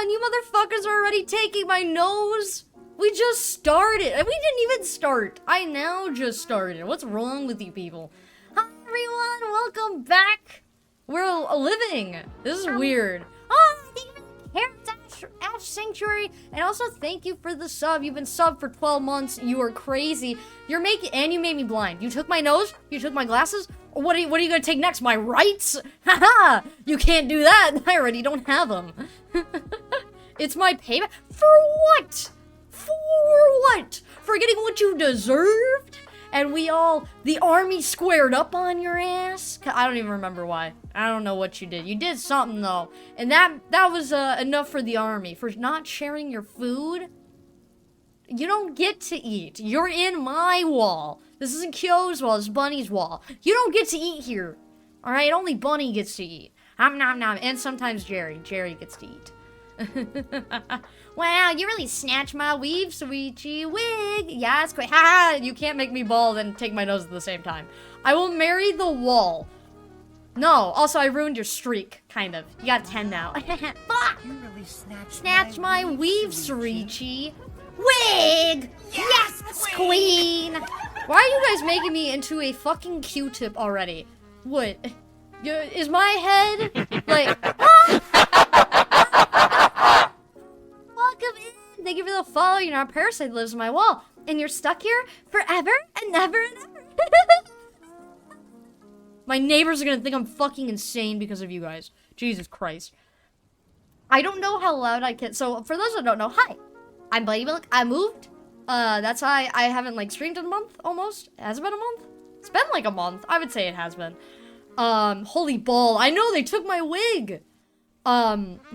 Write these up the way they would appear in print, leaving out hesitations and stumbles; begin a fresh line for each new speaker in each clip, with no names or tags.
You motherfuckers are already taking my nose. We just started. We didn't even start. I now just started. What's wrong with you people? Hi everyone, welcome back. We're living. This is weird. Oh, thank you for the carrots, Ash Sanctuary, and also thank you for the sub. You've been subbed for 12 months. You are crazy. You made me blind. You took my nose. You took my glasses. What are you gonna take next? My rights? Haha! You can't do that. I already don't have them. It's my payback. For what? For what? For getting what you deserved? And the army squared up on your ass? I don't even remember why. I don't know what you did. You did something though. And that was enough for the army. For not sharing your food? You don't get to eat. You're in my wall. This isn't Kyo's wall, this is Bunny's wall. You don't get to eat here. Alright, only Bunny gets to eat. Nom nom nom. And sometimes Jerry. Jerry gets to eat. Wow, you really snatched my weave, sweetie wig. Yeah, it's great. Ha! You can't make me bald and take my nose at the same time. I will marry the wall. No, also I ruined your streak, kind of. You got 10 now. Fuck! You really snatched my weave, sweetie wig. Yes, queen. Why are you guys making me into a fucking Q-tip already? What? Is my head like? Welcome in. Thank you for the follow. You're not a parasite that lives in my wall, and you're stuck here forever and never and ever. My neighbors are gonna think I'm fucking insane because of you guys. Jesus Christ. I don't know how loud I can. So for those that don't know, hi, I'm Buddy Milk. I moved. That's why I haven't like streamed in a month almost. Has it been a month? It's been like a month. I would say it has been. Holy ball. I know they took my wig.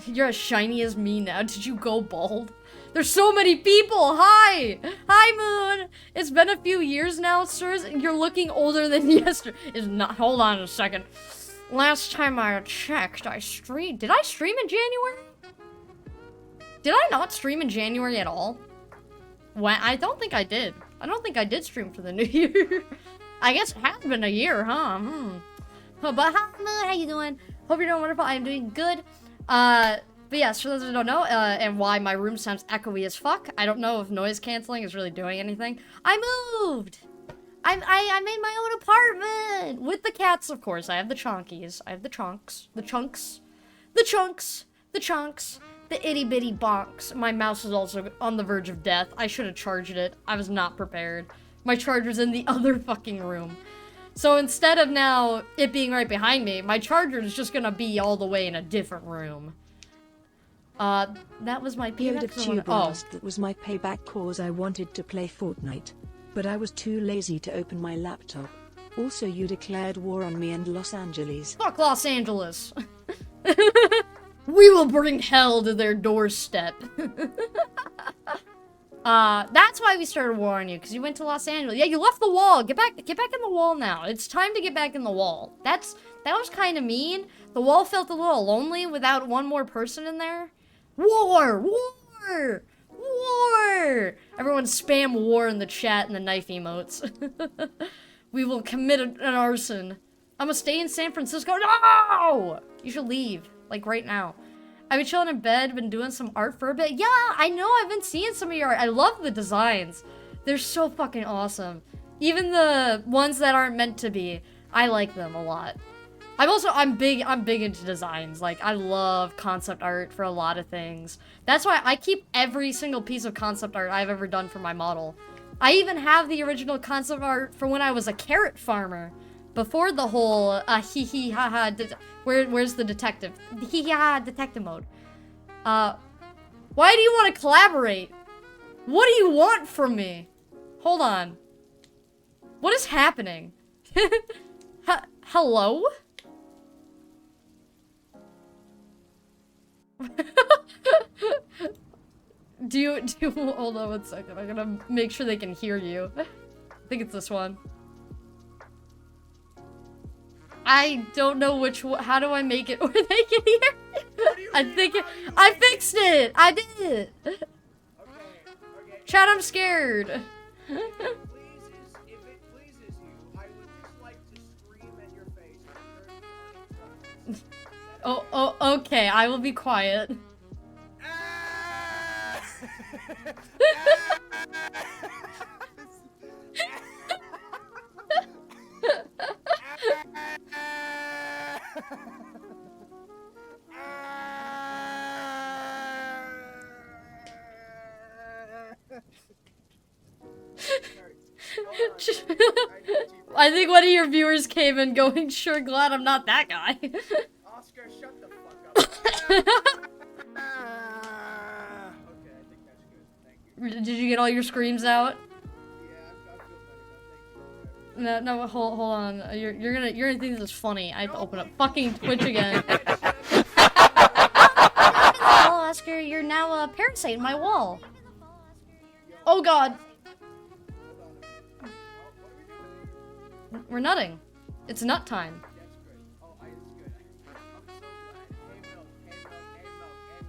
You're as shiny as me now. Did you go bald? There's so many people. Hi. Hi, Moon. It's been a few years now, sirs. You're looking older than yesterday. Is not. Hold on a second. Last time I checked, I streamed. Did I stream in January? Did I not stream in January at all? When? I don't think I did. I don't think I did stream for the new year. I guess it has been a year, huh? But hi, Moon. How you doing? Hope you're doing wonderful. I am doing good. But yes, for those who don't know, and why my room sounds echoey as fuck, I don't know if noise canceling is really doing anything. I moved! I made my own apartment! With the cats, of course. I have the chonkies. I have the chunks. The chunks. The chunks. The chunks. The itty bitty bonks. My mouse is also on the verge of death. I should have charged it. I was not prepared. My charger's in the other fucking room. So instead of now it being right behind me, my charger is just gonna be all the way in a different room. That was my payback.
That was my payback cause I wanted to play Fortnite, but I was too lazy to open my laptop. Also, you declared war on me and Los Angeles.
Fuck Los Angeles. We will bring hell to their doorstep. That's why we started war on you, because you went to Los Angeles. Yeah, you left the wall. Get back in the wall now. It's time to get back in the wall. That was kind of mean. The wall felt a little lonely without one more person in there. War! War! War! Everyone spam war in the chat and the knife emotes. We will commit an arson. I'm gonna stay in San Francisco. No! You should leave, like right now. I've been chilling in bed, been doing some art for a bit. Yeah, I know, I've been seeing some of your art. I love the designs. They're so fucking awesome. Even the ones that aren't meant to be, I like them a lot. I'm big into designs. Like, I love concept art for a lot of things. That's why I keep every single piece of concept art I've ever done for my model. I even have the original concept art for when I was a carrot farmer. Before the whole, hee hee ha ha, where's the detective? Hee hee ha detective mode. Why do you want to collaborate? What do you want from me? Hold on. What is happening? Hello? Do you, hold on 1 second. I'm gonna make sure they can hear you. I think it's this one. I don't know which one. How do I make it where they can hear? I fixed it. I did it.
Okay.
Chat, I'm scared.
If it pleases you, I would just like to scream in your face.
Oh, okay. I will be quiet. I think one of your viewers came in going, sure glad I'm not that guy.
Oscar, shut the fuck up. Okay, I think that's good. Thank you.
Did you get all your screams out?
Yeah, I feel better now. Thank you.
No, hold on. You're gonna think this is funny. I have to open up fucking Twitch again. Oh, Oscar, you're now a parasite in my wall. Oh God. We're nutting. It's nut time.
That's good. Oh, it's good. I'm so glad. Hey,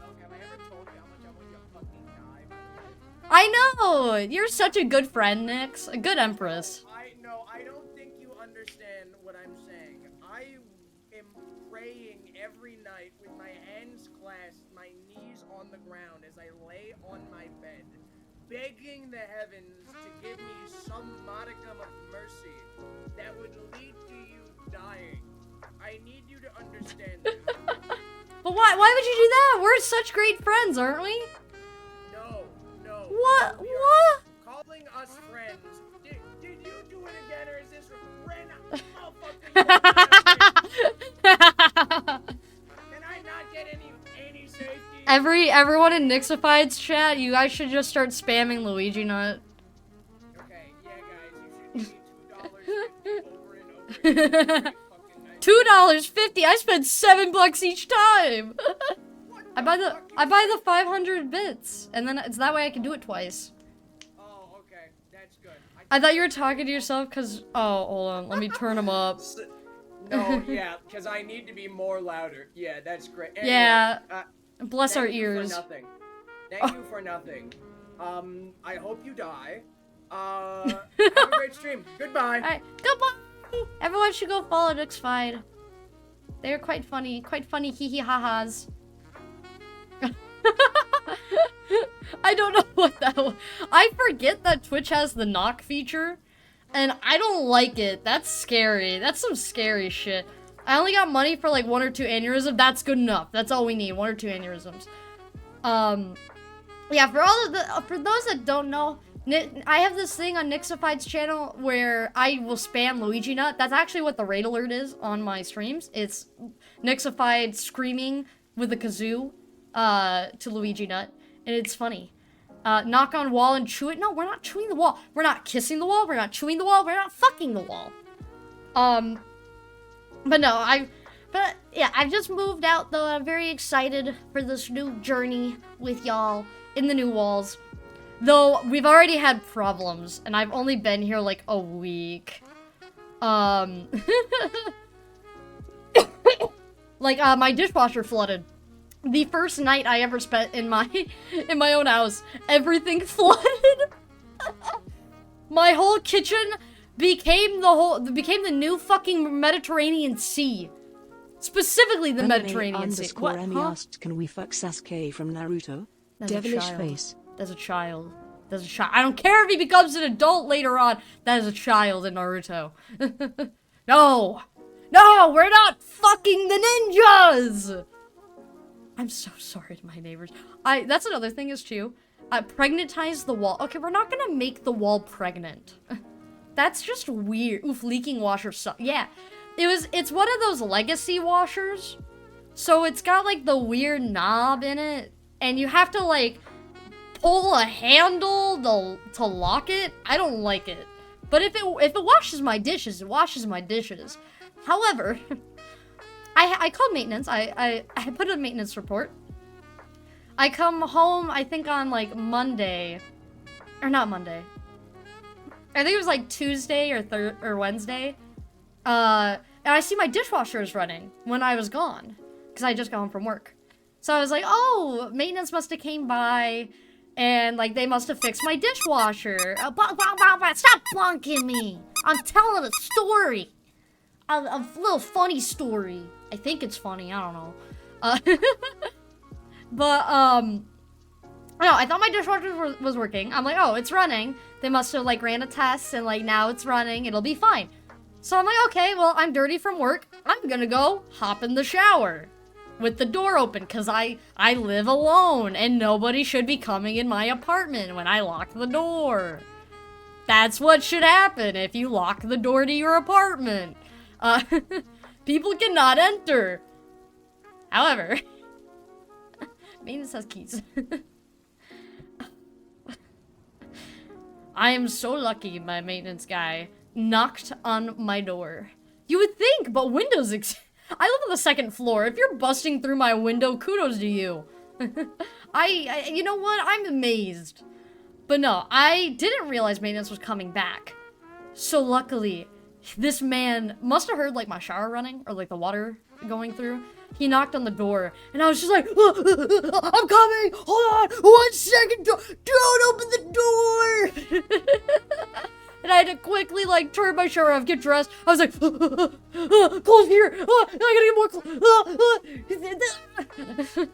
Milk. Have I ever told you how much I want you to fucking die?
I know! You're such a good friend, Nix. A good empress.
I don't think you understand what I'm saying. I am praying every night with my hands clasped, my knees on the ground as I lay on my bed, begging the heavens to give me some modicum of mercy that would lead to you dying. I need you to understand this.
But why would you do that? We're such great friends, aren't we?
No.
What?
We
What?
are calling us friends. Did you do it again, or is this Can I not get any safety?
Everyone in Nixified's chat, you guys should just start spamming Luigi Nut.
Okay, yeah, guys, you should give me $2.50 over and over again.
$2.50. I spend $7 each time. I buy the 500 bits, and then it's that way I can do it twice.
Oh, okay, that's good.
I thought you were talking to yourself, cause hold on, let me turn them up.
No, yeah, because I need to be more louder. Yeah, that's great. Anyway,
Yeah, bless our ears.
Thank you for nothing. I hope you die. Have a great stream. Goodbye.
Alright, goodbye! Everyone should go follow Nixified. They're quite funny hee hee ha ha's. I don't know what that was. I forget that Twitch has the knock feature, and I don't like it. That's scary. That's some scary shit. I only got money for like 1 or 2 aneurysms. That's good enough. That's all we need. 1 or 2 aneurysms. Yeah, for those that don't know, I have this thing on Nixified's channel where I will spam Luigi Nut. That's actually what the raid alert is on my streams. It's Nixified screaming with a kazoo to Luigi Nut, and it's funny. Knock on wall and chew it. No, we're not chewing the wall. We're not kissing the wall. We're not chewing the wall. We're not fucking the wall. But no, yeah, I've just moved out though. I'm very excited for this new journey with y'all in the new walls. Though we've already had problems, and I've only been here like a week. Like my dishwasher flooded. The first night I ever spent in my own house, everything flooded. My whole kitchen became the new fucking Mediterranean Sea. Specifically the Mediterranean Sea. What?
Emmy asked, can we fuck Sasuke from Naruto? Devilish face.
There's a child. There's a child. I don't care if he becomes an adult later on. That is a child in Naruto. No! No! We're not fucking the ninjas! I'm so sorry to my neighbors. That's another thing is too. Pregnantize the wall. Okay, we're not gonna make the wall pregnant. That's just weird. Oof, leaking washer suck. Yeah. It's one of those legacy washers. So it's got like the weird knob in it. and you have to like pull a handle to lock it. I don't like it. But if it washes my dishes, it washes my dishes. However, I called maintenance. I put a maintenance report. I come home, I think on like Monday, or not Monday. I think it was like Tuesday or Wednesday. And I see my dishwasher is running when I was gone, because I just got home from work. So I was like, oh, maintenance must have came by, and like they must have fixed my dishwasher. Stop plonking me! I'm telling a story. A little funny story. I think it's funny. I don't know. But no, I thought my dishwasher was working. I'm like, oh, it's running. They must have like ran a test and like now it's running. It'll be fine. So I'm like, okay, well, I'm dirty from work. I'm gonna go hop in the shower with the door open because I live alone and nobody should be coming in my apartment when I lock the door. That's what should happen if you lock the door to your apartment. People cannot enter. However, maintenance has keys. I am so lucky my maintenance guy knocked on my door. You would think, but Windows I live on the second floor. If you're busting through my window, kudos to you. You know what? I'm amazed. But no, I didn't realize maintenance was coming back. So luckily, this man must have heard like my shower running or like the water going through. He knocked on the door and I was just like, I'm coming! Hold on! 1 second! Don't open the door! And I had to quickly like turn my shower off, get dressed. I was like, close here! I gotta get more clothes!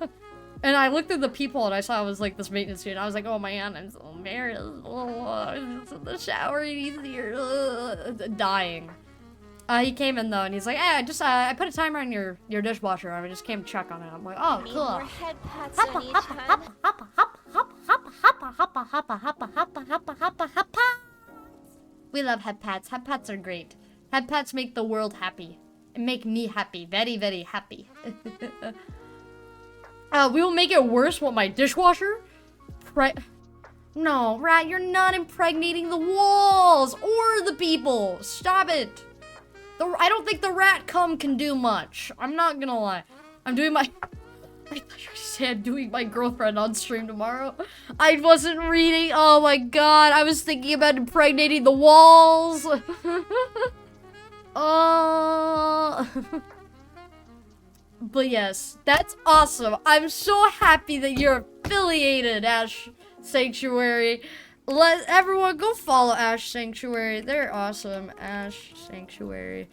And I looked at the people and I saw it was like this maintenance student. I was like, oh man, I'm so embarrassed. It's in the shower easier. Dying. He came in though and he's like, hey, I put a timer on your dishwasher. I just came to check on it. I'm like, oh, cool.
More head pats anytime.
We love head pats. Head pats are great. Head pats make the world happy. And make me happy. Very, very happy. We will make it worse with my dishwasher. No, rat, you're not impregnating the walls or the people. Stop it. I don't think the rat cum can do much. I'm not gonna lie. I'm doing my... I thought you said doing my girlfriend on stream tomorrow. I wasn't reading. Oh my god. I was thinking about impregnating the walls. But yes, that's awesome. I'm so happy that you're affiliated, Ash Sanctuary. Let everyone go follow Ash Sanctuary. They're awesome. Ash Sanctuary.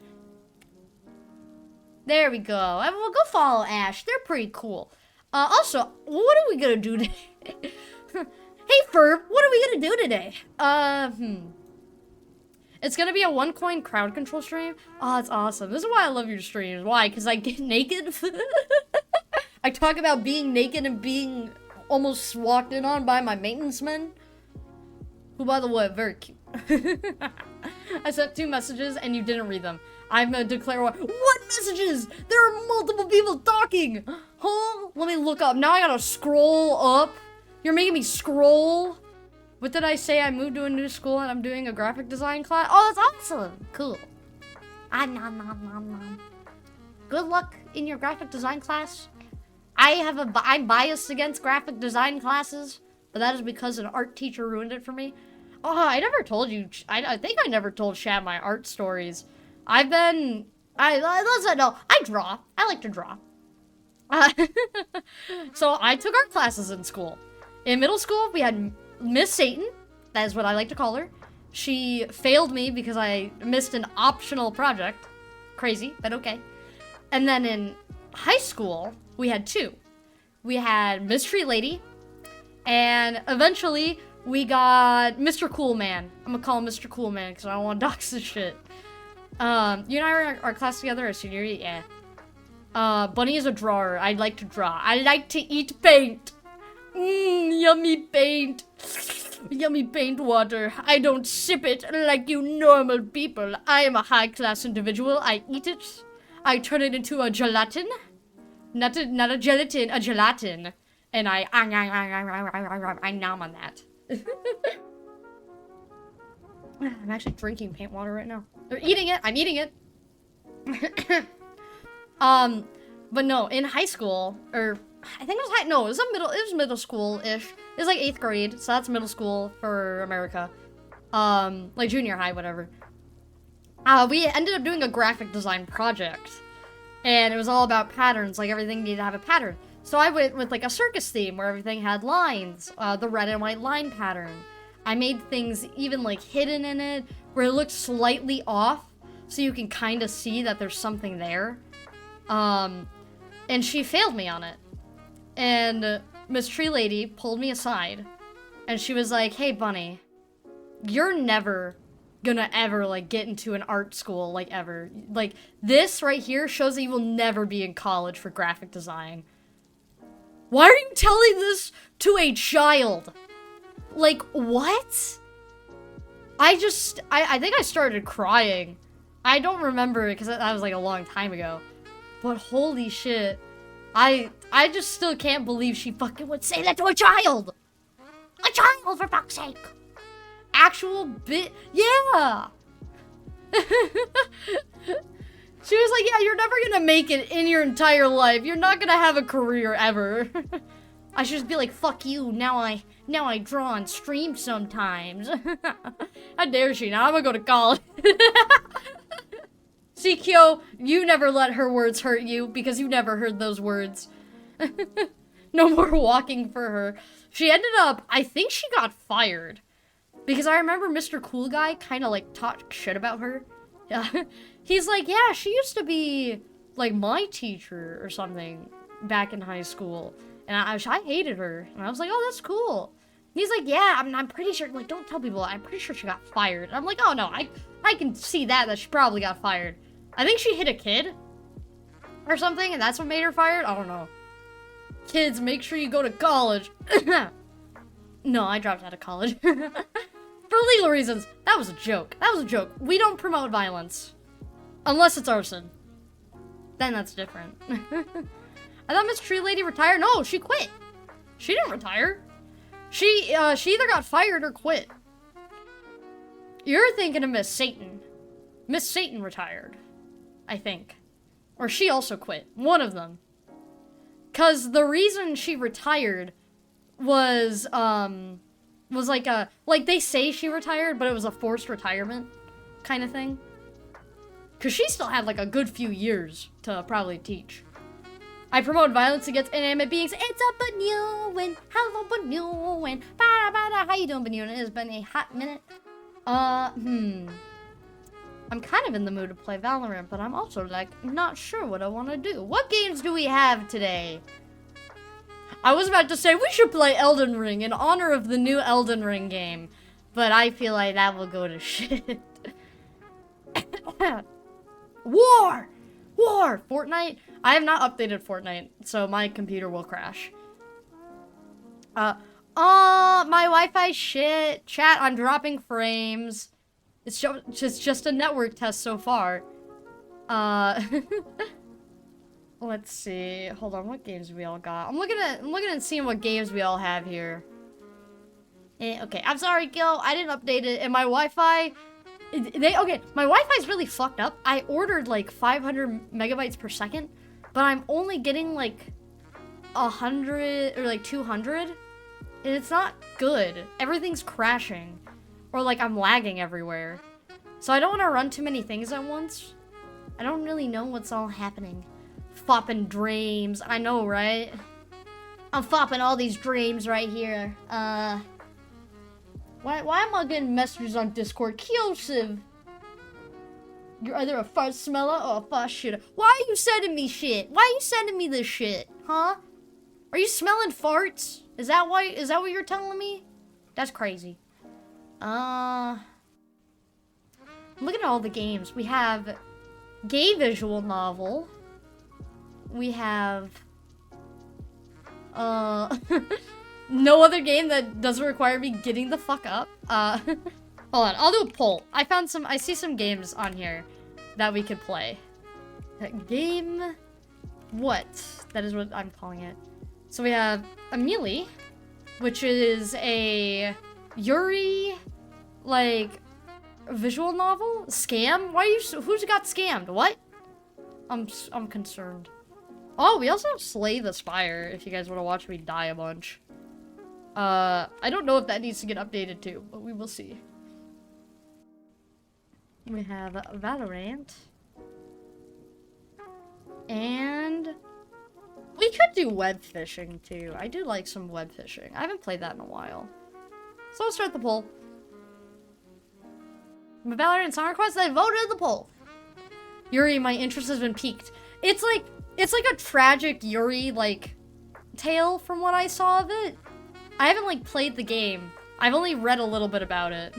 There we go. Everyone go follow Ash. They're pretty cool. Also, what are we gonna do today? Hey Ferb, what are we gonna do today? It's gonna be a 1 coin crowd control stream. Oh, that's awesome. This is why I love your streams. Why? Because I get naked. I talk about being naked and being almost walked in on by my maintenance men. Who, by the way, are very cute. I sent 2 messages and you didn't read them. I'm gonna declare war. What messages? There are multiple people talking. Huh? Let me look up. Now I gotta scroll up. You're making me scroll. What did I say? I moved to a new school and I'm doing a graphic design class. Oh, that's awesome. Cool. Good luck in your graphic design class. I'm biased against graphic design classes, but that is because an art teacher ruined it for me. Oh, I never told you. I think I never told Shad my art stories. Listen, no, I draw. I like to draw. So I took art classes in school. In middle school, we had Miss Satan. That is what I like to call her. She failed me because I missed an optional project. Crazy, but okay. And then in high school, we had 2. We had Mystery Lady, and eventually we got Mr. Cool Man. I'm gonna call him Mr. Cool Man because I don't want to dox this shit. You and I were in our class together at senior year, yeah. Bunny is a drawer. I like to draw. I like to eat paint. Yummy paint. Yummy paint water. I don't sip it like you normal people. I am a high-class individual. I eat it. I turn it into a gelatin. Not a gelatin, a gelatin. and I nom on that. I'm actually drinking paint water right now. Or eating it. I'm eating it. But no, in high school, or I think it was it was middle school-ish. It was like 8th grade, so that's middle school for America. Like junior high, whatever. We ended up doing a graphic design project, and it was all about patterns. Like everything needed to have a pattern. So I went with like a circus theme where everything had lines, the red and white line pattern. I made things even like hidden in it, where it looked slightly off, so you can kind of see that there's something there. And she failed me on it. And Miss Tree Lady pulled me aside, and she was like, "Hey, Bunny, you're never gonna ever like get into an art school, like ever. Like this right here shows that you will never be in college for graphic design." Why are you telling this to a child? Like, what? I think I started crying. I don't remember it because that was like a long time ago. But holy shit. I just still can't believe she fucking would say that to a child. A child, for fuck's sake. Actual bit. Yeah. She was like, yeah, you're never gonna make it in your entire life. You're not gonna have a career ever. I should just be like, fuck you. Now I draw and stream sometimes. How dare she? Now I'm gonna go to college. See, Kyo, you never let her words hurt you because you never heard those words. No more walking for her. She ended up, I think she got fired. Because I remember Mr. Cool Guy kind of like talked shit about her. Yeah. He's like, yeah, she used to be like my teacher or something back in high school. And I hated her. And I was like, oh, that's cool. He's like, yeah, I'm pretty sure, like, don't tell people, I'm pretty sure she got fired. And I'm like, oh no, I can see that she probably got fired. I think she hit a kid or something, and that's what made her fired? I don't know. Kids, make sure you go to college. No, I dropped out of college. For legal reasons. That was a joke. That was a joke. We don't promote violence. Unless it's arson. Then that's different. I thought Miss Tree Lady retired. No, she quit. She didn't retire. She either got fired or quit. You're thinking of Miss Satan. Miss Satan retired, I think. Or she also quit. One of them. 'Cause the reason she retired was like they say she retired, but it was a forced retirement kind of thing. 'Cause she still had like a good few years to probably teach. I promote violence against inanimate beings. It's a Banyuin. Hello, Banyuin. How you doing, Banyuin? It has been a hot minute. I'm kind of in the mood to play Valorant, but I'm also, like, not sure what I want to do. What games do we have today? I was about to say we should play Elden Ring in honor of the new Elden Ring game, but I feel like that will go to shit. War! War! Fortnite? I have not updated Fortnite, so my computer will crash. My Wi-Fi shit. Chat, I'm dropping frames. It's just a network test so far. Let's see. Hold on, what games we all got? I'm looking and seeing what games we all have here. Okay, I'm sorry, Gil. I didn't update it, and my Wi-Fi. My Wi-Fi's really fucked up. I ordered like 500 megabytes per second, but I'm only getting like 100 or like 200, and it's not good. Everything's crashing, or like I'm lagging everywhere. So I don't want to run too many things at once. I don't really know what's all happening. Fopping dreams. I know, right? I'm fopping all these dreams right here. Why am I getting messages on Discord? Kyosiv! You're either a fart smeller or a fart shitter. Why are you sending me shit? Why are you sending me this shit? Huh? Are you smelling farts? Is that what you're telling me? That's crazy. I'm looking at all the games. We have gay visual novel. We have no other game that doesn't require me getting the fuck up. Hold on, I'll do a poll. I see some games on here that we could play. That game, what? That is what I'm calling it. So we have Amelia, which is a YRUI, like, visual novel? Scam? Why are you, who's got scammed? What? I'm concerned. Oh, we also have Slay the Spire, if you guys want to watch me die a bunch. I don't know if that needs to get updated too, but we will see. We have Valorant. And we could do web fishing too. I do like some web fishing. I haven't played that in a while. So let's start the poll. Valorant Song Request, I voted in the poll. YRUI, my interest has been piqued. It's like a tragic YRUI, like, tale from what I saw of it. I haven't, like, played the game. I've only read a little bit about it.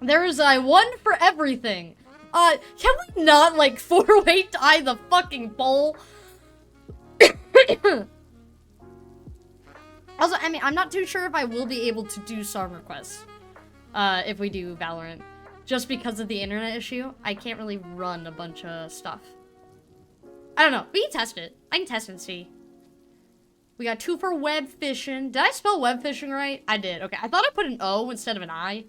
There's one for everything. Can we not, like, four-way tie the fucking poll? Also, I mean, I'm not too sure if I will be able to do song requests. If we do Valorant. Just because of the internet issue, I can't really run a bunch of stuff. I don't know. We can test it. I can test it and see. We got 2 for web fishing. Did I spell web fishing right? I did. Okay, I thought I put an O instead of an I.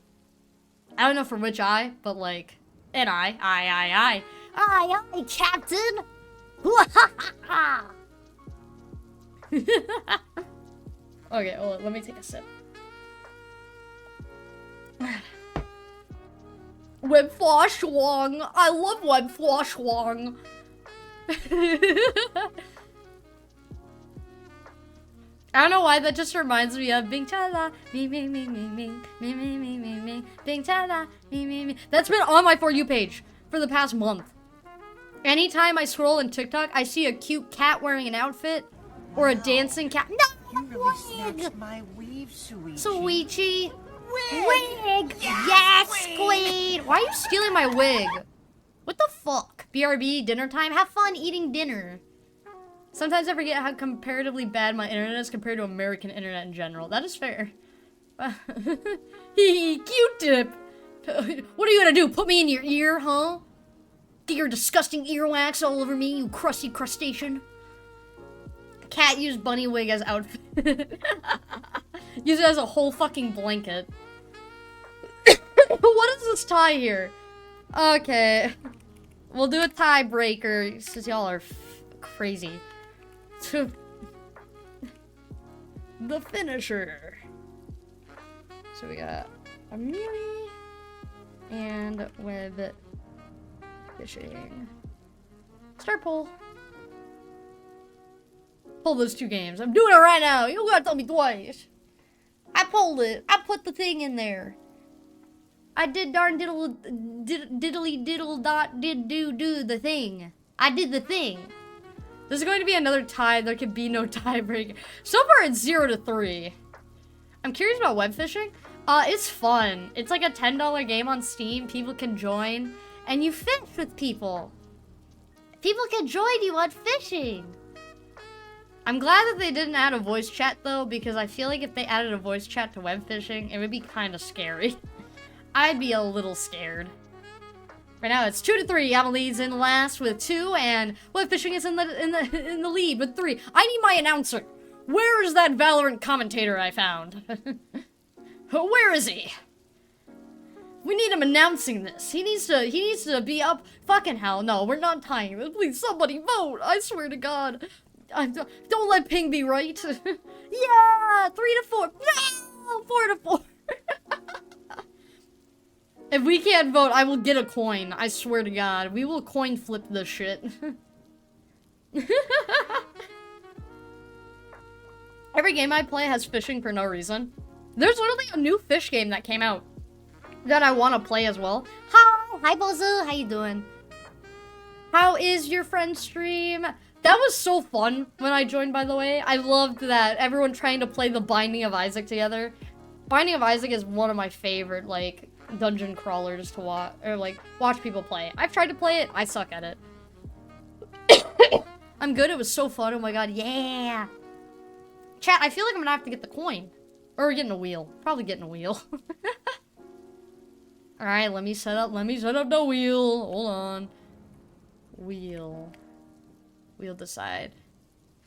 I don't know for which I, but like, an I. Aye, Captain! Okay, well, let me take a sip. Web Wong. I love Web Wong. I don't know why that just reminds me of Bing Chala, me, Bing Chala, me. That's been on my For You page for the past month. Anytime I scroll in TikTok, I see a cute cat wearing an outfit or a dancing cat. No,
you really snatched my weave, Suichi.
Sweetie. Wig! Yes, Squid! Why are you stealing my wig? What the fuck? BRB, dinner time? Have fun eating dinner. Sometimes I forget how comparatively bad my internet is compared to American internet in general. That is fair. Q-tip! What are you gonna do? Put me in your ear, huh? Get your disgusting earwax all over me, you crusty crustacean. Cat used bunny wig as outfit. Use it as a whole fucking blanket. What is this tie here? Okay. We'll do a tiebreaker, since y'all are crazy. The finisher. So we got Amelia and web fishing. Start poll. Pull those 2 games. I'm doing it right now. You don't gotta tell me twice. I pulled it. I put the thing in there. I did darn diddly diddle dot did do the thing. I did the thing. There's going to be another tie. There could be no tiebreaker. So far it's 0-3. I'm curious about web fishing. It's fun. It's like a $10 game on Steam. People can join and you fish with people. People can join you on fishing. I'm glad that they didn't add a voice chat though, because I feel like if they added a voice chat to web fishing, it would be kind of scary. I'd be a little scared. Right now it's 2-3. Amelia's in last with 2, and web fishing is in the lead with 3. I need my announcer. Where is that Valorant commentator I found? Where is he? We need him announcing this. He needs to be up. Fucking hell, no, we're not tying this. Please, somebody vote. I swear to God. Don't let ping be right. Yeah, 3-4. No, 4-4. If we can't vote, I will get a coin. I swear to God, we will coin flip this shit. Every game I play has fishing for no reason. There's literally a new fish game that came out that I want to play as well. Hi Bozu, how you doing? How is your friend's stream? That was so fun when I joined, by the way. I loved that everyone trying to play the Binding of Isaac together. Binding of Isaac is one of my favorite, like, dungeon crawlers to watch, or like, watch people play. I've tried to play it, I suck at it. I'm good, it was so fun, oh my god, yeah! Chat, I feel like I'm gonna have to get the coin. Or getting a wheel. Probably getting a wheel. Alright, let me set up the wheel. Hold on. Wheel decide.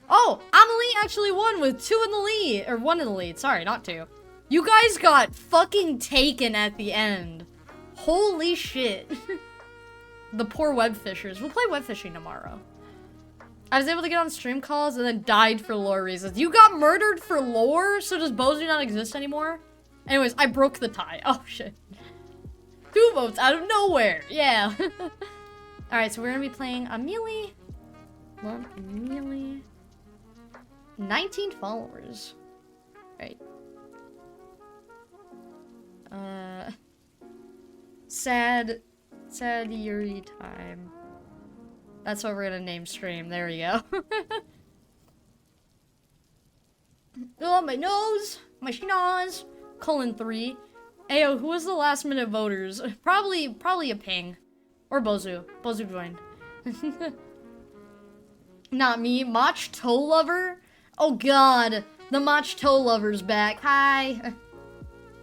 Oh, Amelie actually won with 2 in the lead, or 1 in the lead. Sorry, not 2. You guys got fucking taken at the end. Holy shit. The poor web fishers. We'll play web fishing tomorrow. I was able to get on stream calls and then died for lore reasons. You got murdered for lore? So does Bozu not exist anymore? Anyways, I broke the tie. Oh shit. 2 votes out of nowhere. Yeah. Alright, so we're gonna be playing Amelia. Love Amelia. 19 followers. Right. Sad YRUI time. That's what we're gonna name stream. There we go. Oh, my nose! My schnoz! :3. Ayo, who was the last minute voters? Probably a ping. Or Bozu. Bozu joined. Not me. Mach toe lover? Oh god. The Mach toe lover's back. Hi.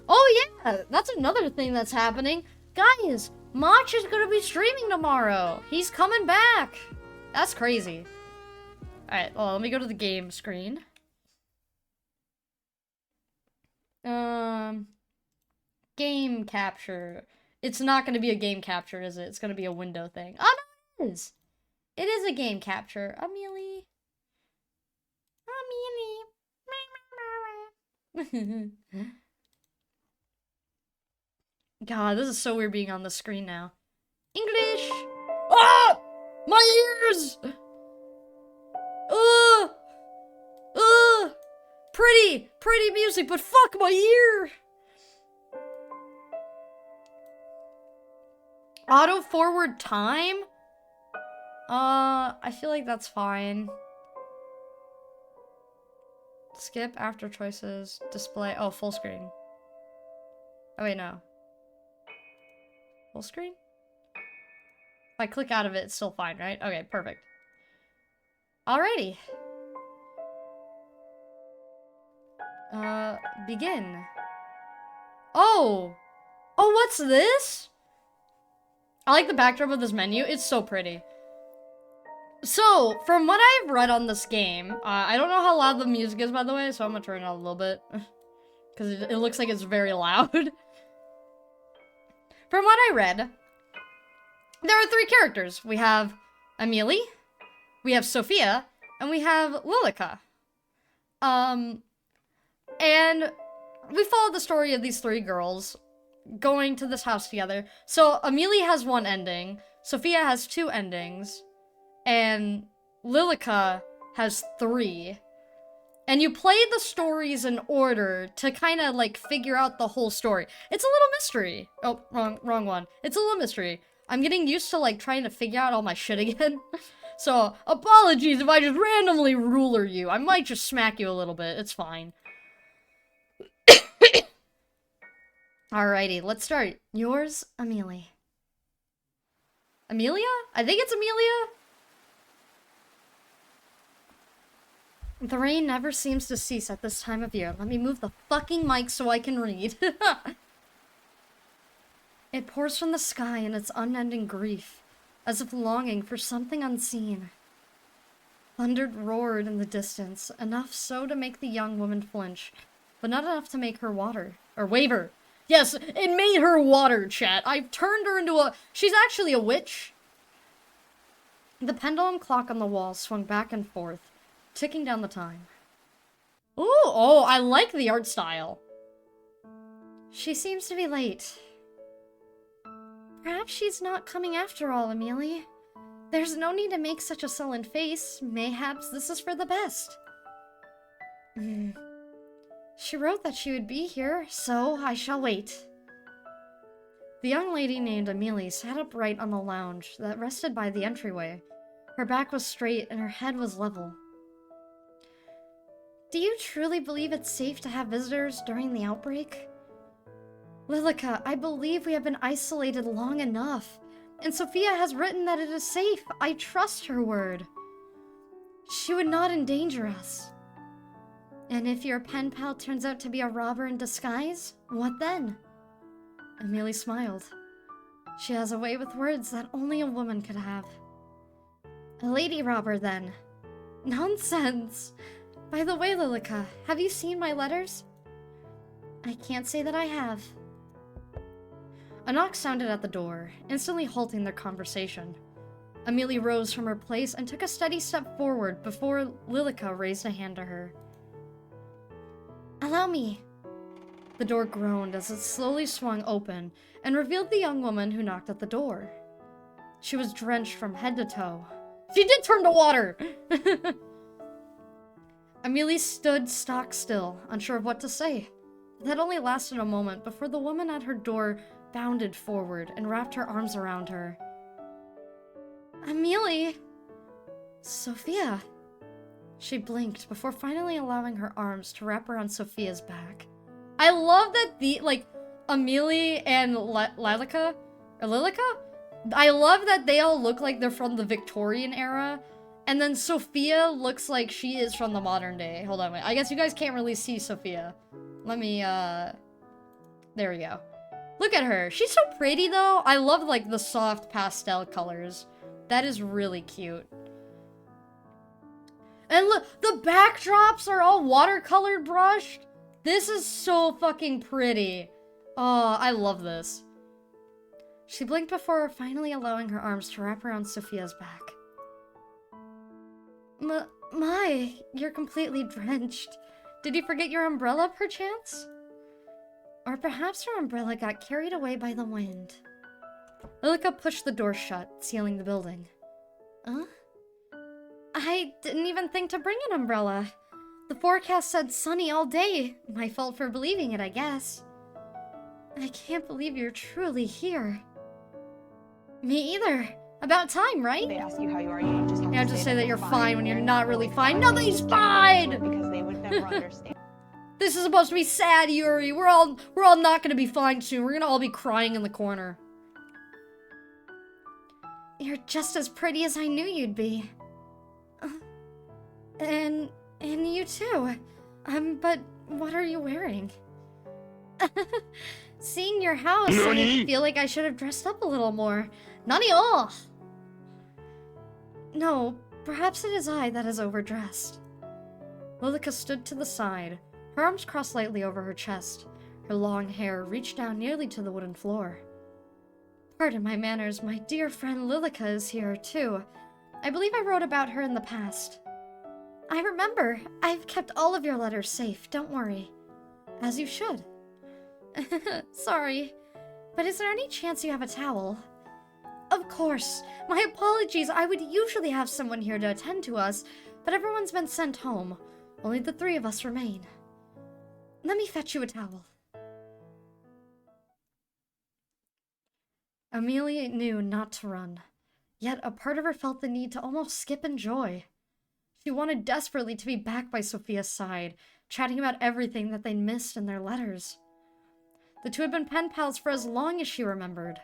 Oh yeah, that's another thing that's happening. Guys, Mach is gonna be streaming tomorrow. He's coming back. That's crazy. Alright, well, let me go to the game screen. Game capture. It's not gonna be a game capture, is it? It's gonna be a window thing. Oh, no, it is. It is a game capture. Amelie. Amelie. God, this is so weird being on the screen now. English! Ah! My ears! Pretty music, but fuck my ear! Auto forward time? I feel like that's fine. Skip after choices, display, oh, full screen. Oh wait, no. Full screen? If I click out of it, it's still fine, right? Okay, perfect. Alrighty. Begin. Oh! Oh, what's this? I like the backdrop of this menu. It's so pretty. So, from what I've read on this game, I don't know how loud the music is, by the way, so I'm gonna turn it on a little bit. Because it looks like it's very loud. From what I read, there are 3 characters. We have Amelia, we have Sophia, and we have Lilica. And we follow the story of these 3 girls going to this house together. So Amelia has 1 ending, Sophia has 2 endings, and Lilica has 3. And you play the stories in order to kind of like figure out the whole story. It's a little mystery. Oh, wrong one. It's a little mystery. I'm getting used to like trying to figure out all my shit again. So apologies if I just randomly ruler you. I might just smack you a little bit. It's fine. Alrighty, let's start. Yours, Amelia. Amelia? I think it's Amelia. The rain never seems to cease at this time of year. Let me move the fucking mic so I can read. It pours from the sky in its unending grief, as if longing for something unseen. Thunder roared in the distance, enough so to make the young woman flinch, but not enough to make her waver. Yes, it made her water, chat. I've turned her into a... She's actually a witch. The pendulum clock on the wall swung back and forth, ticking down the time. Ooh, oh, I like the art style. She seems to be late. Perhaps she's not coming after all, Amelia. There's no need to make such a sullen face. Mayhaps this is for the best. She wrote that she would be here, so I shall wait. The young lady named Amelia sat upright on the lounge that rested by the entryway. Her back was straight and her head was level. Do you truly believe it's safe to have visitors during the outbreak? Lilica, I believe we have been isolated long enough, and Sophia has written that it is safe. I trust her word. She would not endanger us. And if your pen pal turns out to be a robber in disguise, what then? Amelia smiled. She has a way with words that only a woman could have. A lady robber, then. Nonsense. By the way, Lilica, have you seen my letters? I can't say that I have. A knock sounded at the door, instantly halting their conversation. Amelia rose from her place and took a steady step forward before Lilica raised a hand to her. Allow me. The door groaned as it slowly swung open and revealed the young woman who knocked at the door. She was drenched from head to toe. She did turn to water! Amelia stood stock still, unsure of what to say. That only lasted a moment before the woman at her door bounded forward and wrapped her arms around her. Amelia! Sophia! She blinked before finally allowing her arms to wrap around Sophia's back. I love that Amelia and Lilica? I love that they all look like they're from the Victorian era. And then Sophia looks like she is from the modern day. Hold on, wait. I guess you guys can't really see Sophia. Let me, there we go. Look at her. She's so pretty, though. I love, like, the soft pastel colors. That is really cute. And look, the backdrops are all watercolored brushed. This is so fucking pretty. Oh, I love this. She blinked before finally allowing her arms to wrap around Sophia's back. My, you're completely drenched. Did you forget your umbrella, perchance? Or perhaps your umbrella got carried away by the wind. Lilica pushed the door shut, sealing the building. Huh? I didn't even think to bring an umbrella. The forecast said sunny all day. My fault for believing it, I guess. I can't believe you're truly here. Me either. About time, right?
They ask you how you are, you just have
to say that you're fine when you're not really fine. Nothing's fine!
Because they would never understand.
This is supposed to be sad, Yuri. We're all not gonna be fine soon. We're gonna all be crying in the corner. You're just as pretty as I knew you'd be. And you too. But what are you wearing? Seeing your house, I feel like I should have dressed up a little more. Nani oh! No, perhaps it is I that is overdressed. Lilica stood to the side, her arms crossed lightly over her chest. Her long hair reached down nearly to the wooden floor. Pardon my manners, my dear friend Lilica is here, too. I believe I wrote about her in the past. I remember. I've kept all of your letters safe, don't worry. As you should. Sorry, but is there any chance you have a towel? Of course. My apologies. I would usually have someone here to attend to us, but everyone's been sent home. Only the three of us remain. Let me fetch you a towel. Amelia knew not to run, yet a part of her felt the need to almost skip in joy. She wanted desperately to be back by Sophia's side, chatting about everything that they'd missed in their letters. The two had been pen pals for as long as she remembered.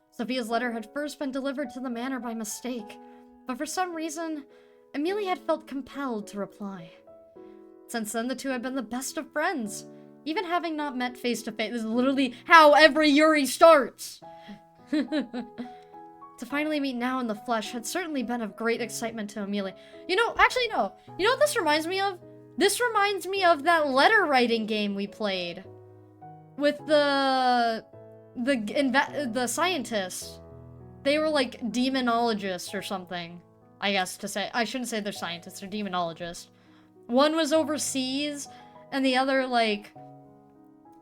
Sophia's letter had first been delivered to the manor by mistake, but for some reason, Amelia had felt compelled to reply. Since then, the two had been the best of friends, even having not met face to face. This is literally how every Yuri starts! To finally meet now in the flesh had certainly been of great excitement to Amelia. You know, actually no. You know what this reminds me of? This reminds me of that letter writing game we played. With the scientists. They were like demonologists or something. I guess to say. I shouldn't say they're scientists, they're demonologists. One was overseas, and the other, like,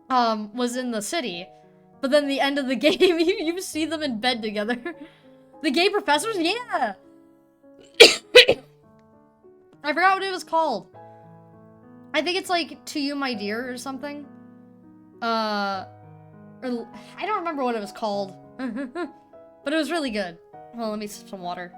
was in the city. But then the end of the game, you see them in bed together. The gay professors? Yeah! I forgot what it was called. I think it's like, To You My Dear or something. Or, I don't remember what it was called. But it was really good. Well, let me sip some water.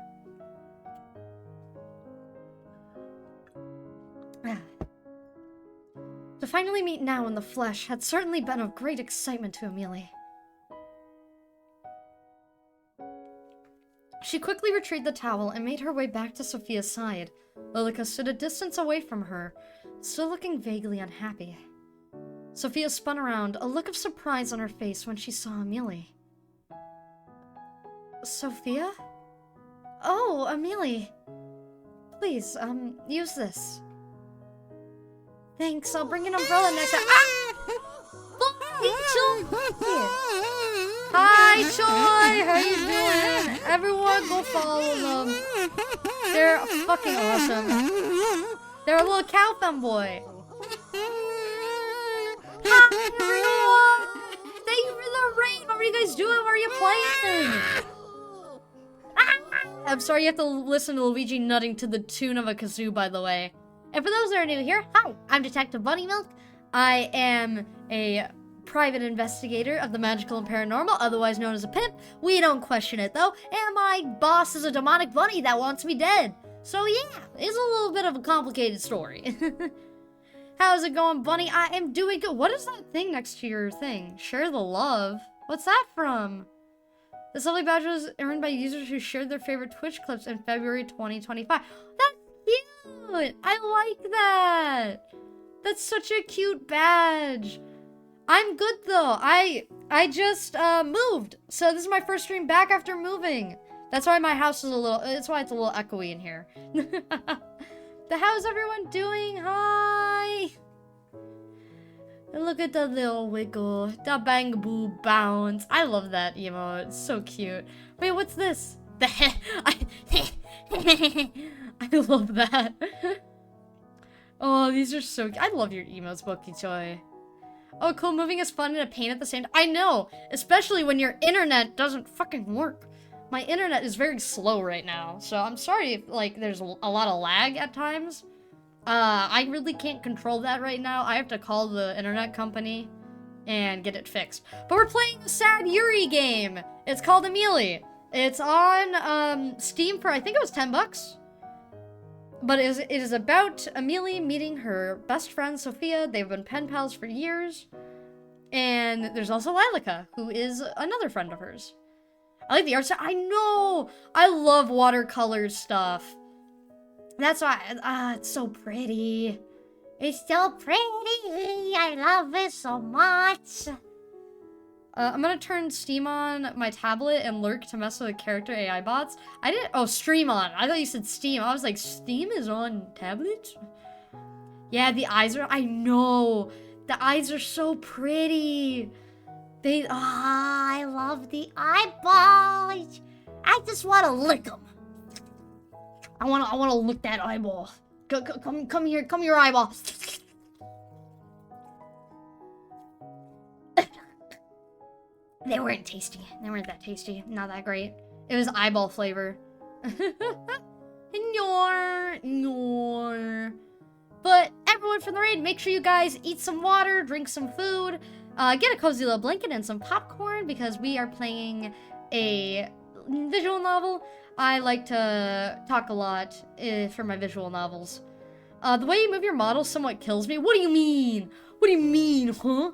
To finally meet now in the flesh had certainly been of great excitement to Amelia. She quickly retrieved the towel and made her way back to Sophia's side. Lilica stood a distance away from her, still looking vaguely unhappy. Sophia spun around, a look of surprise on her face when she saw Amelia. Sophia? Oh, Amelia. please, use this. Thanks, I'll bring an umbrella next time. Ah! Fucking Choi! Hi, Choi! How you doing? Everyone go follow them. They're fucking awesome. They're a little cow fanboy. Hi, everyone! Thank you for the rain! What are you guys doing? What are you playing? I'm sorry you have to listen to Luigi nutting to the tune of a kazoo, by the way. And for those that are new here, hi, I'm Detective Bunny Milk. I am a private investigator of the magical and paranormal, otherwise known as a pimp. We don't question it, though. And my boss is a demonic bunny that wants me dead. So yeah, it's a little bit of a complicated story. How's it going, Bunny? I am doing good. What is that thing next to your thing? Share the love? What's that from? This lovely badge was earned by users who shared their favorite Twitch clips in February 2025. That's cute! I like that! That's such a cute badge. I'm good, though. I just, moved. So this is my first stream back after moving. That's why my house is that's why it's a little echoey in here. How's everyone doing? Hi! Look at the little wiggle, the bang boo bounce. I love that emote. It's so cute. Wait, what's this? I love that. Oh, these are so cute. I love your emotes, Bookie Choi. Oh, cool. Moving is fun and a pain at the same time. I know, especially when your internet doesn't fucking work. My internet is very slow right now, so I'm sorry if, like, there's a lot of lag at times. I really can't control that right now. I have to call the internet company and get it fixed. But we're playing a sad YRUI game. It's called Amelia. It's on Steam for, I think it was 10 bucks. But it is about Amelia meeting her best friend Sophia. They've been pen pals for years. And there's also Lilica, who is another friend of hers. I like the art style. I know! I love watercolor stuff. That's why, it's so pretty. It's so pretty. I love it so much. I'm gonna turn Steam on my tablet and lurk to mess with the character AI bots. Stream on. I thought you said Steam. I was like, Steam is on tablet? Yeah, the eyes are, I know. The eyes are so pretty. I love the eyeballs. I just want to lick them. I want to lick that eyeball. Come here, eyeball. They weren't tasty. They weren't that tasty. Not that great. It was eyeball flavor. Nyor. But everyone from the raid, make sure you guys eat some water, drink some food, get a cozy little blanket and some popcorn because we are playing a visual novel. I like to talk a lot for my visual novels. The way you move your model somewhat kills me. What do you mean? What do you mean, huh?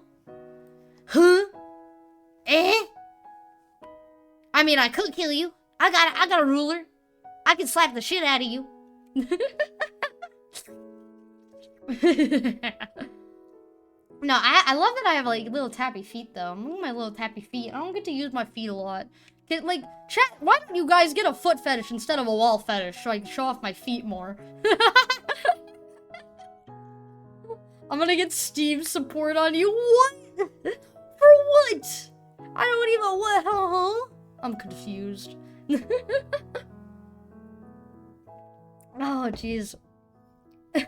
Huh? Eh? I mean, I could kill you. I got a ruler. I can slap the shit out of you. No, I love that I have, like, little tappy feet, though. I'm moving my little tappy feet. I don't get to use my feet a lot. Like, chat, why don't you guys get a foot fetish instead of a wall fetish so I can show off my feet more? I'm gonna get Steam support on you. What? For what? I don't even what, huh? I'm confused. Oh, jeez. But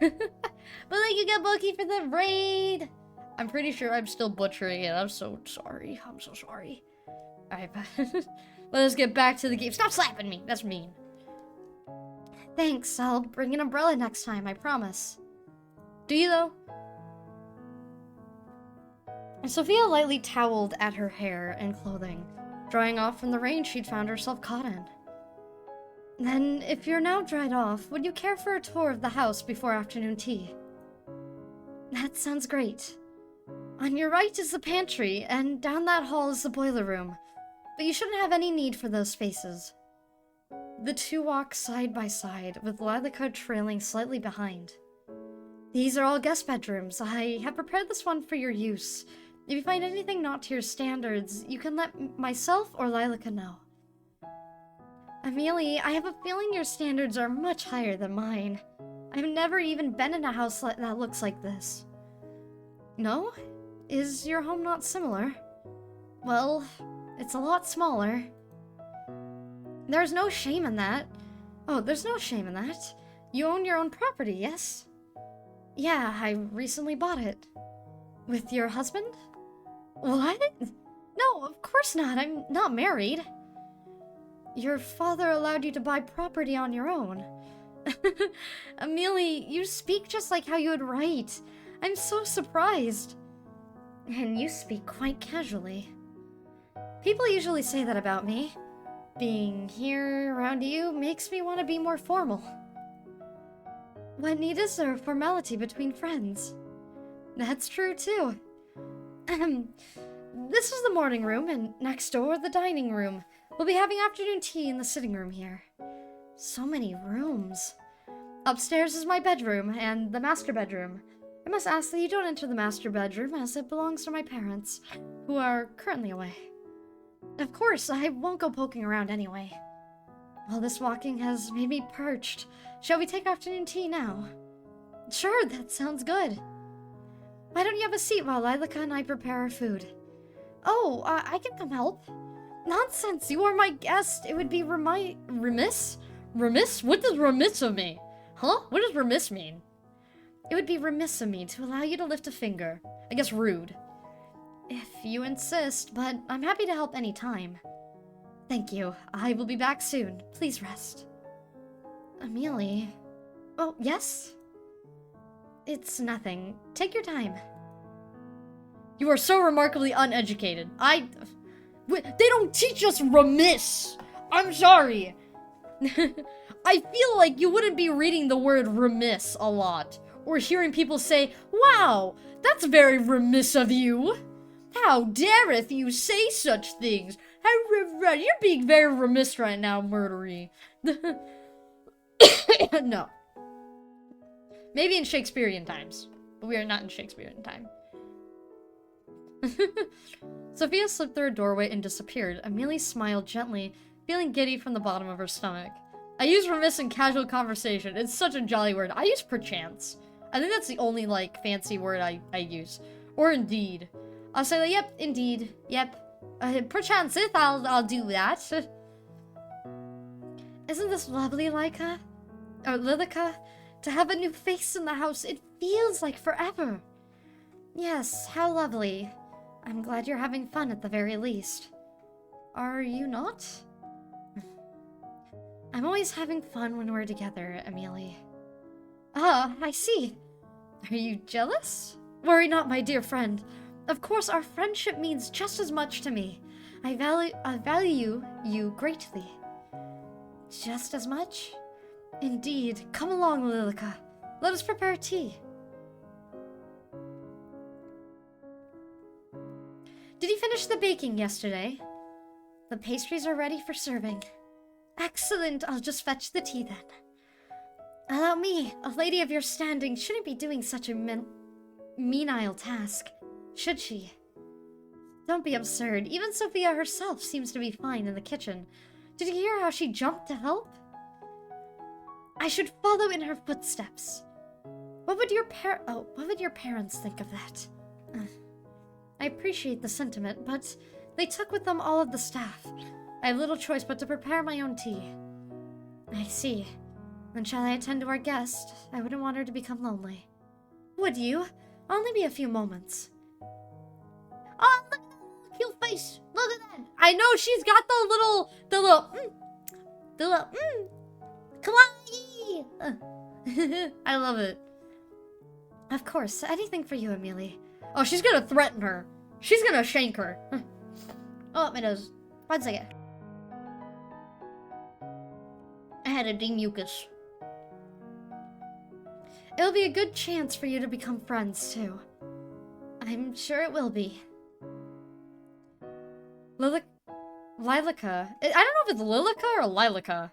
thank you, Get Bucky, for the raid. I'm pretty sure I'm still butchering it. I'm so sorry. I'm so sorry. Alright, let us get back to the game. Stop slapping me. That's mean. Thanks. I'll bring an umbrella next time. I promise. Do you, though? Sophia lightly toweled at her hair and clothing, drying off from the rain she'd found herself caught in. Then, if you're now dried off, would you care for a tour of the house before afternoon tea? That sounds great. On your right is the pantry, and down that hall is the boiler room. But you shouldn't have any need for those spaces. The two walk side by side, with Lilica trailing slightly behind. These are all guest bedrooms. I have prepared this one for your use. If you find anything not to your standards, you can let myself or Lilica know. Amelia, I have a feeling your standards are much higher than mine. I've never even been in a house that looks like this. No? Is your home not similar? Well, it's a lot smaller. There's no shame in that. Oh, there's no shame in that. You own your own property, yes? Yeah, I recently bought it. With your husband? What? No, of course not. I'm not married. Your father allowed you to buy property on your own. Amelia, you speak just like how you would write. I'm so surprised. And you speak quite casually. People usually say that about me. Being here around you makes me want to be more formal. What need is there of formality between friends? That's true too. This is the morning room, and next door the dining room. We'll be having afternoon tea in the sitting room here. So many rooms. Upstairs is my bedroom, and the master bedroom. I must ask that you don't enter the master bedroom, as it belongs to my parents, who are currently away. Of course, I won't go poking around anyway. All this walking has made me parched. Shall we take afternoon tea now? Sure, that sounds good. Why don't you have a seat while Lilica and I prepare our food? Oh, I can come help. Nonsense, you are my guest. It would be remiss? Remiss? What does remiss of me? Huh? What does remiss mean? It would be remiss of me to allow you to lift a finger. I guess rude. If you insist, but I'm happy to help any time. Thank you. I will be back soon. Please rest. Amelia. Oh, yes? It's nothing. Take your time. You are so remarkably uneducated. They don't teach us remiss. I'm sorry. I feel like you wouldn't be reading the word remiss a lot. Or hearing people say, wow, that's very remiss of you. How dareth you say such things? You're being very remiss right now, murdery. No. Maybe in Shakespearean times. But we are not in Shakespearean time. Sophia slipped through a doorway and disappeared. Amelia smiled gently, feeling giddy from the bottom of her stomach. I use remiss in casual conversation. It's such a jolly word. I use perchance. I think that's the only, like, fancy word I use. Or indeed. I'll say, like, yep, indeed, yep. Perchanceth, I'll do that. Isn't this lovely, Lilica? Or Lilica? To have a new face in the house, it feels like forever. Yes, how lovely. I'm glad you're having fun at the very least. Are you not? I'm always having fun when we're together, Amelia. Ah, I see. Are you jealous? Worry not, my dear friend. Of course, our friendship means just as much to me. I value you greatly. Just as much? Indeed. Come along, Lilica. Let us prepare tea. Did you finish the baking yesterday? The pastries are ready for serving. Excellent. I'll just fetch the tea then. Allow me. A lady of your standing shouldn't be doing such a menial task, should she? Don't be absurd. Even Sophia herself seems to be fine in the kitchen. Did you hear how she jumped to help? I should follow in her footsteps. What would your parents think of that? I appreciate the sentiment, but they took with them all of the staff. I have little choice but to prepare my own tea. I see. Then shall I attend to our guest? I wouldn't want her to become lonely. Would you? Only be a few moments. Oh, look at that cute face! Look at that! I know she's got the little kawaii! I love it. Of course, anything for you, Amelia. Oh, she's gonna threaten her. She's gonna shank her. Oh, my nose. 1 second. I had a demucus. It'll be a good chance for you to become friends, too. I'm sure it will be. Lilica? I don't know if it's Lilica or Lilica.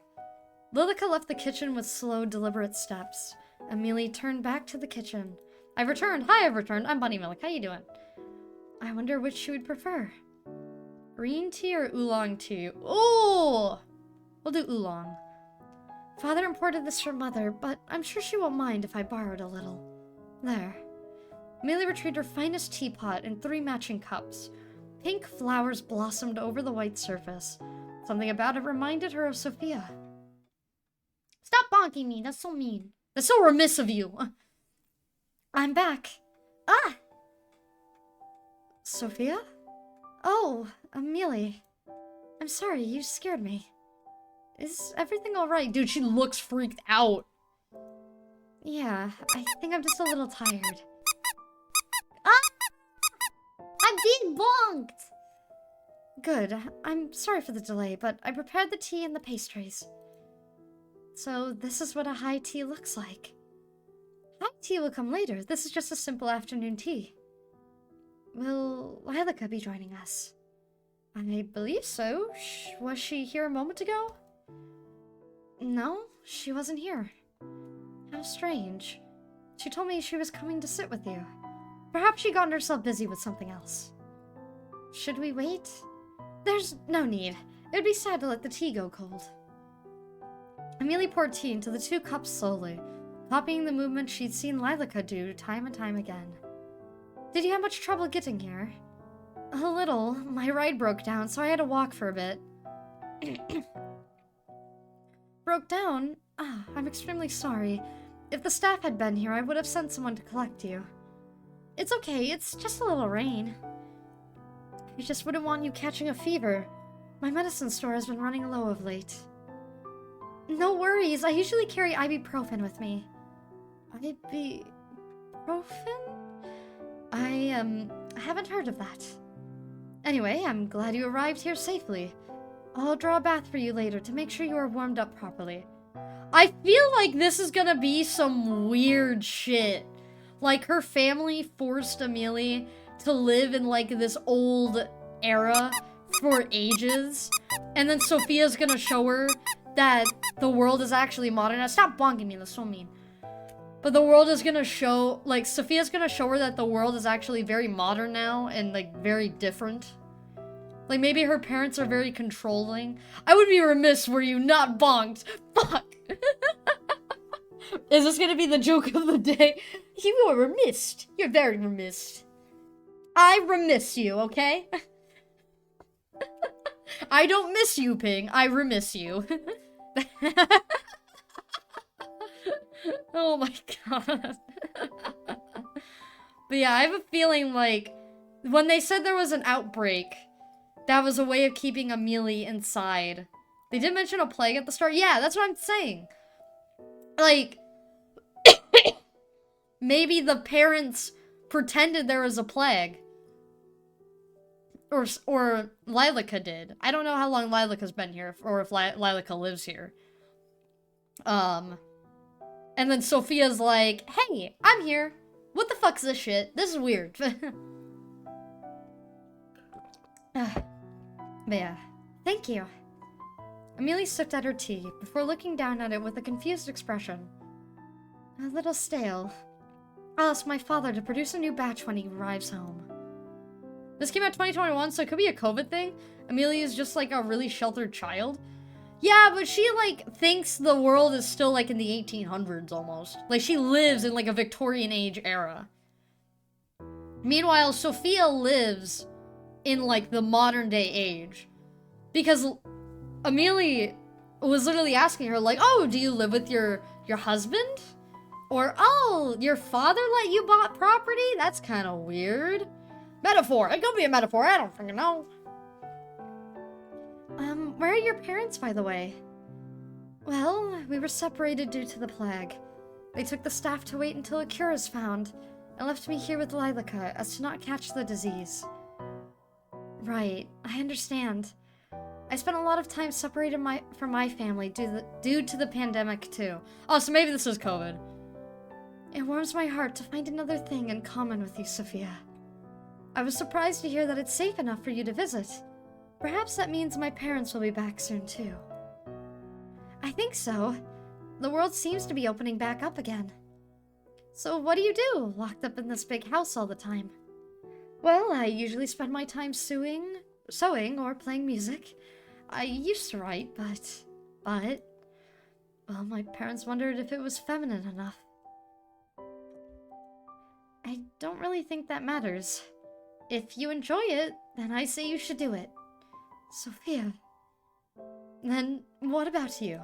Lilica left the kitchen with slow, deliberate steps. Amelia turned back to the kitchen. I've returned. Hi, I've returned. I'm Bunny Milk. How you doing? I wonder which she would prefer. Green tea or oolong tea? Ooh! We'll do oolong. Father imported this for Mother, but I'm sure she won't mind if I borrowed a little. There. Amelia retrieved her finest teapot and 3 matching cups. Pink flowers blossomed over the white surface. Something about it reminded her of Sophia. Stop bonking me, that's so mean. That's so remiss of you. I'm back. Ah! Sophia? Oh, Amelia. I'm sorry, you scared me. Is everything alright? Dude, she looks freaked out. Yeah, I think I'm just a little tired. Ah! I'm being bonked! Good. I'm sorry for the delay, but I prepared the tea and the pastries. So this is what a high tea looks like. High tea will come later. This is just a simple afternoon tea. Will Lilica be joining us? I believe so. Was she here a moment ago? No, she wasn't here. How strange. She told me she was coming to sit with you. Perhaps she got herself busy with something else. Should we wait? There's no need. It would be sad to let the tea go cold. Amelia poured tea into the 2 cups slowly, copying the movement she'd seen Lilica do time and time again. Did you have much trouble getting here? A little. My ride broke down, so I had to walk for a bit. Broke down? Ah, I'm extremely sorry. If the staff had been here, I would have sent someone to collect you. It's okay, it's just a little rain. I just wouldn't want you catching a fever. My medicine store has been running low of late. No worries, I usually carry ibuprofen with me. Ibuprofen? I haven't heard of that. Anyway, I'm glad you arrived here safely. I'll draw a bath for you later to make sure you are warmed up properly. I feel like this is gonna be some weird shit. Like, her family forced Amelia to live in, like, this old era for ages. And then Sophia's gonna show her that the world is actually modern. Now, stop bonking me, that's so mean. But the world is gonna show, like, Sophia's gonna show her that the world is actually very modern now and, like, very different. Like, maybe her parents are very controlling. I would be remiss were you not bonked. Fuck. Is this gonna be the joke of the day? You are remiss. You're very remiss. I remiss you, okay? I don't miss you, Ping. I remiss you. Oh my god. But yeah, I have a feeling like when they said there was an outbreak, that was a way of keeping Amelia inside. They did mention a plague at the start. Yeah, that's what I'm saying. Like, maybe the parents pretended there was a plague. Or Lilica did. I don't know how long Lilica's been here, or if Lilica lives here. And then Sophia's like, hey, I'm here. What the fuck's this shit? This is weird. But yeah, thank you. Amelia sipped at her tea before looking down at it with a confused expression. A little stale. I'll ask my father to produce a new batch when he arrives home. This came out 2021, so it could be a COVID thing. Amelia is just like a really sheltered child. Yeah, but she like thinks the world is still like in the 1800s almost. Like she lives in like a Victorian age era. Meanwhile, Sophia lives in like the modern day age. Because Amelia was literally asking her like, oh, do you live with your husband? Or, oh, your father let you buy property? That's kind of weird. Metaphor. It could be a metaphor. I don't freaking know. Where are your parents, by the way? Well, we were separated due to the plague. They took the staff to wait until a cure is found, and left me here with Lilica as to not catch the disease. Right, I understand. I spent a lot of time separated from my family due to the pandemic, too. Oh, so maybe this is COVID. It warms my heart to find another thing in common with you, Sophia. I was surprised to hear that it's safe enough for you to visit. Perhaps that means my parents will be back soon, too. I think so. The world seems to be opening back up again. So what do you do, locked up in this big house all the time? Well, I usually spend my time sewing or playing music. I used to write, but But, well, my parents wondered if it was feminine enough. I don't really think that matters. If you enjoy it, then I say you should do it. Sophia. Then, what about you?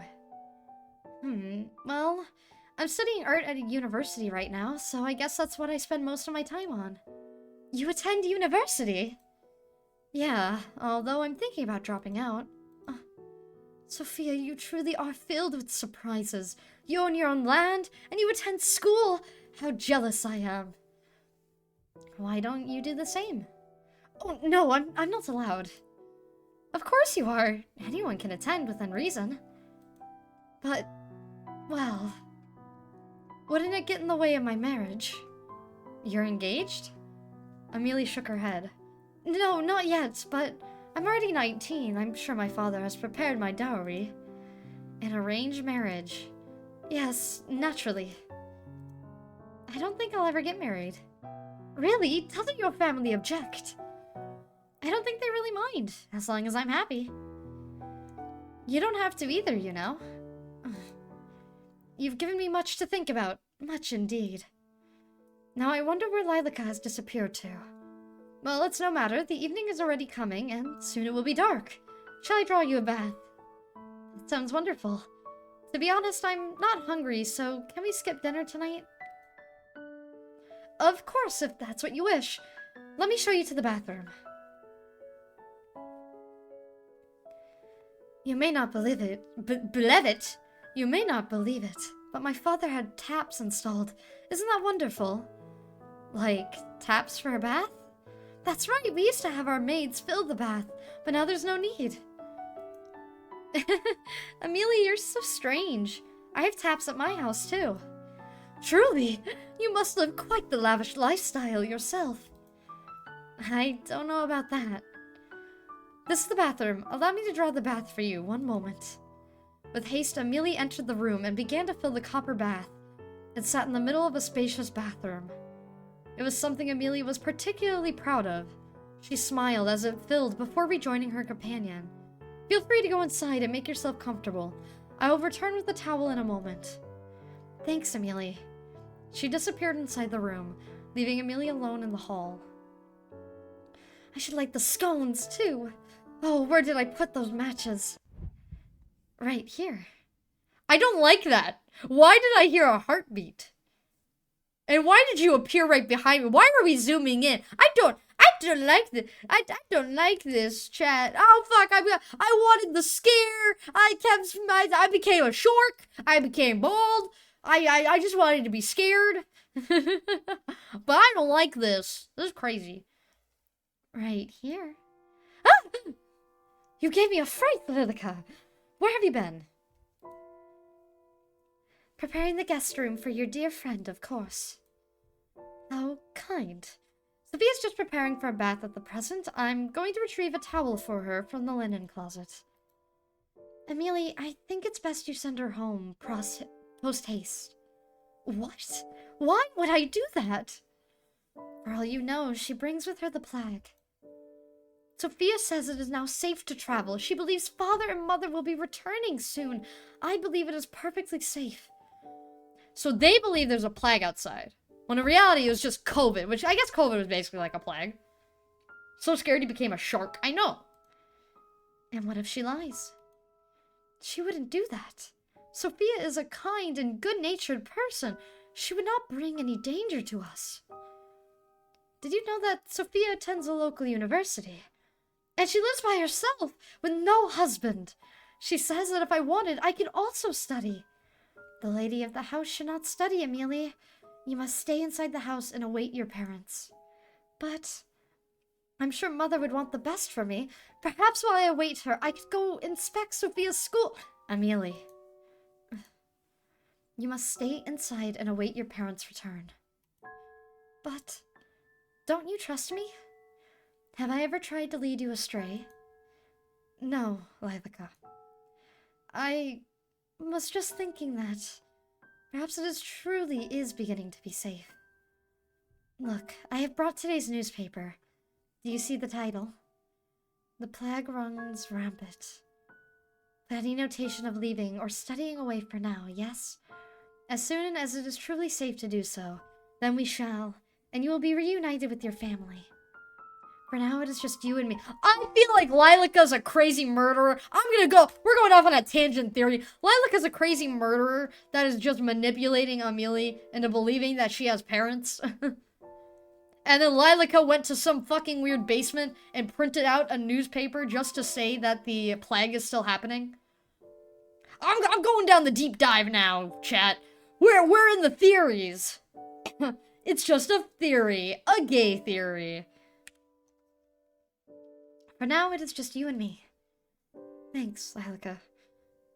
Well, I'm studying art at a university right now, so I guess that's what I spend most of my time on. You attend university? Yeah, although I'm thinking about dropping out. Sophia, you truly are filled with surprises. You own your own land, and you attend school. How jealous I am. Why don't you do the same? Oh, no, I'm not allowed. Of course you are. Anyone can attend within reason. But, well, wouldn't it get in the way of my marriage? You're engaged? Amelia shook her head. No, not yet, but I'm already 19. I'm sure my father has prepared my dowry. An arranged marriage. Yes, naturally. I don't think I'll ever get married. Really? Doesn't your family object? I don't think they really mind, as long as I'm happy. You don't have to either, you know. You've given me much to think about. Much indeed. Now I wonder where Lilica has disappeared to. Well, it's no matter. The evening is already coming, and soon it will be dark. Shall I draw you a bath? That sounds wonderful. To be honest, I'm not hungry, so can we skip dinner tonight? Of course, if that's what you wish. Let me show you to the bathroom. You may not believe it, believe it? You may not believe it, but my father had taps installed. Isn't that wonderful? Like, taps for a bath? That's right, we used to have our maids fill the bath, but now there's no need. Amelia, you're so strange. I have taps at my house, too. Truly, you must live quite the lavish lifestyle yourself. I don't know about that. This is the bathroom. Allow me to draw the bath for you. One moment. With haste, Amelia entered the room and began to fill the copper bath. It sat in the middle of a spacious bathroom. It was something Amelia was particularly proud of. She smiled as it filled before rejoining her companion. Feel free to go inside and make yourself comfortable. I will return with the towel in a moment. Thanks, Amelia. She disappeared inside the room, leaving Amelia alone in the hall. I should light the scones, too. Oh, where did I put those matches? Right here. I don't like that. Why did I hear a heartbeat? And why did you appear right behind me? Why are we zooming in? I don't like this. I don't like this, chat. Oh, fuck. I wanted the scare. I became a shark. I became bald. I just wanted to be scared. But I don't like this. This is crazy. Right here. Ah! You gave me a fright, Lilica. Where have you been? Preparing the guest room for your dear friend, of course. How kind. Sophia's just preparing for a bath at the present. I'm going to retrieve a towel for her from the linen closet. Amelia, I think it's best you send her home post-haste. What? Why would I do that? For all you know, she brings with her the plague. Sophia says it is now safe to travel. She believes father and mother will be returning soon. I believe it is perfectly safe. So they believe there's a plague outside, when in reality it was just COVID, which I guess COVID was basically like a plague. So scared he became a shark. I know. And what if she lies? She wouldn't do that. Sophia is a kind and good-natured person. She would not bring any danger to us. Did you know that Sophia attends a local university? And she lives by herself, with no husband. She says that if I wanted, I could also study. The lady of the house should not study, Amelia. You must stay inside the house and await your parents. But I'm sure Mother would want the best for me. Perhaps while I await her, I could go inspect Sophia's school. Amelia, you must stay inside and await your parents' return. But don't you trust me? Have I ever tried to lead you astray? No, Lilica. I was just thinking that perhaps it truly is beginning to be safe. Look, I have brought today's newspaper. Do you see the title? The plague runs rampant. But any notation of leaving or studying away for now, yes? As soon as it is truly safe to do so, then we shall, and you will be reunited with your family. For now, it is just you and me. I feel like Lilaca's a crazy murderer. We're going off on a tangent theory. Lilaca's a crazy murderer that is just manipulating Amelia into believing that she has parents. And then Lilaca went to some fucking weird basement and printed out a newspaper just to say that the plague is still happening. I'm going down the deep dive now, chat. We're in the theories. It's just a theory. A gay theory. For now, it is just you and me. Thanks, Lilaca.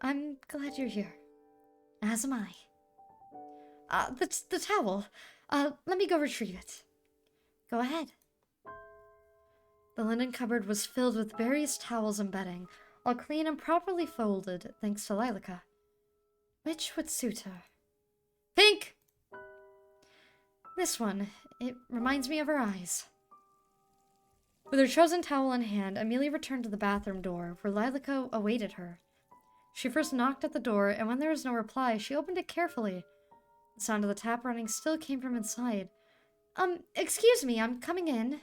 I'm glad you're here. As am I. The towel. Let me go retrieve it. Go ahead. The linen cupboard was filled with various towels and bedding, all clean and properly folded, thanks to Lilaca. Which would suit her? Pink! This one. It reminds me of her eyes. With her chosen towel in hand, Amelia returned to the bathroom door, where Lilaca awaited her. She first knocked at the door, and when there was no reply, she opened it carefully. The sound of the tap running still came from inside. Excuse me, I'm coming in.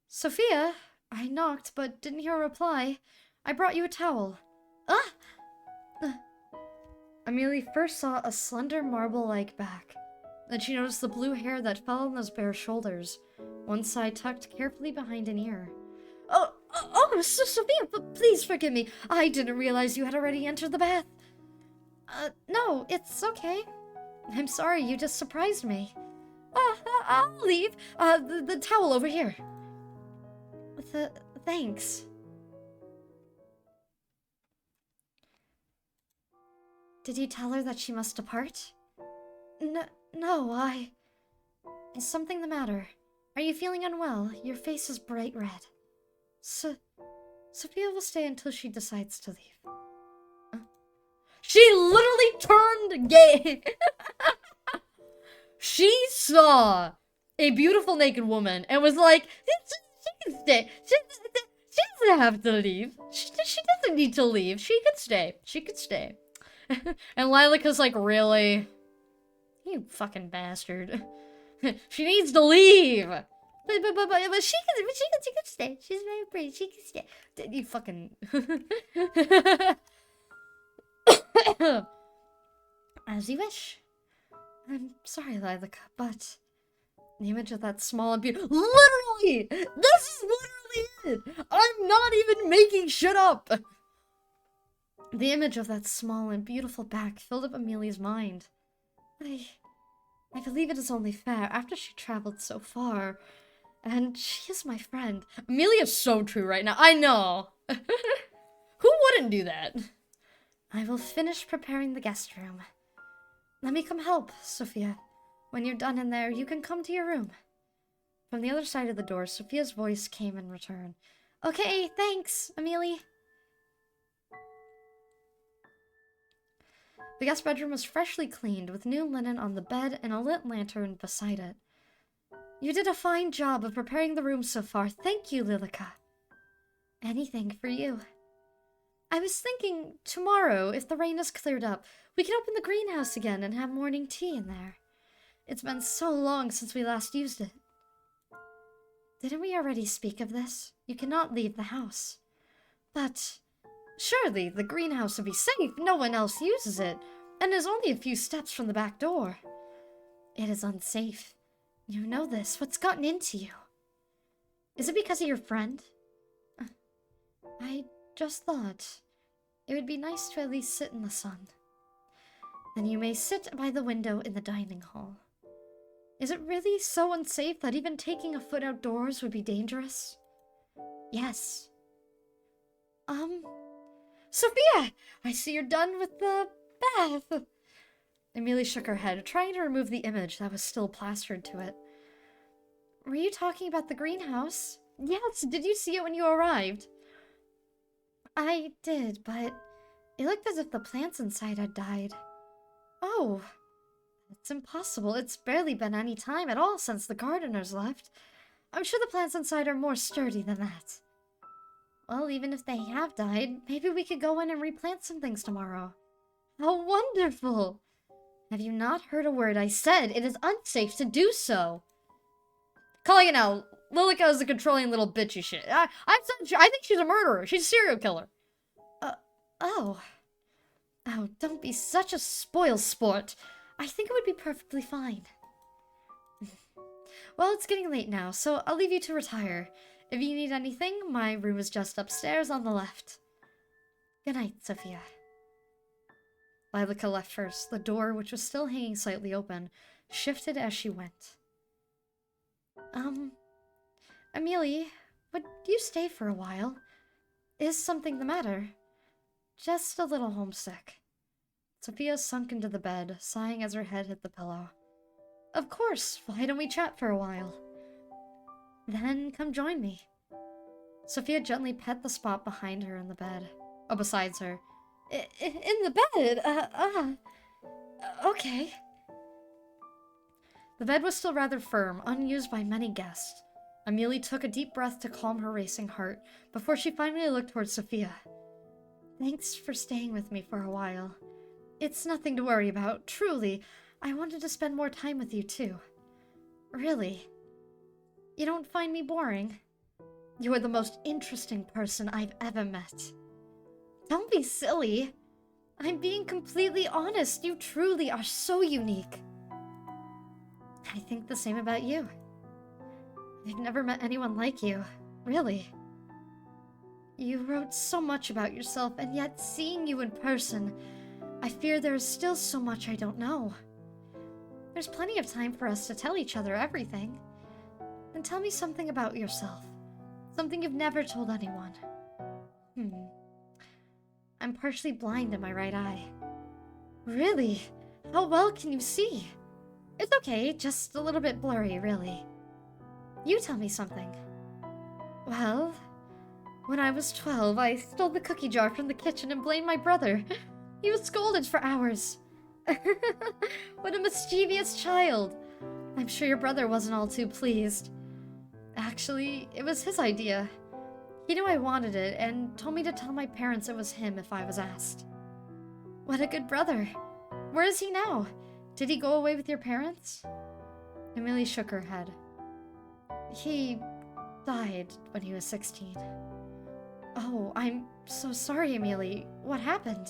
Sophia? I knocked, but didn't hear a reply. I brought you a towel. Ah! Amelia first saw a slender marble-like back. Then she noticed the blue hair that fell on those bare shoulders, one side tucked carefully behind an ear. Sophia, please forgive me. I didn't realize you had already entered the bath. No, it's okay. I'm sorry, you just surprised me. I'll leave. The towel over here. Thanks. Did you tell her that she must depart? No, Is something the matter? Are you feeling unwell? Your face is bright red. Sophia will stay until she decides to leave. She literally turned gay! She saw a beautiful naked woman and was like, she can stay. She doesn't have to leave. She doesn't need to leave. She could stay. She could stay. And Lilaca's like, really? You fucking bastard. She needs to leave. But she can stay. She's very pretty. She can stay. You fucking... As you wish. I'm sorry, Lilaca, but the image of that small and beautiful... Literally! This is literally it! I'm not even making shit up! The image of that small and beautiful back filled up Amelia's mind. I believe it is only fair, after she traveled so far, and she is my friend. Amelia's so true right now, I know! Who wouldn't do that? I will finish preparing the guest room. Let me come help, Sophia. When you're done in there, you can come to your room. From the other side of the door, Sophia's voice came in return. Okay, thanks, Amelia. The guest bedroom was freshly cleaned, with new linen on the bed and a lit lantern beside it. You did a fine job of preparing the room so far. Thank you, Lilaca. Anything for you. I was thinking, tomorrow, if the rain has cleared up, we can open the greenhouse again and have morning tea in there. It's been so long since we last used it. Didn't we already speak of this? You cannot leave the house. But surely the greenhouse would be safe. No one else uses it, and is only a few steps from the back door. It is unsafe. You know this. What's gotten into you? Is it because of your friend? I just thought it would be nice to at least sit in the sun. Then you may sit by the window in the dining hall. Is it really so unsafe that even taking a foot outdoors would be dangerous? Yes. Sophia! I see you're done with the bath. Amelia shook her head, trying to remove the image that was still plastered to it. Were you talking about the greenhouse? Yes, did you see it when you arrived? I did, but it looked as if the plants inside had died. Oh, it's impossible. It's barely been any time at all since the gardeners left. I'm sure the plants inside are more sturdy than that. Well, even if they have died, maybe we could go in and replant some things tomorrow. How wonderful! Have you not heard a word I said? It is unsafe to do so. Calling it out. Lilica is a controlling little bitchy shit. I think she's a murderer. She's a serial killer. Oh. Oh, don't be such a spoil sport. I think it would be perfectly fine. Well, it's getting late now, so I'll leave you to retire. If you need anything, my room is just upstairs on the left. Good night, Sophia. Lilica left first. The door, which was still hanging slightly open, shifted as she went. Amelia, would you stay for a while? Is something the matter? Just a little homesick. Sophia sunk into the bed, sighing as her head hit the pillow. Of course, why don't we chat for a while? Then come join me. Sophia gently pet the spot behind her in the bed. Oh, besides her. In the bed? Okay. The bed was still rather firm, unused by many guests. Amelia took a deep breath to calm her racing heart, before she finally looked towards Sophia. Thanks for staying with me for a while. It's nothing to worry about, truly. I wanted to spend more time with you, too. Really. You don't find me boring? You are the most interesting person I've ever met. Don't be silly. I'm being completely honest. You truly are so unique. I think the same about you. I've never met anyone like you, really. You wrote so much about yourself, and yet seeing you in person, I fear there is still so much I don't know. There's plenty of time for us to tell each other everything. Then tell me something about yourself. Something you've never told anyone. I'm partially blind in my right eye. Really? How well can you see? It's okay, just a little bit blurry, really. You tell me something. Well, when I was 12, I stole the cookie jar from the kitchen and blamed my brother. He was scolded for hours. What a mischievous child. I'm sure your brother wasn't all too pleased. Actually, it was his idea. He knew I wanted it and told me to tell my parents it was him if I was asked. What a good brother. Where is he now? Did he go away with your parents? Amelia shook her head. He died when he was 16. Oh, I'm so sorry, Amelia. What happened?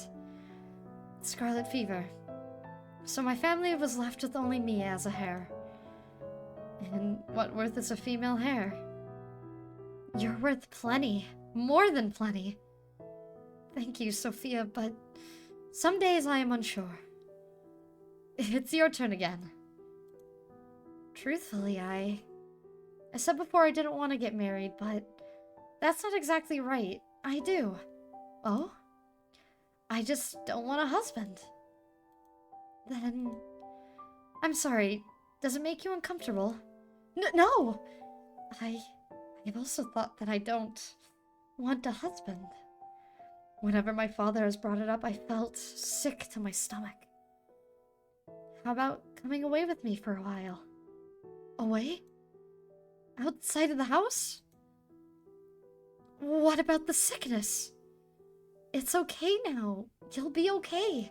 Scarlet fever. So my family was left with only me as a heir. And what worth is a female heir? You're worth plenty. More than plenty. Thank you, Sophia, but some days I am unsure. It's your turn again. Truthfully, I said before I didn't want to get married, but that's not exactly right. I do. Oh? I just don't want a husband. Then... I'm sorry. Does it make you uncomfortable? No! I've also thought that I don't want a husband. Whenever my father has brought it up, I felt sick to my stomach. How about coming away with me for a while? Away? Outside of the house? What about the sickness? It's okay now. You'll be okay.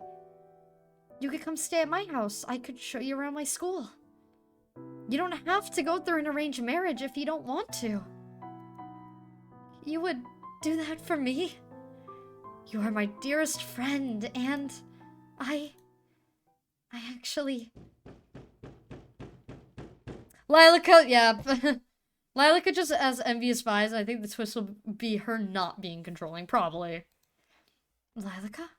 You could come stay at my house. I could show you around my school. You don't have to go through an arranged marriage if you don't want to. You would do that for me? You are my dearest friend, and I actually... Lilica, yeah. Lilica just as envious vibes. I think the twist will be her not being controlling, probably. Lilica?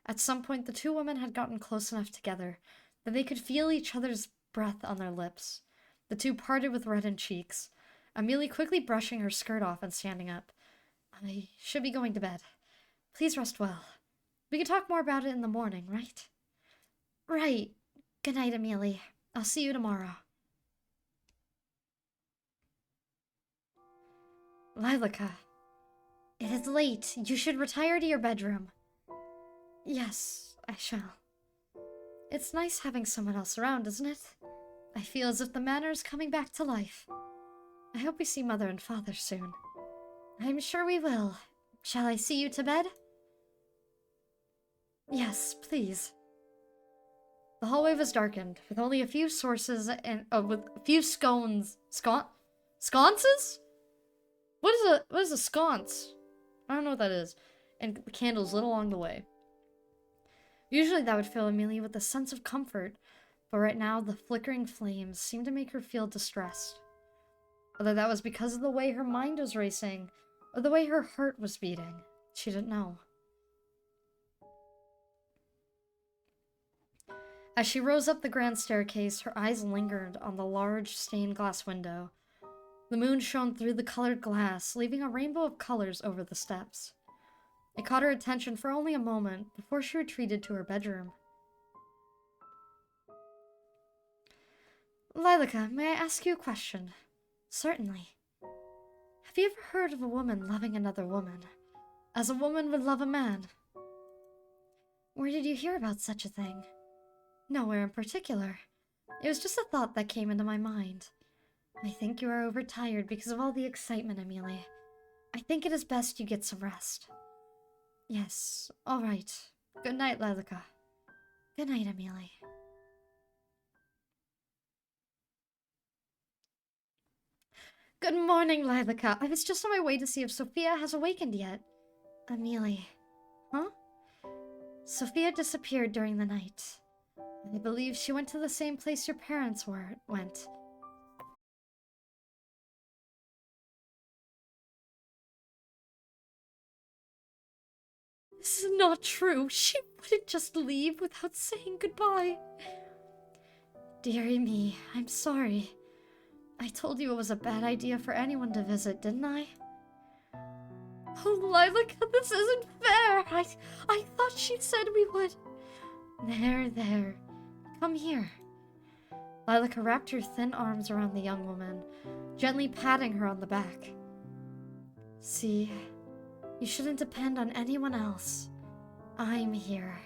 At some point, the two women had gotten close enough together that they could feel each other's breath on their lips. The two parted with reddened cheeks. Amelia quickly brushing her skirt off and standing up. I should be going to bed. Please rest well. We can talk more about it in the morning, right? Right. Good night, Amelia. I'll see you tomorrow. Lilica. It is late. You should retire to your bedroom. Yes, I shall. It's nice having someone else around, isn't it? I feel as if the manor is coming back to life. I hope we see Mother and Father soon. I'm sure we will. Shall I see you to bed? Yes, please. The hallway was darkened, with only a few sources and with a few sconces. Sconces? What is a sconce? I don't know what that is. And candles lit along the way. Usually that would fill Amelia with a sense of comfort, but right now the flickering flames seemed to make her feel distressed. Whether that was because of the way her mind was racing, or the way her heart was beating, she didn't know. As she rose up the grand staircase, her eyes lingered on the large stained glass window. The moon shone through the colored glass, leaving a rainbow of colors over the steps. It caught her attention for only a moment before she retreated to her bedroom. Lilaca, may I ask you a question? Certainly. Have you ever heard of a woman loving another woman, as a woman would love a man? Where did you hear about such a thing? Nowhere in particular. It was just a thought that came into my mind. I think you are overtired because of all the excitement, Amelia. I think it is best you get some rest. Yes, all right. Good night, Lilaca. Good night, Amelia. Good morning, Lilaca. I was just on my way to see if Sophia has awakened yet. Amelia. Huh? Sophia disappeared during the night. I believe she went to the same place your parents went. This is not true. She wouldn't just leave without saying goodbye. Dearie me, I'm sorry. I told you it was a bad idea for anyone to visit, didn't I? Oh, Lilaca, this isn't fair. I thought she said we would. There. Come here. Lilaca wrapped her thin arms around the young woman, gently patting her on the back. See, you shouldn't depend on anyone else. I'm here.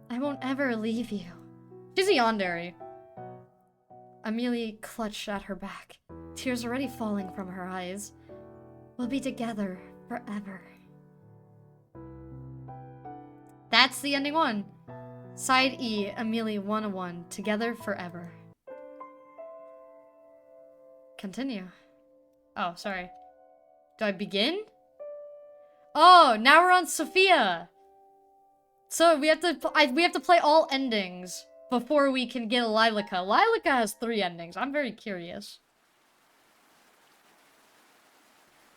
I won't ever leave you. She's a yandere. Amelia clutched at her back, tears already falling from her eyes. We'll be together forever. That's the ending one. Side E, Amelia 101, together forever. Continue. Oh, sorry. Do I begin? Oh, now we're on Sophia. So we have to play all endings before we can get Lilaca. Lilaca has 3 endings. I'm very curious.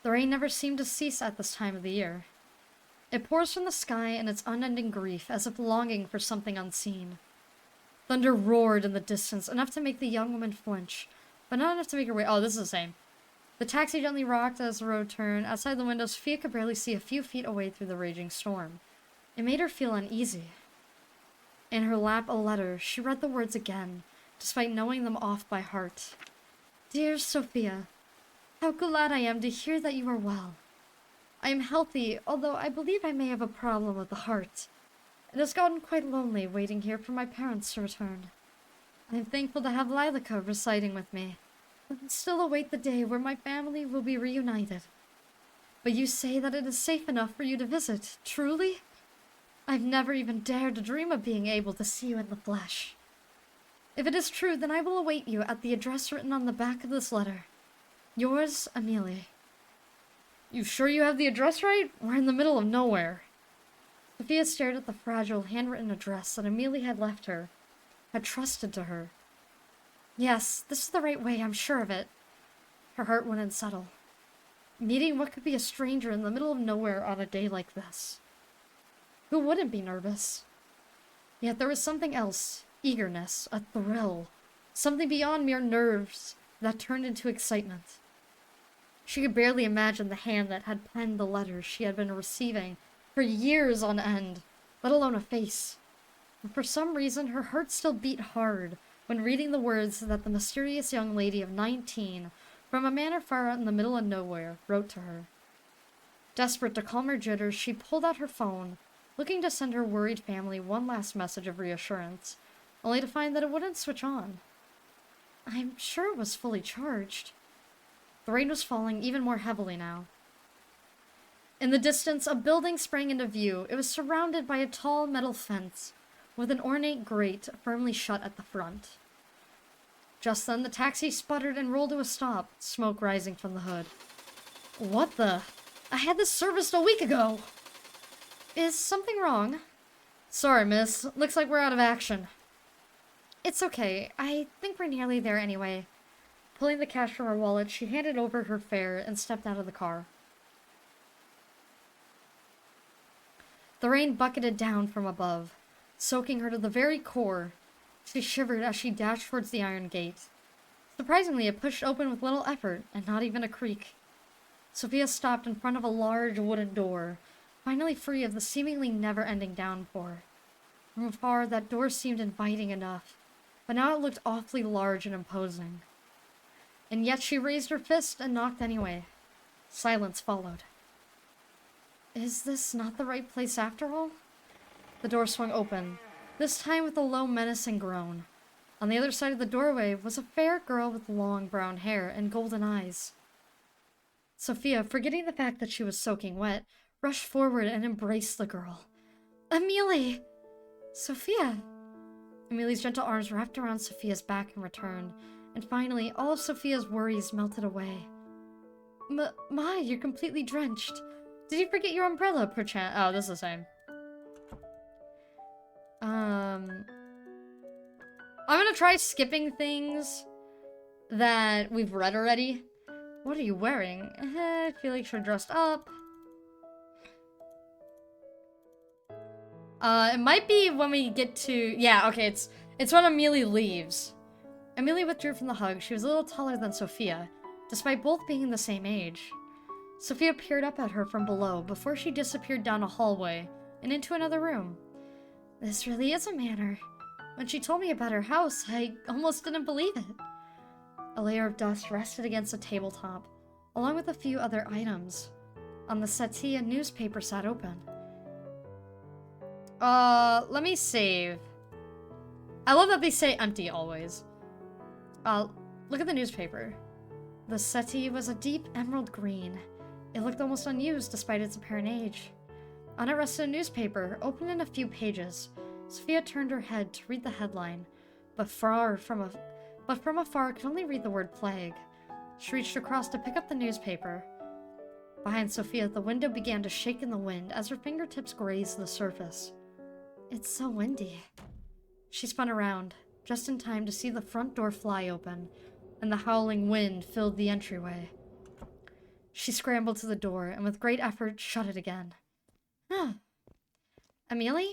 The rain never seemed to cease at this time of the year. It pours from the sky in its unending grief, as if longing for something unseen. Thunder roared in the distance, enough to make the young woman flinch, but not enough to make her way. Oh, this is the same. The taxi gently rocked as the road turned. Outside the window, Sophia could barely see a few feet away through the raging storm. It made her feel uneasy. In her lap, a letter. She read the words again, despite knowing them off by heart. Dear Sophia, how glad I am to hear that you are well. I am healthy, although I believe I may have a problem with the heart. It has gotten quite lonely waiting here for my parents to return. I am thankful to have Lilaca residing with me, but still await the day where my family will be reunited. But you say that it is safe enough for you to visit, truly? I've never even dared to dream of being able to see you in the flesh. If it is true, then I will await you at the address written on the back of this letter. Yours, Amelia. You sure you have the address right? We're in the middle of nowhere. Sophia stared at the fragile, handwritten address that Amelia had left her, had trusted to her. Yes, this is the right way, I'm sure of it. Her heart wouldn't settle. Meeting what could be a stranger in the middle of nowhere on a day like this. Who wouldn't be nervous? Yet there was something else, eagerness, a thrill, something beyond mere nerves that turned into excitement. She could barely imagine the hand that had penned the letters she had been receiving for years on end, let alone a face. And for some reason, her heart still beat hard when reading the words that the mysterious young lady of 19, from a manor far out in the middle of nowhere, wrote to her. Desperate to calm her jitters, she pulled out her phone, looking to send her worried family one last message of reassurance, only to find that it wouldn't switch on. I'm sure it was fully charged. The rain was falling even more heavily now. In the distance, a building sprang into view. It was surrounded by a tall metal fence, with an ornate grate firmly shut at the front. Just then, the taxi sputtered and rolled to a stop, smoke rising from the hood. What the? I had this serviced a week ago! Is something wrong? Sorry, miss. Looks like we're out of action. It's okay. I think we're nearly there anyway. Pulling the cash from her wallet, she handed over her fare and stepped out of the car. The rain bucketed down from above, soaking her to the very core. She shivered as she dashed towards the iron gate. Surprisingly, it pushed open with little effort, and not even a creak. Sophia stopped in front of a large wooden door, finally free of the seemingly never-ending downpour. From afar, that door seemed inviting enough, but now it looked awfully large and imposing. And yet she raised her fist and knocked anyway. Silence followed. Is this not the right place after all? The door swung open, this time with a low menacing groan. On the other side of the doorway was a fair girl with long brown hair and golden eyes. Sophia, forgetting the fact that she was soaking wet, rushed forward and embraced the girl. Amelia! Sophia! Amelia's gentle arms wrapped around Sophia's back in return, and finally, all of Sophia's worries melted away. My, you're completely drenched. Did you forget your umbrella, perchance? Oh, this is the same. I'm gonna try skipping things that we've read already. What are you wearing? I feel like you're dressed up. It might be when we get to... Yeah, okay, it's when Amelia leaves. Amelia withdrew from the hug. She was a little taller than Sophia, despite both being the same age. Sophia peered up at her from below before she disappeared down a hallway and into another room. This really is a manor. When she told me about her house, I almost didn't believe it. A layer of dust rested against a tabletop, along with a few other items. On the settee, a newspaper sat open. Let me save. I love that they say empty always. Look at the newspaper. The settee was a deep emerald green. It looked almost unused despite its apparent age. On it rested a newspaper, open in a few pages. Sophia turned her head to read the headline, but from afar could only read the word plague. She reached across to pick up the newspaper. Behind Sophia, the window began to shake in the wind as her fingertips grazed the surface. It's so windy. She spun around, just in time to see the front door fly open, and the howling wind filled the entryway. She scrambled to the door, and with great effort, shut it again. Amelia?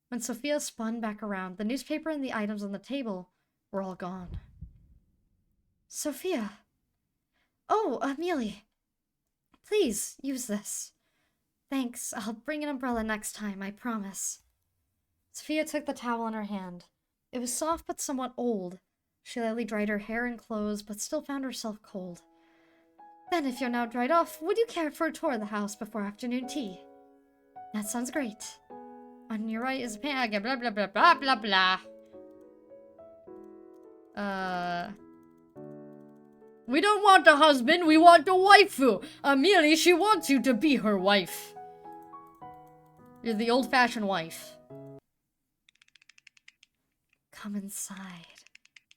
When Sophia spun back around, the newspaper and the items on the table were all gone. Sophia! Oh, Amelia! Please, use this. Thanks, I'll bring an umbrella next time, I promise. Sophia took the towel in her hand. It was soft but somewhat old. She lightly dried her hair and clothes, but still found herself cold. Then, if you're now dried off, would you care for a tour of the house before afternoon tea? That sounds great. On your right is a pan. Blah, blah, blah, blah, blah, blah. We don't want a husband, we want a waifu. Amelia, she wants you to be her wife. You're the old-fashioned wife. Come inside.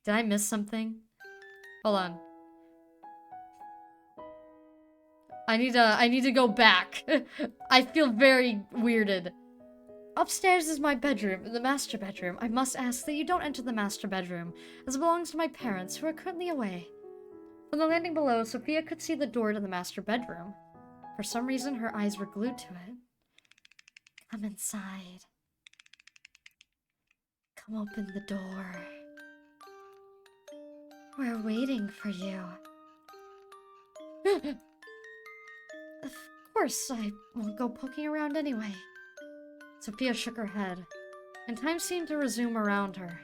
Did I miss something? Hold on. I need to go back. I feel very weirded. Upstairs is my bedroom, the master bedroom. I must ask that you don't enter the master bedroom, as it belongs to my parents, who are currently away. From the landing below, Sophia could see the door to the master bedroom. For some reason, her eyes were glued to it. Come inside. Come open the door. We're waiting for you. Of course, I won't go poking around anyway. Sophia shook her head, and time seemed to resume around her.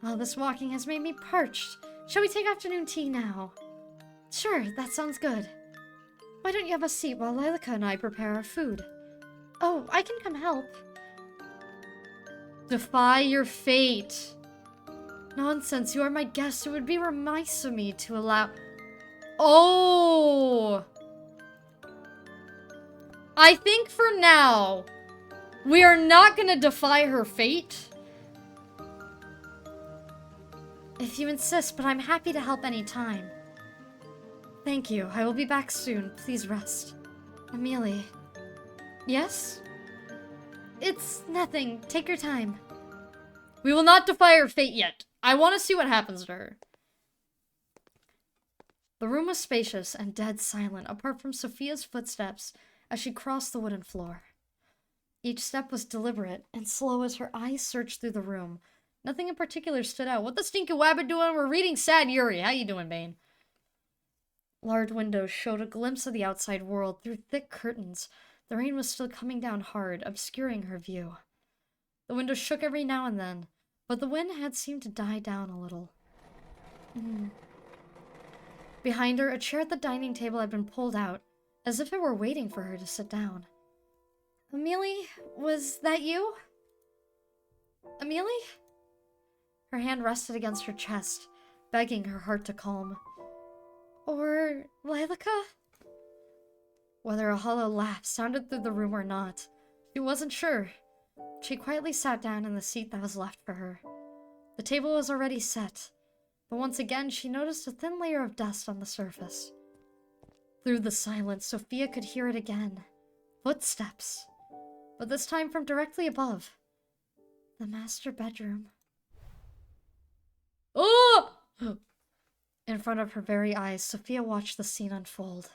All this walking has made me parched. Shall we take afternoon tea now? Sure, that sounds good. Why don't you have a seat while Lilica and I prepare our food? Oh, I can come help. Defy your fate. Nonsense, you are my guest. It would be remiss of me to allow... Oh! I think for now, we are not gonna defy her fate. If you insist, but I'm happy to help any time. Thank you. I will be back soon. Please rest. Amelia. Yes? It's nothing. Take your time. We will not defy her fate yet. I want to see what happens to her. The room was spacious and dead silent, apart from Sophia's footsteps as she crossed the wooden floor. Each step was deliberate and slow as her eyes searched through the room. Nothing in particular stood out. What the stinky wabbit doing? We're reading Sad YRUI. How you doing, Bane? Large windows showed a glimpse of the outside world through thick curtains. The rain was still coming down hard, obscuring her view. The windows shook every now and then, but the wind had seemed to die down a little. Behind her, a chair at the dining table had been pulled out, as if it were waiting for her to sit down. Amelia, was that you? Amelia? Her hand rested against her chest, begging her heart to calm. Or Lilica? Whether a hollow laugh sounded through the room or not, she wasn't sure. She quietly sat down in the seat that was left for her. The table was already set, but once again she noticed a thin layer of dust on the surface. Through the silence, Sophia could hear it again. Footsteps. But this time from directly above. The master bedroom. Oh! In front of her very eyes, Sophia watched the scene unfold.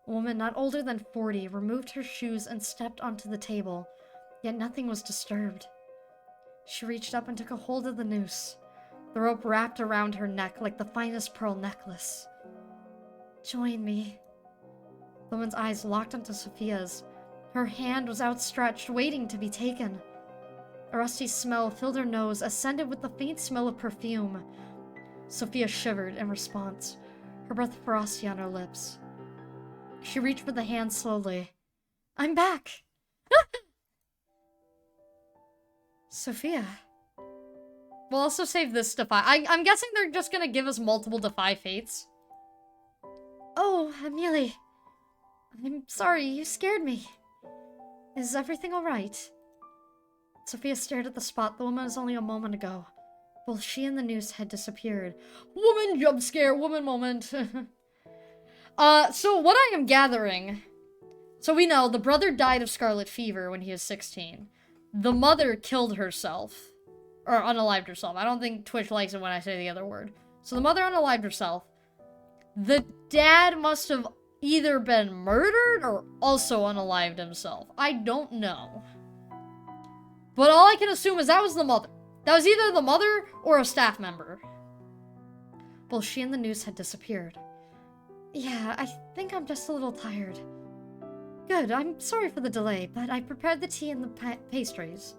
A woman not older than 40 removed her shoes and stepped onto the table, yet nothing was disturbed. She reached up and took a hold of the noose. The rope wrapped around her neck like the finest pearl necklace. Join me. The woman's eyes locked onto Sophia's. Her hand was outstretched, waiting to be taken. A rusty smell filled her nose, ascended with the faint smell of perfume. Sophia shivered in response, her breath frosty on her lips. She reached for the hand slowly. I'm back! Sophia. We'll also save this Defy. I'm guessing they're just gonna give us multiple Defy fates. Oh, Amelia. I'm sorry, you scared me. Is everything alright? Sophia stared at the spot the woman was only a moment ago. Both she and the noose had disappeared. Woman jump scare, woman moment. So what I am gathering... So we know the brother died of scarlet fever when he was 16. The mother killed herself. Or unalived herself. I don't think Twitch likes it when I say the other word. So the mother unalived herself. The dad must have either been murdered or also unalived himself. I don't know. But all I can assume is that was the mother. That was either the mother or a staff member. Both she and the noose had disappeared. Yeah, I think I'm just a little tired. Good, I'm sorry for the delay, but I prepared the tea and the pastries.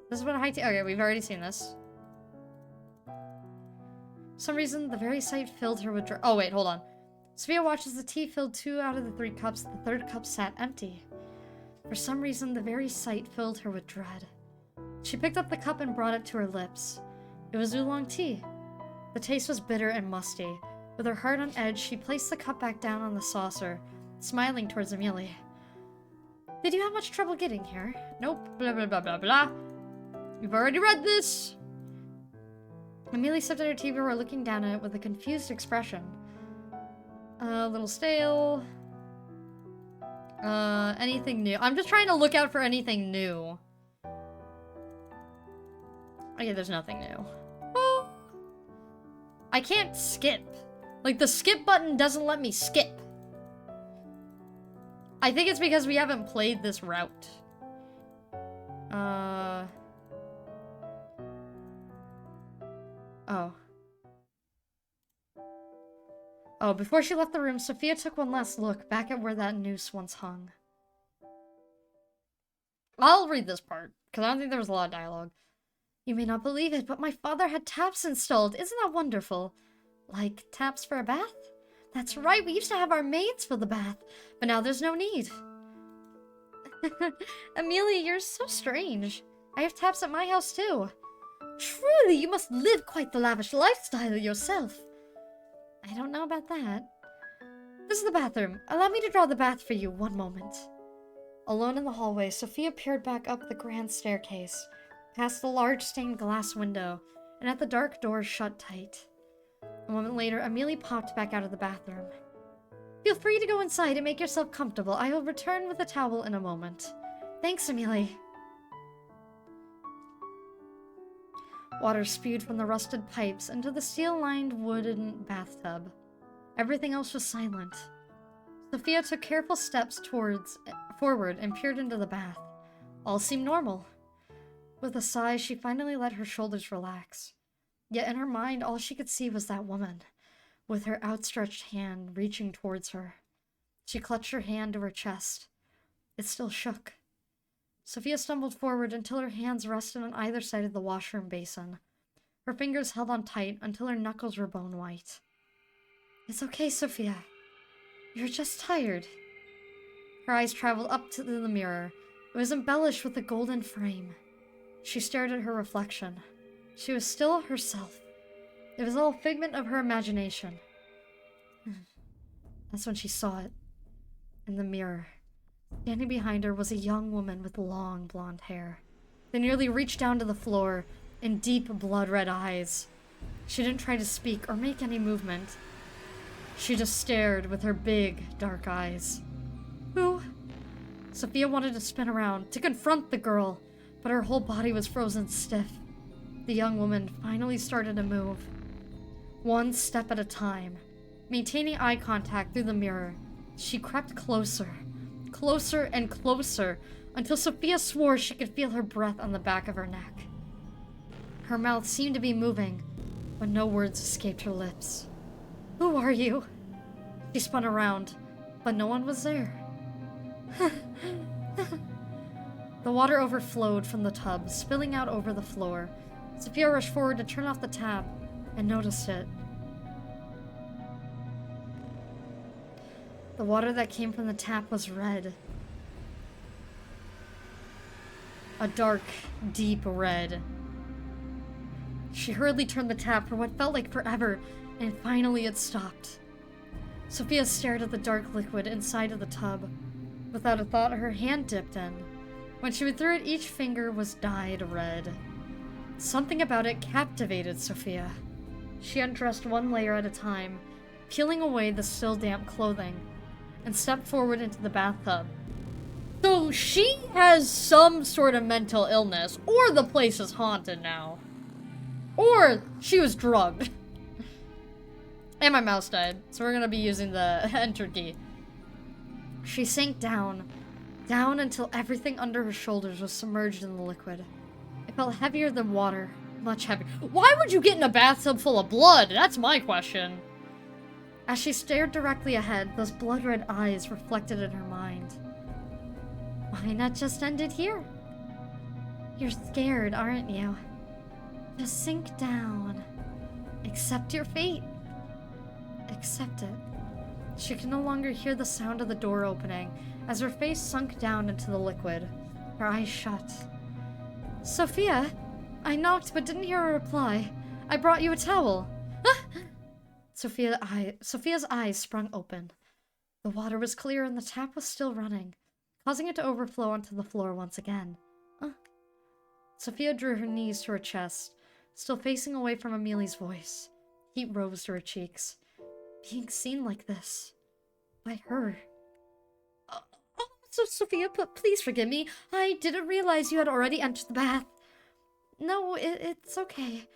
This is what high tea... Okay, we've already seen this. For some reason, the very sight filled her with dread. Oh, wait, hold on. Sophia watched as the tea filled 2 out of the 3 cups. The third cup sat empty. For some reason, the very sight filled her with dread. She picked up the cup and brought it to her lips. It was oolong tea. The taste was bitter and musty. With her heart on edge, she placed the cup back down on the saucer, smiling towards Amelia. Did you have much trouble getting here? Nope. Blah, blah, blah, blah, blah. You've already read this! Amelia sipped at her tea before looking down at it with a confused expression. A little stale. Anything new? I'm just trying to look out for anything new. Okay, there's nothing new. Oh. I can't skip. Like, the skip button doesn't let me skip. I think it's because we haven't played this route. Oh. Oh, before she left the room, Sophia took one last look back at where that noose once hung. I'll read this part, because I don't think there was a lot of dialogue. You may not believe it, but my father had taps installed. Isn't that wonderful? Like taps for a bath? That's right, we used to have our maids fill the bath, but now there's no need. Amelia, you're so strange. I have taps at my house too. Truly, you must live quite the lavish lifestyle yourself. I don't know about that. This is the bathroom. Allow me to draw the bath for you one moment. Alone in the hallway, Sophia peered back up the grand staircase, past the large stained glass window, and at the dark door shut tight. A moment later, Amelia popped back out of the bathroom. Feel free to go inside and make yourself comfortable. I will return with a towel in a moment. Thanks, Amelia. Water spewed from the rusted pipes into the steel-lined wooden bathtub. Everything else was silent. Sophia took careful steps forward and peered into the bath. All seemed normal. With a sigh, she finally let her shoulders relax. Yet in her mind, all she could see was that woman, with her outstretched hand reaching towards her. She clutched her hand to her chest. It still shook. Sophia stumbled forward until her hands rested on either side of the washroom basin. Her fingers held on tight until her knuckles were bone white. It's okay, Sophia. You're just tired. Her eyes traveled up to the mirror. It was embellished with a golden frame. She stared at her reflection. She was still herself. It was all a figment of her imagination. That's when she saw it. In the mirror. Standing behind her was a young woman with long blonde hair. They nearly reached down to the floor, in deep blood-red eyes. She didn't try to speak or make any movement. She just stared with her big, dark eyes. Who? Sophia wanted to spin around, to confront the girl, but her whole body was frozen stiff. The young woman finally started to move. One step at a time. Maintaining eye contact through the mirror, she crept closer. Closer and closer, until Sophia swore she could feel her breath on the back of her neck. Her mouth seemed to be moving, but no words escaped her lips. Who are you? She spun around, but no one was there. The water overflowed from the tub, spilling out over the floor. Sophia rushed forward to turn off the tap, and noticed it. The water that came from the tap was red. A dark, deep red. She hurriedly turned the tap for what felt like forever, and finally it stopped. Sophia stared at the dark liquid inside of the tub. Without a thought, her hand dipped in. When she withdrew it, each finger was dyed red. Something about it captivated Sophia. She undressed one layer at a time, peeling away the still damp clothing, and stepped forward into the bathtub. So she has some sort of mental illness, or the place is haunted now. Or she was drugged. And my mouse died, so we're gonna be using the enter key. She sank down until everything under her shoulders was submerged in the liquid. It felt heavier than water, much heavier. Why would you get in a bathtub full of blood? That's my question. As she stared directly ahead, those blood-red eyes reflected in her mind. Why not just end it here? You're scared, aren't you? Just sink down. Accept your fate. Accept it. She could no longer hear the sound of the door opening as her face sunk down into the liquid, her eyes shut. Sophia? I knocked but didn't hear a reply. I brought you a towel. Sophia's eyes sprung open. The water was clear and the tap was still running, causing it to overflow onto the floor once again. Sophia drew her knees to her chest, still facing away from Amelia's voice. Heat rose to her cheeks. Being seen like this. By her. Sophia, please forgive me. I didn't realize you had already entered the bath. No, it's okay.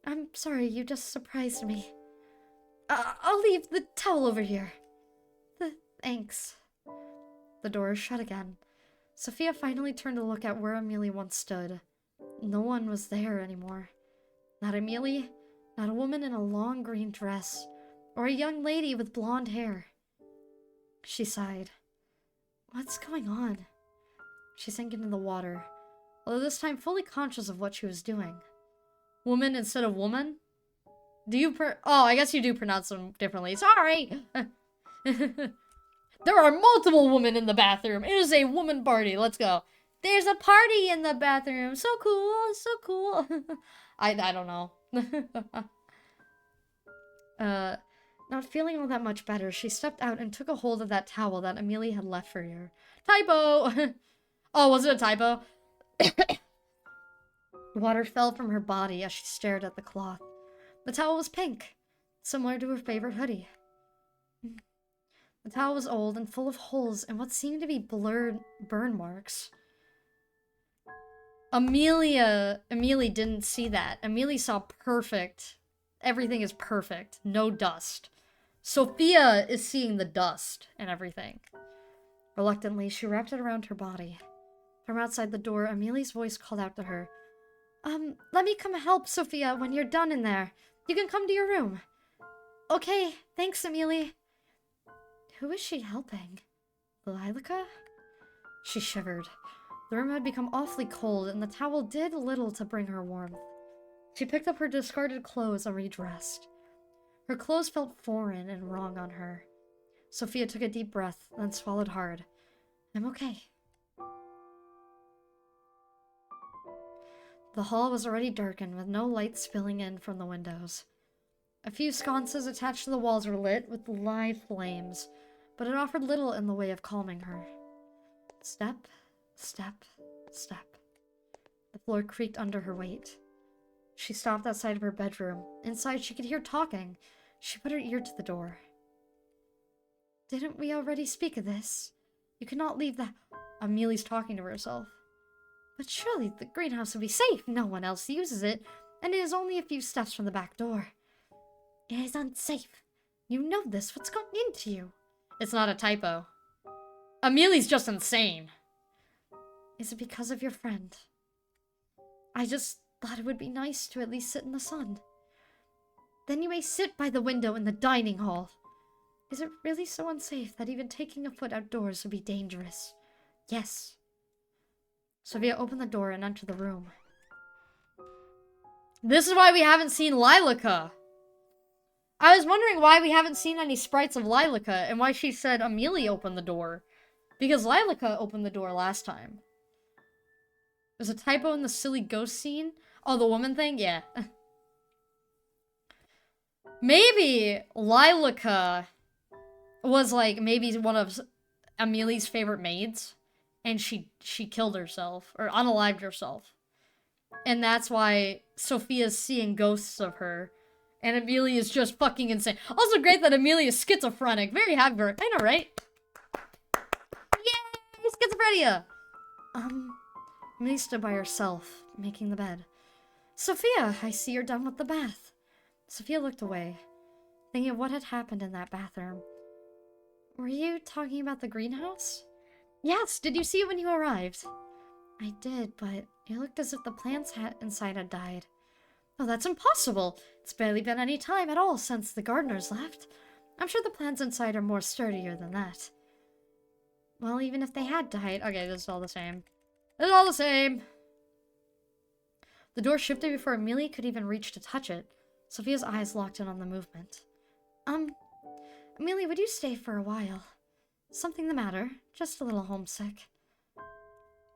I'm sorry, you just surprised me. I'll leave the towel over here. Thanks. The door is shut again. Sophia finally turned to look at where Amelia once stood. No one was there anymore. Not Amelia, not a woman in a long green dress, or a young lady with blonde hair. She sighed. What's going on? She sank into the water, although this time fully conscious of what she was doing. Woman instead of woman? Oh, I guess you do pronounce them differently. Sorry! There are multiple women in the bathroom. It is a woman party. Let's go. There's a party in the bathroom. So cool. So cool. I don't know. Not feeling all that much better, she stepped out and took a hold of that towel that Amelia had left for her. Typo! Oh, was it a typo? Water fell from her body as she stared at the cloth. The towel was pink, similar to her favorite hoodie. The towel was old and full of holes and what seemed to be blurred burn marks. Amelia didn't see that. Amelia saw perfect. Everything is perfect. No dust. Sophia is seeing the dust and everything. Reluctantly, she wrapped it around her body. From outside the door, Amelia's voice called out to her. Let me come help, Sophia, when you're done in there. You can come to your room. Okay, thanks, Amelia. Who is she helping? Lilica? She shivered. The room had become awfully cold, and the towel did little to bring her warmth. She picked up her discarded clothes and redressed. Her clothes felt foreign and wrong on her. Sophia took a deep breath, then swallowed hard. I'm okay. The hall was already darkened, with no light spilling in from the windows. A few sconces attached to the walls were lit with live flames, but it offered little in the way of calming her. Step, step, step. The floor creaked under her weight. She stopped outside of her bedroom. Inside, she could hear talking. She put her ear to the door. Didn't we already speak of this? You cannot leave the... Amelia's talking to herself. But surely the greenhouse would be safe. No one else uses it, and it is only a few steps from the back door. It is unsafe. You know this. What's gotten into you? It's not a typo. Amelia's just insane. Is it because of your friend? I just thought it would be nice to at least sit in the sun. Then you may sit by the window in the dining hall. Is it really so unsafe that even taking a foot outdoors would be dangerous? Yes. Sophia opened the door and entered the room. This is why we haven't seen Lilica. I was wondering why we haven't seen any sprites of Lilica and why she said Amelia opened the door. Because Lilica opened the door last time. There's a typo in the silly ghost scene. Oh, the woman thing? Yeah. Maybe Lilica was like maybe one of Amelia's favorite maids. And she killed herself. Or unalived herself. And that's why Sophia's seeing ghosts of her. And Amelia is just fucking insane. Also great that Amelia is schizophrenic. Very happy for her. I know, right? Yay! Schizophrenia! Amelia stood by herself, making the bed. Sophia, I see you're done with the bath. Sophia looked away, thinking of what had happened in that bathroom. Were you talking about the greenhouse? Yes, did you see it when you arrived? I did, but it looked as if the plants inside had died. Oh, that's impossible. It's barely been any time at all since the gardeners left. I'm sure the plants inside are more sturdier than that. Well, even if they had died... Okay, this is all the same. It's all the same. The door shifted before Amelia could even reach to touch it. Sophia's eyes locked in on the movement. Amelia, would you stay for a while? Something the matter? Just a little homesick.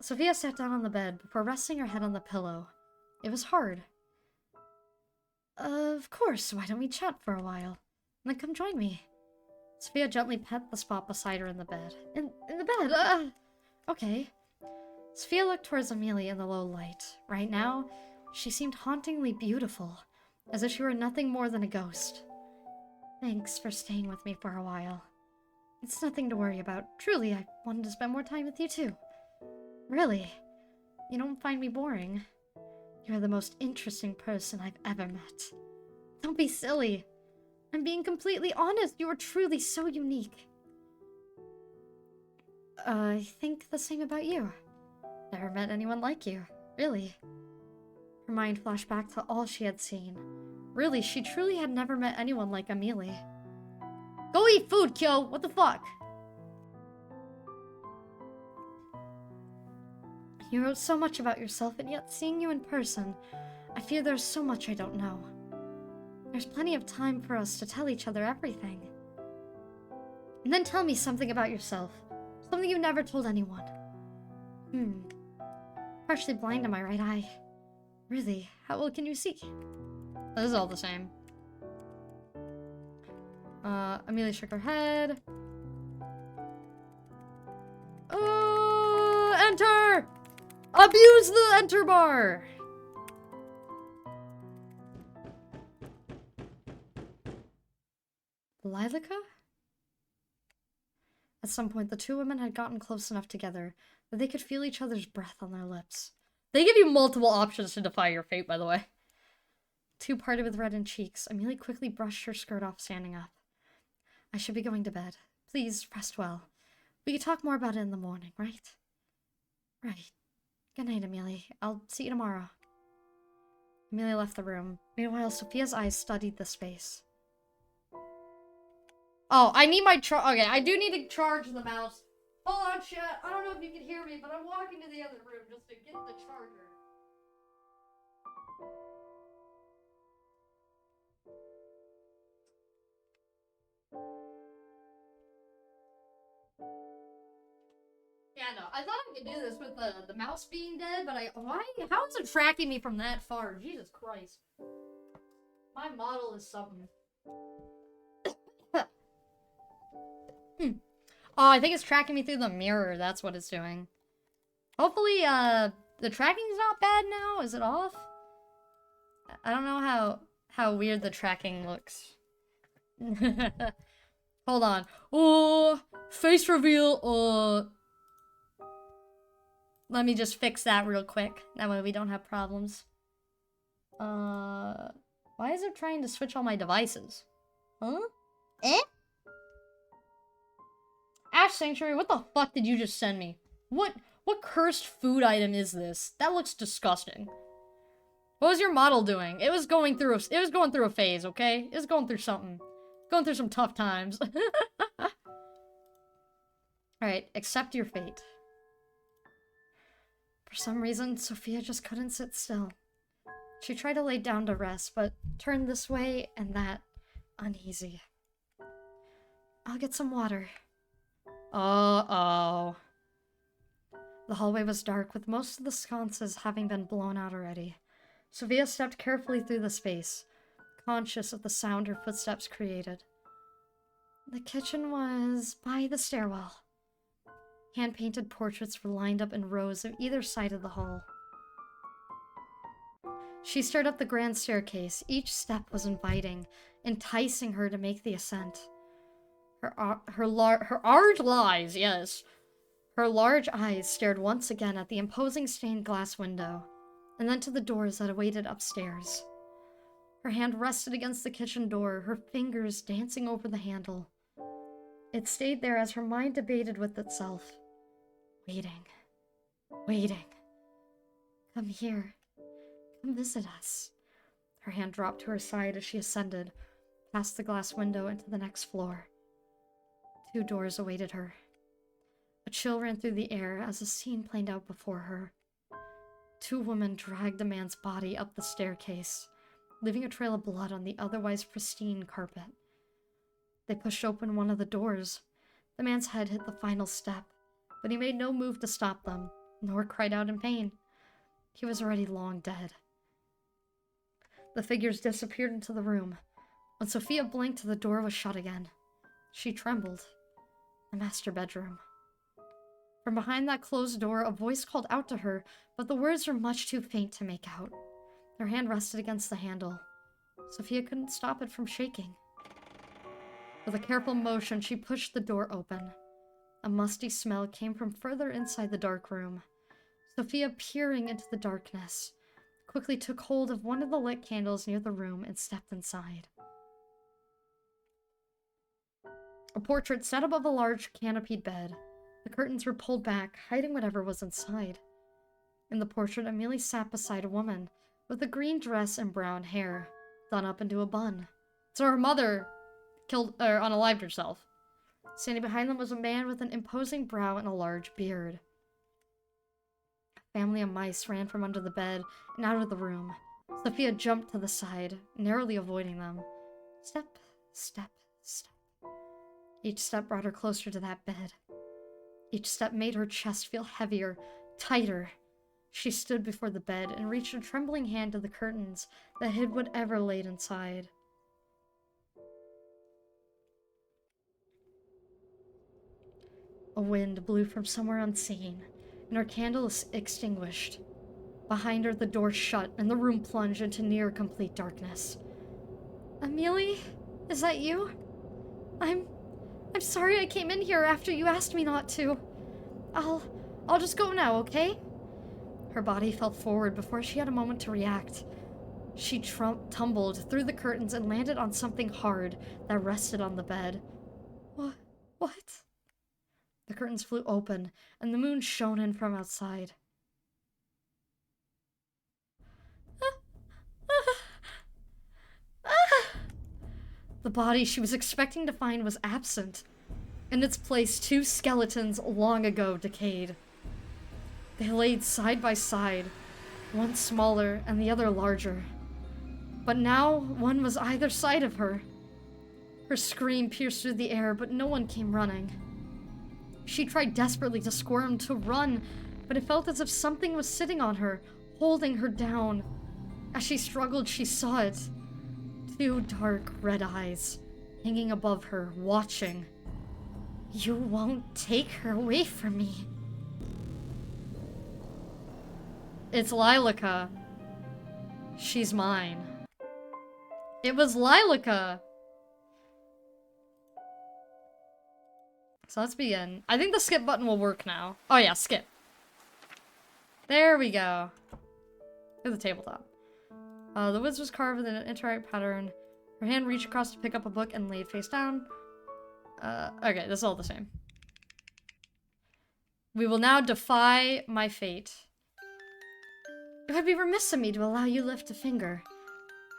Sophia sat down on the bed before resting her head on the pillow. It was hard. Of course, why don't we chat for a while? Then come join me. Sophia gently pet the spot beside her in the bed. In the bed? Okay. Sophia looked towards Amelia in the low light. Right now, she seemed hauntingly beautiful, as if she were nothing more than a ghost. Thanks for staying with me for a while. It's nothing to worry about. Truly, I wanted to spend more time with you too. Really, you don't find me boring. You're the most interesting person I've ever met. Don't be silly. I'm being completely honest. You are truly so unique. I think the same about you. Never met anyone like you. Really. Her mind flashed back to all she had seen. Really, she truly had never met anyone like Amelia. Go eat food, Kyo! What the fuck? You wrote so much about yourself, and yet seeing you in person, I fear there's so much I don't know. There's plenty of time for us to tell each other everything. And then tell me something about yourself. Something you never told anyone. Partially blind in my right eye. Really, how well can you see? This is all the same. Amelia shook her head. Enter! Abuse the enter bar! Lilaca? At some point, the two women had gotten close enough together that they could feel each other's breath on their lips. They give you multiple options to defy your fate, by the way. Two parted with reddened cheeks. Amelia quickly brushed her skirt off, standing up. I should be going to bed. Please, rest well. We could talk more about it in the morning, right? Right. Good night, Amelia. I'll see you tomorrow. Amelia left the room. Meanwhile, Sophia's eyes studied the space. Oh, I need my okay, I do need to charge the mouse. Hold on, chat. I don't know if you can hear me, but I'm walking to the other room just to get the charger. Yeah, no, I thought I could do this with the mouse being dead, but how is it tracking me from that far? Jesus Christ. My model is something. Oh, I think it's tracking me through the mirror. That's what it's doing. Hopefully, the tracking's not bad now. Is it off? I don't know how weird the tracking looks. Hold on. Oh, face reveal. Let me just fix that real quick. That way we don't have problems. Why is it trying to switch all my devices? Huh? Ash Sanctuary, what the fuck did you just send me? What cursed food item is this? That looks disgusting. What was your model doing? It was going through a phase, okay? It was going through something. Going through some tough times. Alright, accept your fate. For some reason, Sophia just couldn't sit still. She tried to lay down to rest, but turned this way and that, uneasy. I'll get some water. Uh-oh. The hallway was dark, with most of the sconces having been blown out already. Sophia stepped carefully through the space, conscious of the sound her footsteps created. The kitchen was by the stairwell. Hand-painted portraits were lined up in rows of either side of the hall. She stared up the grand staircase. Each step was inviting, enticing her to make the ascent. Her large eyes stared once again at the imposing stained glass window, and then to the doors that awaited upstairs. Her hand rested against the kitchen door, her fingers dancing over the handle. It stayed there as her mind debated with itself. Waiting. Waiting. Come here. Come visit us. Her hand dropped to her side as she ascended, past the glass window into the next floor. 2 doors awaited her. A chill ran through the air as a scene played out before her. 2 women dragged a man's body up the staircase, leaving a trail of blood on the otherwise pristine carpet. They pushed open one of the doors. The man's head hit the final step, but he made no move to stop them, nor cried out in pain. He was already long dead. The figures disappeared into the room. When Sophia blinked, the door was shut again. She trembled. The master bedroom. From behind that closed door, a voice called out to her, but the words were much too faint to make out. Her hand rested against the handle. Sophia couldn't stop it from shaking. With a careful motion, she pushed the door open. A musty smell came from further inside the dark room. Sophia, peering into the darkness, quickly took hold of one of the lit candles near the room and stepped inside. A portrait sat above a large canopied bed. The curtains were pulled back, hiding whatever was inside. In the portrait, Amelia sat beside a woman with a green dress and brown hair, done up into a bun. So her mother unalived herself. Standing behind them was a man with an imposing brow and a large beard. A family of mice ran from under the bed and out of the room. Sophia jumped to the side, narrowly avoiding them. Step, step, step. Each step brought her closer to that bed. Each step made her chest feel heavier, tighter. She stood before the bed and reached a trembling hand to the curtains that hid whatever laid inside. wind blew from somewhere unseen, and her candle is extinguished. Behind her, the door shut, and the room plunged into near complete darkness. Amelia? Is that you? I'm sorry I came in here after you asked me not to. I'll just go now, okay? Her body fell forward before she had a moment to react. She tumbled through the curtains and landed on something hard that rested on the bed. What? The curtains flew open, and the moon shone in from outside. The body she was expecting to find was absent. In its place, two skeletons long ago decayed. They laid side by side, one smaller and the other larger. But now, one was either side of her. Her scream pierced through the air, but no one came running. She tried desperately to squirm, to run, but it felt as if something was sitting on her, holding her down. As she struggled, she saw it. Two dark red eyes, hanging above her, watching. You won't take her away from me. It's Lilaca. She's mine. It was Lilaca. So let's begin. I think the skip button will work now. Oh yeah, skip. There we go. Here's the tabletop. The woods was carved with an interact pattern. Her hand reached across to pick up a book and laid face down. Okay, this is all the same. We will now defy my fate. It would be remiss of me to allow you lift a finger.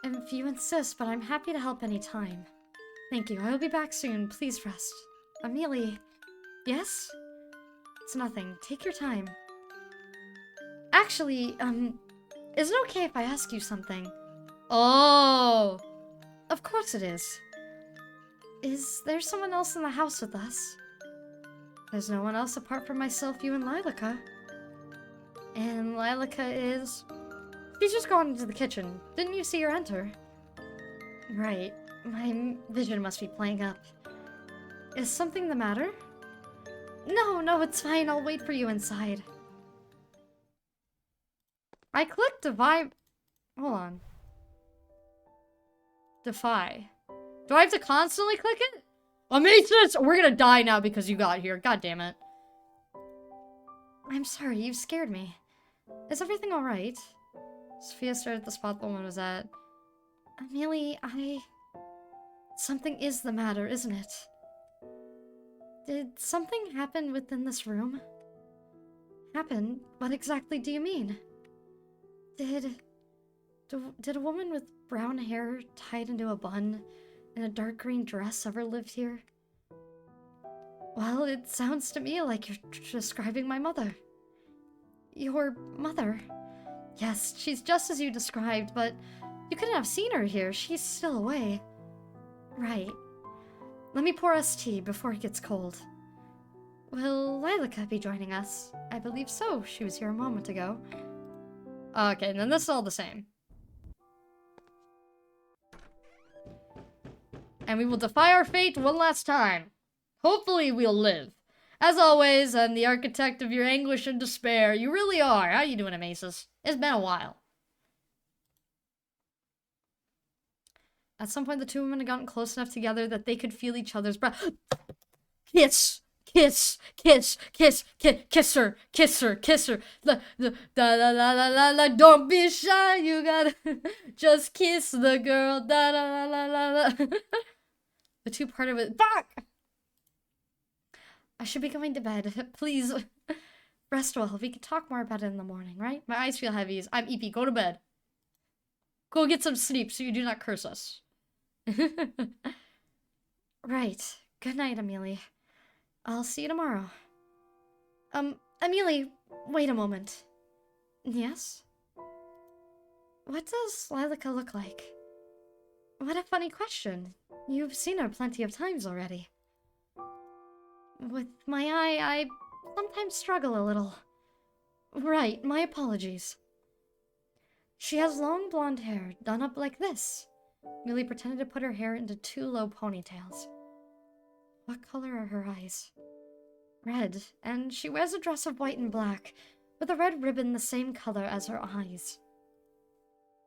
If you insist, but I'm happy to help any time. Thank you. I will be back soon. Please rest. Amelia. Yes? It's nothing. Take your time. Actually, is it okay if I ask you something? Oh! Of course it is. Is there someone else in the house with us? There's no one else apart from myself, you, and Lilaca. And Lilaca is... She's just gone into the kitchen. Didn't you see her enter? Right. My vision must be playing up. Is something the matter? No, it's fine. I'll wait for you inside. I clicked Defy. Hold on. Defy. Do I have to constantly click it? Amatrix! We're gonna die now because you got here. God damn it. I'm sorry, you scared me. Is everything alright? Sophia stared at the spot the woman was at. Amelia, something is the matter, isn't it? Did something happen within this room? Happen? What exactly do you mean? Did a woman with brown hair tied into a bun and a dark green dress ever lived here? Well, it sounds to me like you're describing my mother. Your mother? Yes, she's just as you described, but you couldn't have seen her here. She's still away. Right. Let me pour us tea before it gets cold. Will Lilaca be joining us? I believe so. She was here a moment ago. Okay, and then this is all the same. And we will defy our fate one last time. Hopefully we'll live. As always, I'm the architect of your anguish and despair. You really are. How you doing, Amasis? It's been a while. At some point, the two women had gotten close enough together that they could feel each other's breath. Kiss! Kiss! Kiss! Kiss! Kiss her! Kiss her! Kiss her! Don't be shy, you gotta just kiss the girl. The two parted with fuck! I should be going to bed. Please, rest well. We can talk more about it in the morning, right? My eyes feel heavy. I'm EP. Go to bed. Go get some sleep so you do not curse us. Right. Good night, Amelia. I'll see you tomorrow. Amelia, wait a moment. Yes? What does Lilaca look like? What a funny question. You've seen her plenty of times already. With my eye, I sometimes struggle a little. Right, my apologies. She has long blonde hair, done up like this. Millie pretended to put her hair into two low ponytails. What color are her eyes? red, and she wears a dress of white and black, with a red ribbon the same color as her eyes.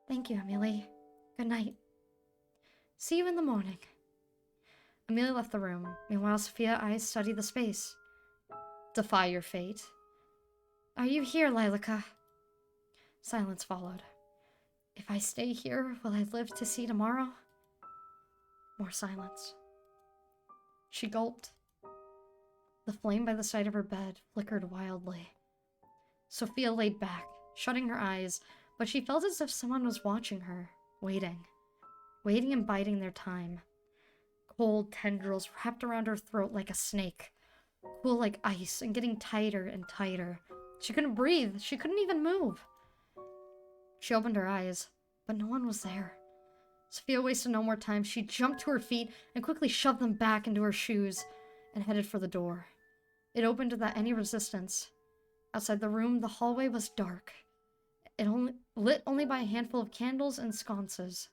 Thank you, Amelia. Good night. See you in the morning. Amelia left the room. Meanwhile, Sophia's eyes study the space. Defy your fate. Are you here, Lilaca? Silence followed. If I stay here, will I live to see tomorrow? More silence. She gulped. The flame by the side of her bed flickered wildly. Sophia laid back, shutting her eyes, but she felt as if someone was watching her, waiting and biding their time. Cold tendrils wrapped around her throat like a snake, cool like ice and getting tighter and tighter. She couldn't breathe. She couldn't even move. She opened her eyes, but no one was there. Sophia wasted no more time. She jumped to her feet and quickly shoved them back into her shoes and headed for the door. It opened without any resistance. Outside the room, the hallway was dark. Lit only by a handful of candles and sconces.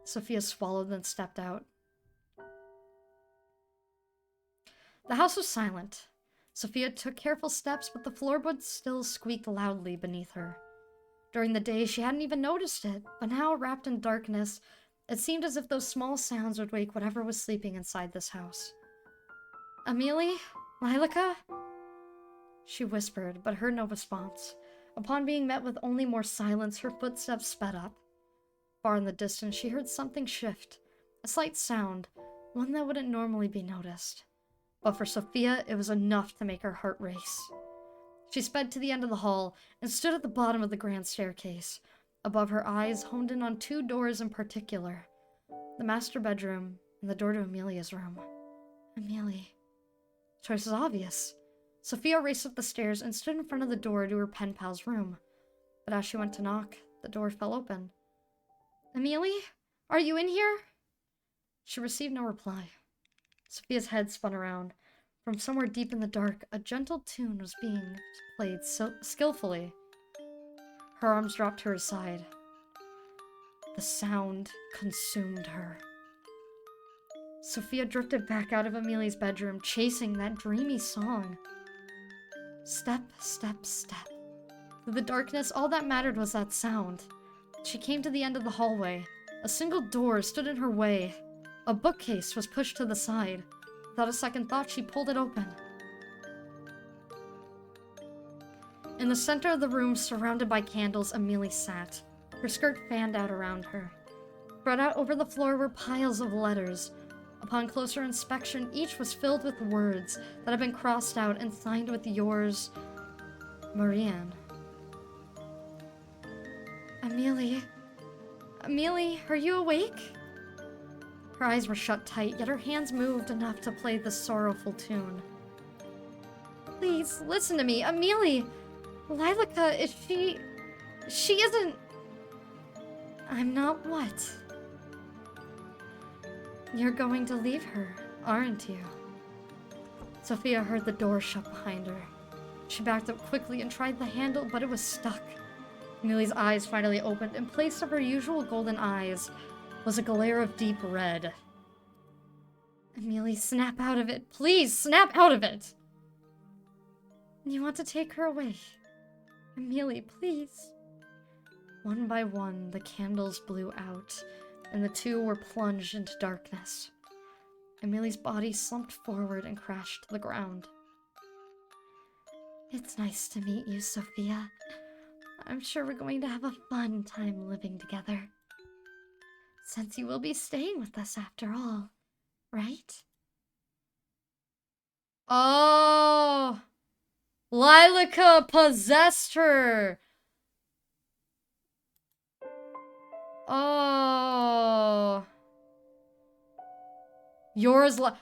Sophia swallowed and stepped out. The house was silent. Sophia took careful steps, but the floorboards still squeaked loudly beneath her. During the day, she hadn't even noticed it, but now, wrapped in darkness, it seemed as if those small sounds would wake whatever was sleeping inside this house. Amelia? Lilaca? She whispered, but heard no response. Upon being met with only more silence, her footsteps sped up. Far in the distance, she heard something shift. A slight sound, one that wouldn't normally be noticed. But for Sophia, it was enough to make her heart race. She sped to the end of the hall and stood at the bottom of the grand staircase. Above her eyes honed in on two doors in particular. The master bedroom and the door to Amelia's room. Amelia. Choice was obvious. Sophia raced up the stairs and stood in front of the door to her pen pal's room. But as she went to knock, the door fell open. Amelia? Are you in here? She received no reply. Sophia's head spun around. From somewhere deep in the dark, a gentle tune was being played so skillfully. Her arms dropped to her side. The sound consumed her. Sophia drifted back out of Amelia's bedroom, chasing that dreamy song. Step, step, step. Through the darkness, all that mattered was that sound. She came to the end of the hallway. A single door stood in her way. A bookcase was pushed to the side. Without a second thought, she pulled it open. In the center of the room, surrounded by candles, Amelia sat. Her skirt fanned out around her. Spread out over the floor were piles of letters. Upon closer inspection, each was filled with words that had been crossed out and signed with yours, Marianne. Amelia? Amelia, are you awake? Her eyes were shut tight, yet her hands moved enough to play the sorrowful tune. Please, listen to me. Amelia! Lilaca, is she... She isn't... I'm not what? You're going to leave her, aren't you? Sophia heard the door shut behind her. She backed up quickly and tried the handle, but it was stuck. Amelia's eyes finally opened. In place of her usual golden eyes was a glare of deep red. Amelia, snap out of it. Please, snap out of it! You want to take her away? Amelia, please. One by one, the candles blew out, and the two were plunged into darkness. Amelia's body slumped forward and crashed to the ground. It's nice to meet you, Sophia. I'm sure we're going to have a fun time living together. Since you will be staying with us after all, right? Oh! Lilaca possessed her! Oh. Yours Look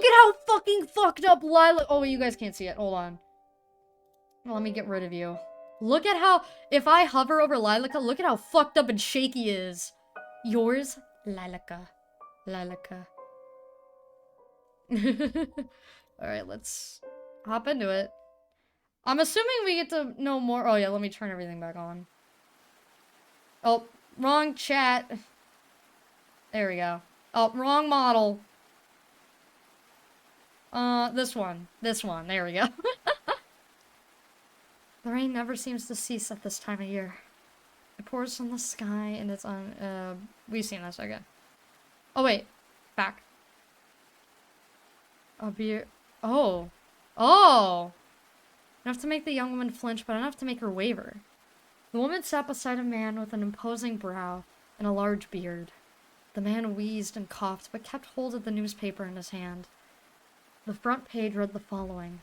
at how fucking fucked up Lilaca— Oh, you guys can't see it. Hold on. Let me get rid of you. Look at how— if I hover over Lilaca, look at how fucked up and shaky he is. Yours, Lilaca. Lilaca. Alright, let's hop into it. I'm assuming we get to know more— Oh yeah, let me turn everything back on. Oh, wrong chat. There we go. Oh, wrong model. This one. This one. There we go. The rain never seems to cease at this time of year. It pours from the sky and it's on, we've seen this, okay. Oh, wait. Back. A beer. Oh. Oh! Enough to make the young woman flinch, but enough to make her waver. The woman sat beside a man with an imposing brow and a large beard. The man wheezed and coughed, but kept hold of the newspaper in his hand. The front page read the following.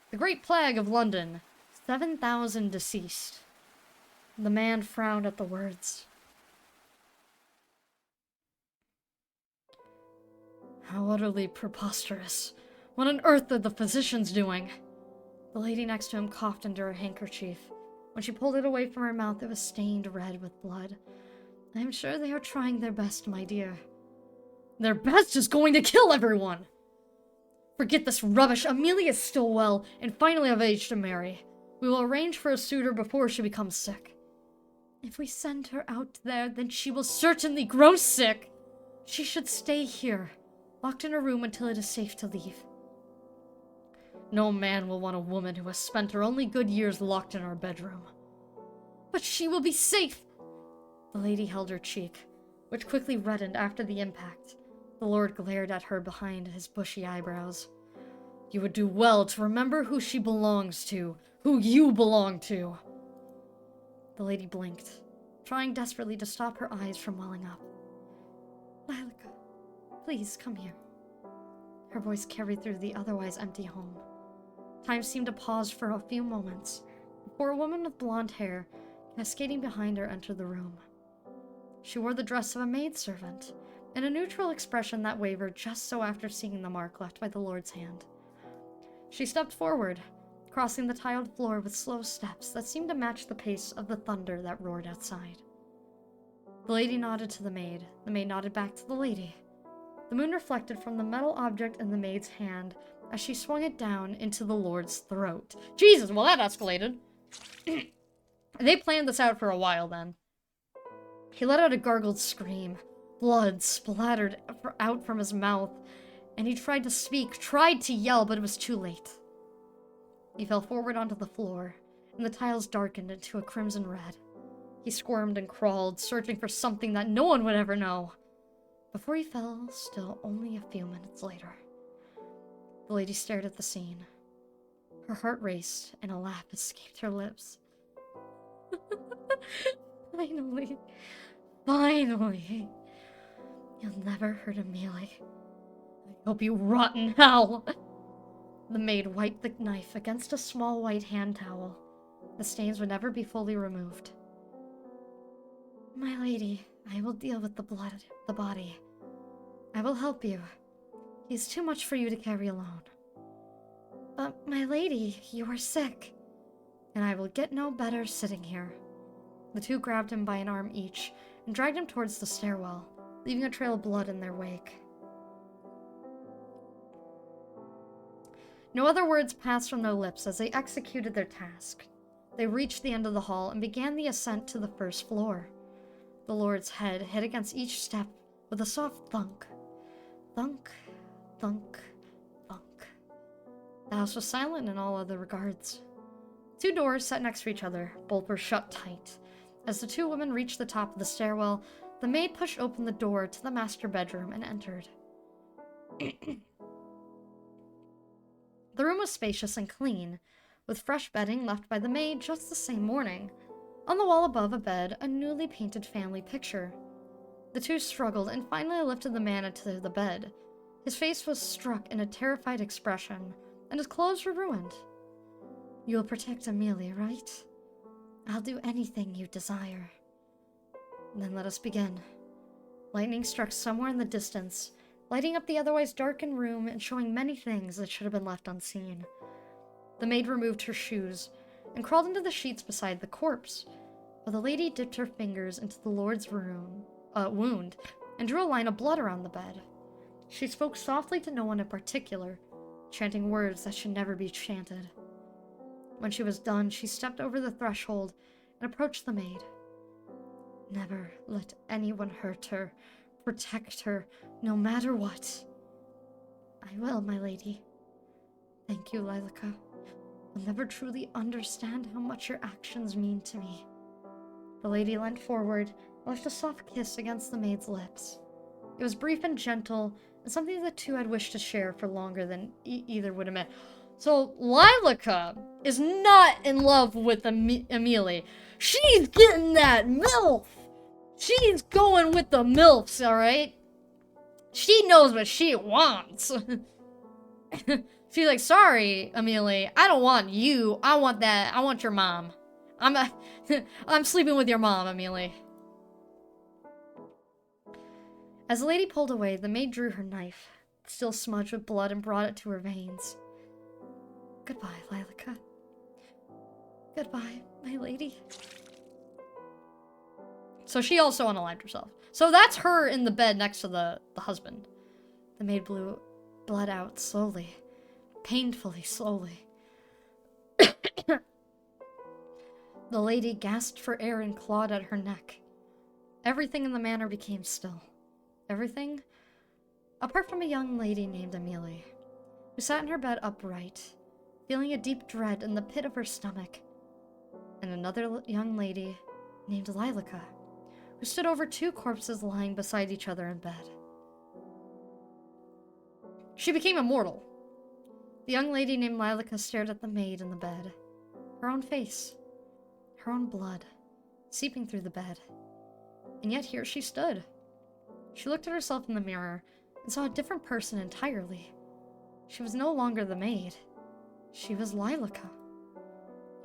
The Great Plague of London. 7,000 deceased. The man frowned at the words. How utterly preposterous. What on earth are the physicians doing? The lady next to him coughed into her handkerchief. When she pulled it away from her mouth, it was stained red with blood. I am sure they are trying their best, my dear. Their best is going to kill everyone! Forget this rubbish. Amelia is still well, and finally of age to marry. We will arrange for a suitor before she becomes sick. If we send her out there, then she will certainly grow sick. She should stay here, locked in her room until it is safe to leave. No man will want a woman who has spent her only good years locked in her bedroom. But she will be safe! The lady held her cheek, which quickly reddened after the impact. The lord glared at her behind his bushy eyebrows. You would do well to remember who she belongs to, who you belong to. The lady blinked, trying desperately to stop her eyes from welling up. Lilac, please come here. Her voice carried through the otherwise empty home. Time seemed to pause for a few moments before a woman with blonde hair, cascading behind her, entered the room. She wore the dress of a maidservant, and a neutral expression that wavered just so after seeing the mark left by the lord's hand. She stepped forward, crossing the tiled floor with slow steps that seemed to match the pace of the thunder that roared outside. The lady nodded to the maid nodded back to the lady. The moon reflected from the metal object in the maid's hand as she swung it down into the lord's throat. Jesus, well that escalated. They planned this out for a while then. He let out a gargled scream. Blood splattered out from his mouth, and he tried to speak, tried to yell, but it was too late. He fell forward onto the floor, and the tiles darkened into a crimson red. He squirmed and crawled, searching for something that no one would ever know. Before he fell still only a few minutes later. The lady stared at the scene. Her heart raced, and a laugh escaped her lips. Finally. Finally. You'll never hurt Amelia. I hope you rot in hell. The maid wiped the knife against a small white hand towel. The stains would never be fully removed. My lady, I will deal with the blood, the body. I will help you. He is too much for you to carry alone. But, my lady, you are sick. And I will get no better sitting here. The two grabbed him by an arm each and dragged him towards the stairwell, leaving a trail of blood in their wake. No other words passed from their lips as they executed their task. They reached the end of the hall and began the ascent to the first floor. The lord's head hit against each step with a soft thunk. Thunk, thunk, thunk. The house was silent in all other regards. Two doors sat next to each other. Both were shut tight. As the two women reached the top of the stairwell, the maid pushed open the door to the master bedroom and entered. The room was spacious and clean, with fresh bedding left by the maid just the same morning. On the wall above a bed, a newly painted family picture. The two struggled and finally lifted the man into the bed. His face was struck in a terrified expression, and his clothes were ruined. You will protect Amelia, right? I'll do anything you desire. Then let us begin. Lightning struck somewhere in the distance, lighting up the otherwise darkened room and showing many things that should have been left unseen. The maid removed her shoes and crawled into the sheets beside the corpse, while the lady dipped her fingers into the lord's wound and drew a line of blood around the bed. She spoke softly to no one in particular, chanting words that should never be chanted. When she was done, she stepped over the threshold and approached the maid. Never let anyone hurt her. Protect her, no matter what. I will, my lady. Thank you, Lilaca. You'll never truly understand how much your actions mean to me. The lady leant forward and left a soft kiss against the maid's lips. It was brief and gentle, and something the two had wished to share for longer than either would admit. So, Lilaca is not in love with Amelia. She's getting that MILF! She's going with the MILFs, alright? She knows what she wants. She's like, sorry, Amelia, I don't want you. I want that. I want your mom. I'm sleeping with your mom, Amelia. As the lady pulled away, the maid drew her knife, still smudged with blood, and brought it to her veins. Goodbye, Lilaca. Goodbye, my lady. So she also unalived herself. So that's her in the bed next to the husband. The maid blew blood out slowly. Painfully slowly. The lady gasped for air and clawed at her neck. Everything in the manor became still. Everything, apart from a young lady named Amelia, who sat in her bed upright, feeling a deep dread in the pit of her stomach, and another young lady named Lilaca, who stood over two corpses lying beside each other in bed. She became immortal. The young lady named Lilaca stared at the maid in the bed, her own face, her own blood, seeping through the bed. And yet here she stood. She looked at herself in the mirror and saw a different person entirely. She was no longer the maid. She was Lilaca.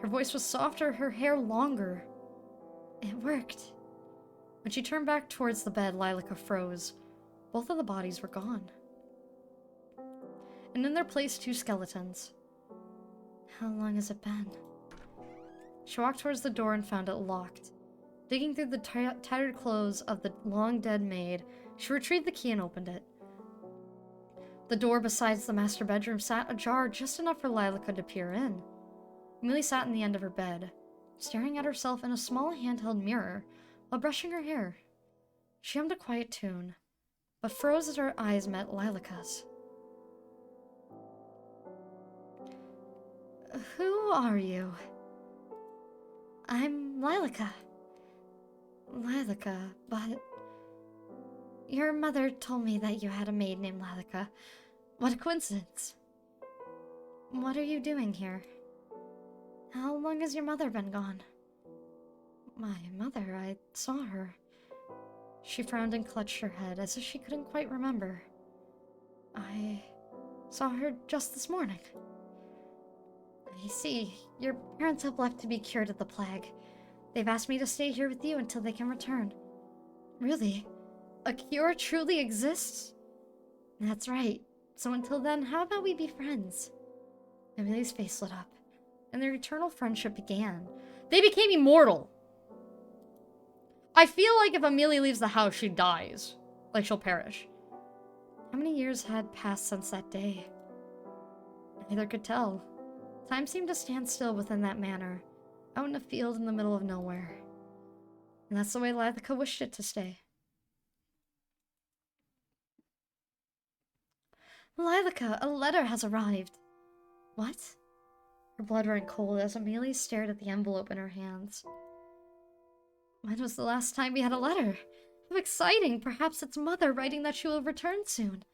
Her voice was softer, her hair longer. It worked. When she turned back towards the bed, Lilaca froze. Both of the bodies were gone. And in their place, two skeletons. How long has it been? She walked towards the door and found it locked. Digging through the tattered clothes of the long-dead maid, she retrieved the key and opened it. The door besides the master bedroom sat ajar just enough for Lilaca to peer in. Amelia sat in the end of her bed, staring at herself in a small handheld mirror while brushing her hair. She hummed a quiet tune, but froze as her eyes met Lilaca's. Who are you? I'm Lilaca. Lilaca, but... Your mother told me that you had a maid named Lilaca. What a coincidence. What are you doing here? How long has your mother been gone? My mother, I saw her. She frowned and clutched her head as if she couldn't quite remember. I saw her just this morning. I see. Your parents have left to be cured of the plague. They've asked me to stay here with you until they can return. Really? A cure truly exists? That's right. So until then, how about we be friends? Amelia's face lit up, and their eternal friendship began. They became immortal! I feel like if Amelia leaves the house, she dies. Like, she'll perish. How many years had passed since that day? Neither could tell. Time seemed to stand still within that manor, out in a field in the middle of nowhere. And that's the way Lilaca wished it to stay. Lilaca, a letter has arrived. What? Her blood ran cold as Amelia stared at the envelope in her hands. When was the last time we had a letter? How exciting! Perhaps it's Mother writing that she will return soon.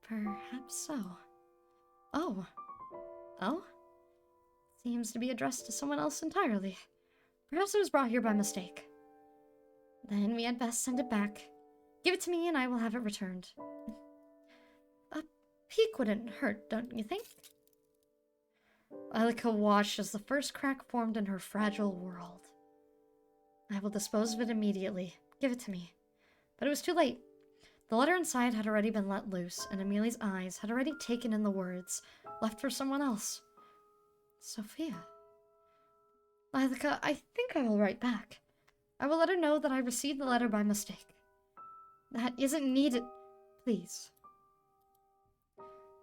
Perhaps so. Oh. Oh? Seems to be addressed to someone else entirely. Perhaps it was brought here by mistake. Then we had best send it back. Give it to me and I will have it returned. A peek wouldn't hurt, don't you think? Lilaca watched as the first crack formed in her fragile world. I will dispose of it immediately. Give it to me. But it was too late. The letter inside had already been let loose, and Amelia's eyes had already taken in the words, left for someone else. Sophia. Lilaca, I think I will write back. I will let her know that I received the letter by mistake. That isn't needed. Please.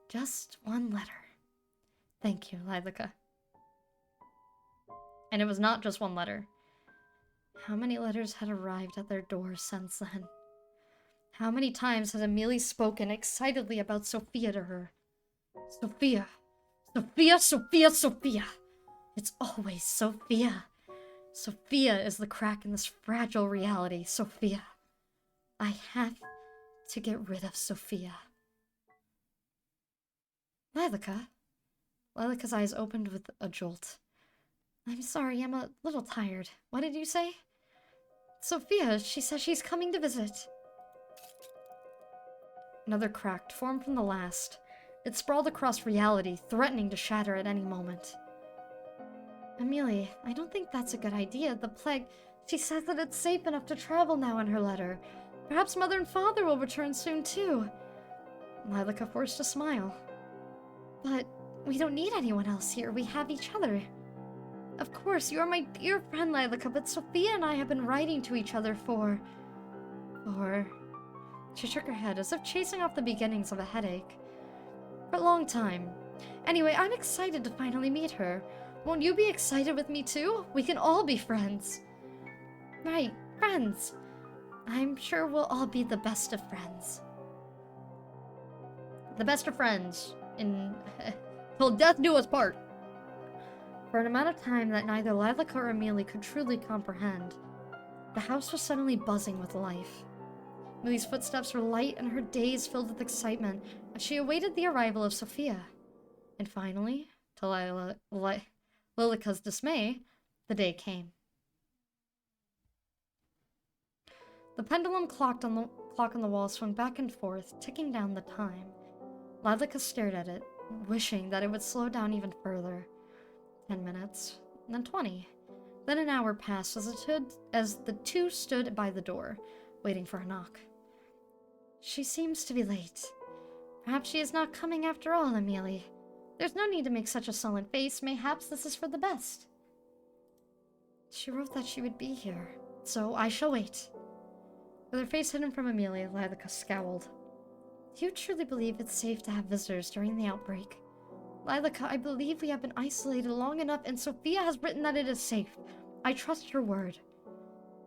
Just one letter. Thank you, Lilaca. And it was not just one letter. How many letters had arrived at their doors since then? How many times has Amelia spoken excitedly about Sophia to her? Sophia. Sophia, Sophia, Sophia. It's always Sophia. Sophia is the crack in this fragile reality. Sophia. I have to get rid of Sophia. Lilaca? Lilaca's eyes opened with a jolt. I'm sorry, I'm a little tired. What did you say? Sophia, she says she's coming to visit. Another crack formed from the last. It sprawled across reality, threatening to shatter at any moment. Amelia, I don't think that's a good idea. The plague... She says that it's safe enough to travel now in her letter. Perhaps Mother and Father will return soon, too. Lilaca forced a smile. But we don't need anyone else here. We have each other. Of course, you are my dear friend, Lilaca, but Sophia and I have been writing to each other for... She shook her head, as if chasing off the beginnings of a headache. For a long time. Anyway, I'm excited to finally meet her. Won't you be excited with me too? We can all be friends. Right, friends. I'm sure we'll all be the best of friends. The best of friends. Till death do us part. For an amount of time that neither Lilaca or Amelia could truly comprehend, the house was suddenly buzzing with life. Amelia's footsteps were light and her days filled with excitement as she awaited the arrival of Sophia. And finally, to Lilaca's dismay, the day came. The pendulum clock on the wall swung back and forth, ticking down the time. Lilaca stared at it, wishing that it would slow down even further. 10 minutes, then 20. Then an hour passed as the two stood by the door, waiting for a knock. She seems to be late. Perhaps she is not coming after all, Amelia. There's no need to make such a sullen face. Mayhaps this is for the best. She wrote that she would be here, so I shall wait. With her face hidden from Amelia, Lilaca scowled. Do you truly believe it's safe to have visitors during the outbreak? Lilaca, I believe we have been isolated long enough, and Sophia has written that it is safe. I trust her word.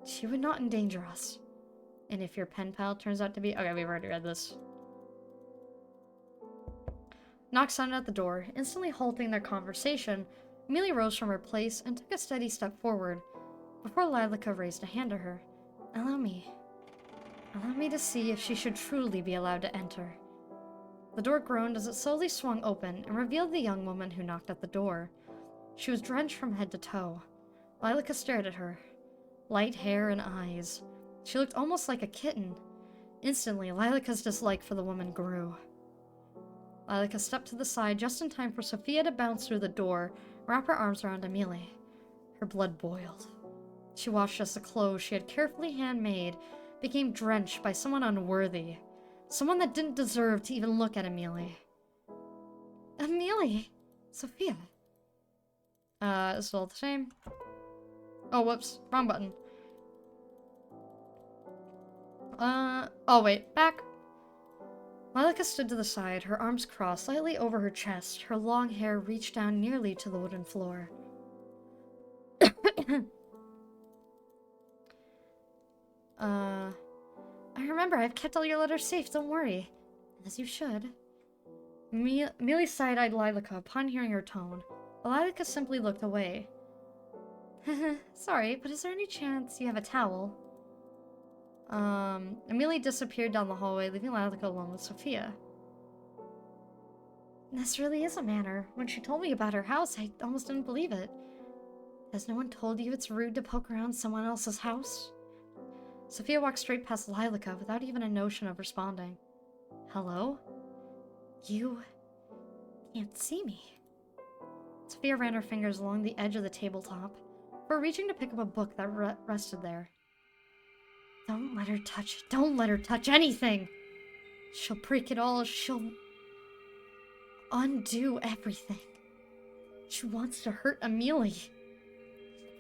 She would not endanger us. And if your pen pal turns out to be... Okay, we've already read this. Knock sounded at the door. Instantly halting their conversation, Amelia rose from her place and took a steady step forward, before Lilaca raised a hand to her. Allow me to see if she should truly be allowed to enter. The door groaned as it slowly swung open and revealed the young woman who knocked at the door. She was drenched from head to toe. Lilaca stared at her. Light hair and eyes. She looked almost like a kitten. Instantly, Lilaca's dislike for the woman grew. Lilaca stepped to the side just in time for Sophia to bounce through the door, wrap her arms around Amelia. Her blood boiled. She watched as the clothes she had carefully handmade became drenched by someone unworthy. Someone that didn't deserve to even look at Amelia. Amelia! Sophia. Still the same. Oh, whoops. Wrong button. Oh wait, back. Lilaca stood to the side, her arms crossed slightly over her chest. Her long hair reached down nearly to the wooden floor. I remember, I've kept all your letters safe, don't worry. As you should. Amelia side-eyed Lilaca upon hearing her tone. Lilaca simply looked away. Sorry, but is there any chance you have a towel? Amelia disappeared down the hallway, leaving Lilaca alone with Sophia. This really is a manor. When she told me about her house, I almost didn't believe it. Has no one told you it's rude to poke around someone else's house? Sophia walked straight past Lilaca without even a notion of responding. Hello? You can't see me. Sophia ran her fingers along the edge of the tabletop, before reaching to pick up a book that rested there. Don't let her touch it. Don't let her touch anything! She'll break it all. She'll undo everything. She wants to hurt Amelia. She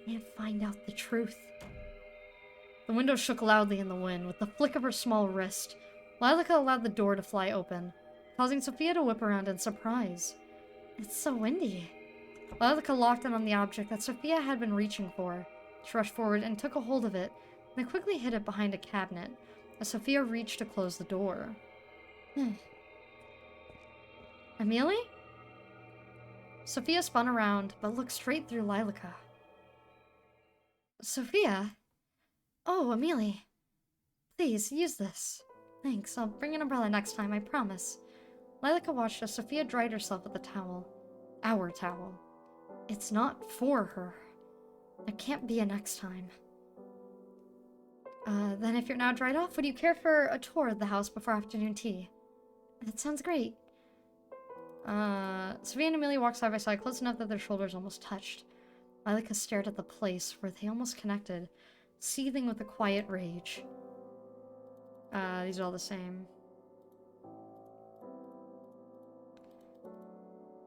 can't find out the truth. The window shook loudly in the wind. With the flick of her small wrist, Lilaca allowed the door to fly open, causing Sophia to whip around in surprise. It's so windy. Lilaca locked in on the object that Sophia had been reaching for. She rushed forward and took a hold of it, then quickly hid it behind a cabinet, as Sophia reached to close the door. Amelia? Sophia spun around, but looked straight through Lilaca. Sophia? Oh, Amelia. Please, use this. Thanks, I'll bring an umbrella next time, I promise. Lilaca watched as Sophia dried herself with the towel. Our towel. It's not for her. There can't be a next time. Then if you're now dried off, would you care for a tour of the house before afternoon tea? That sounds great. Sophia and Amelia walked side by side, close enough that their shoulders almost touched. Lilaca stared at the place where they almost connected, seething with a quiet rage. These are all the same.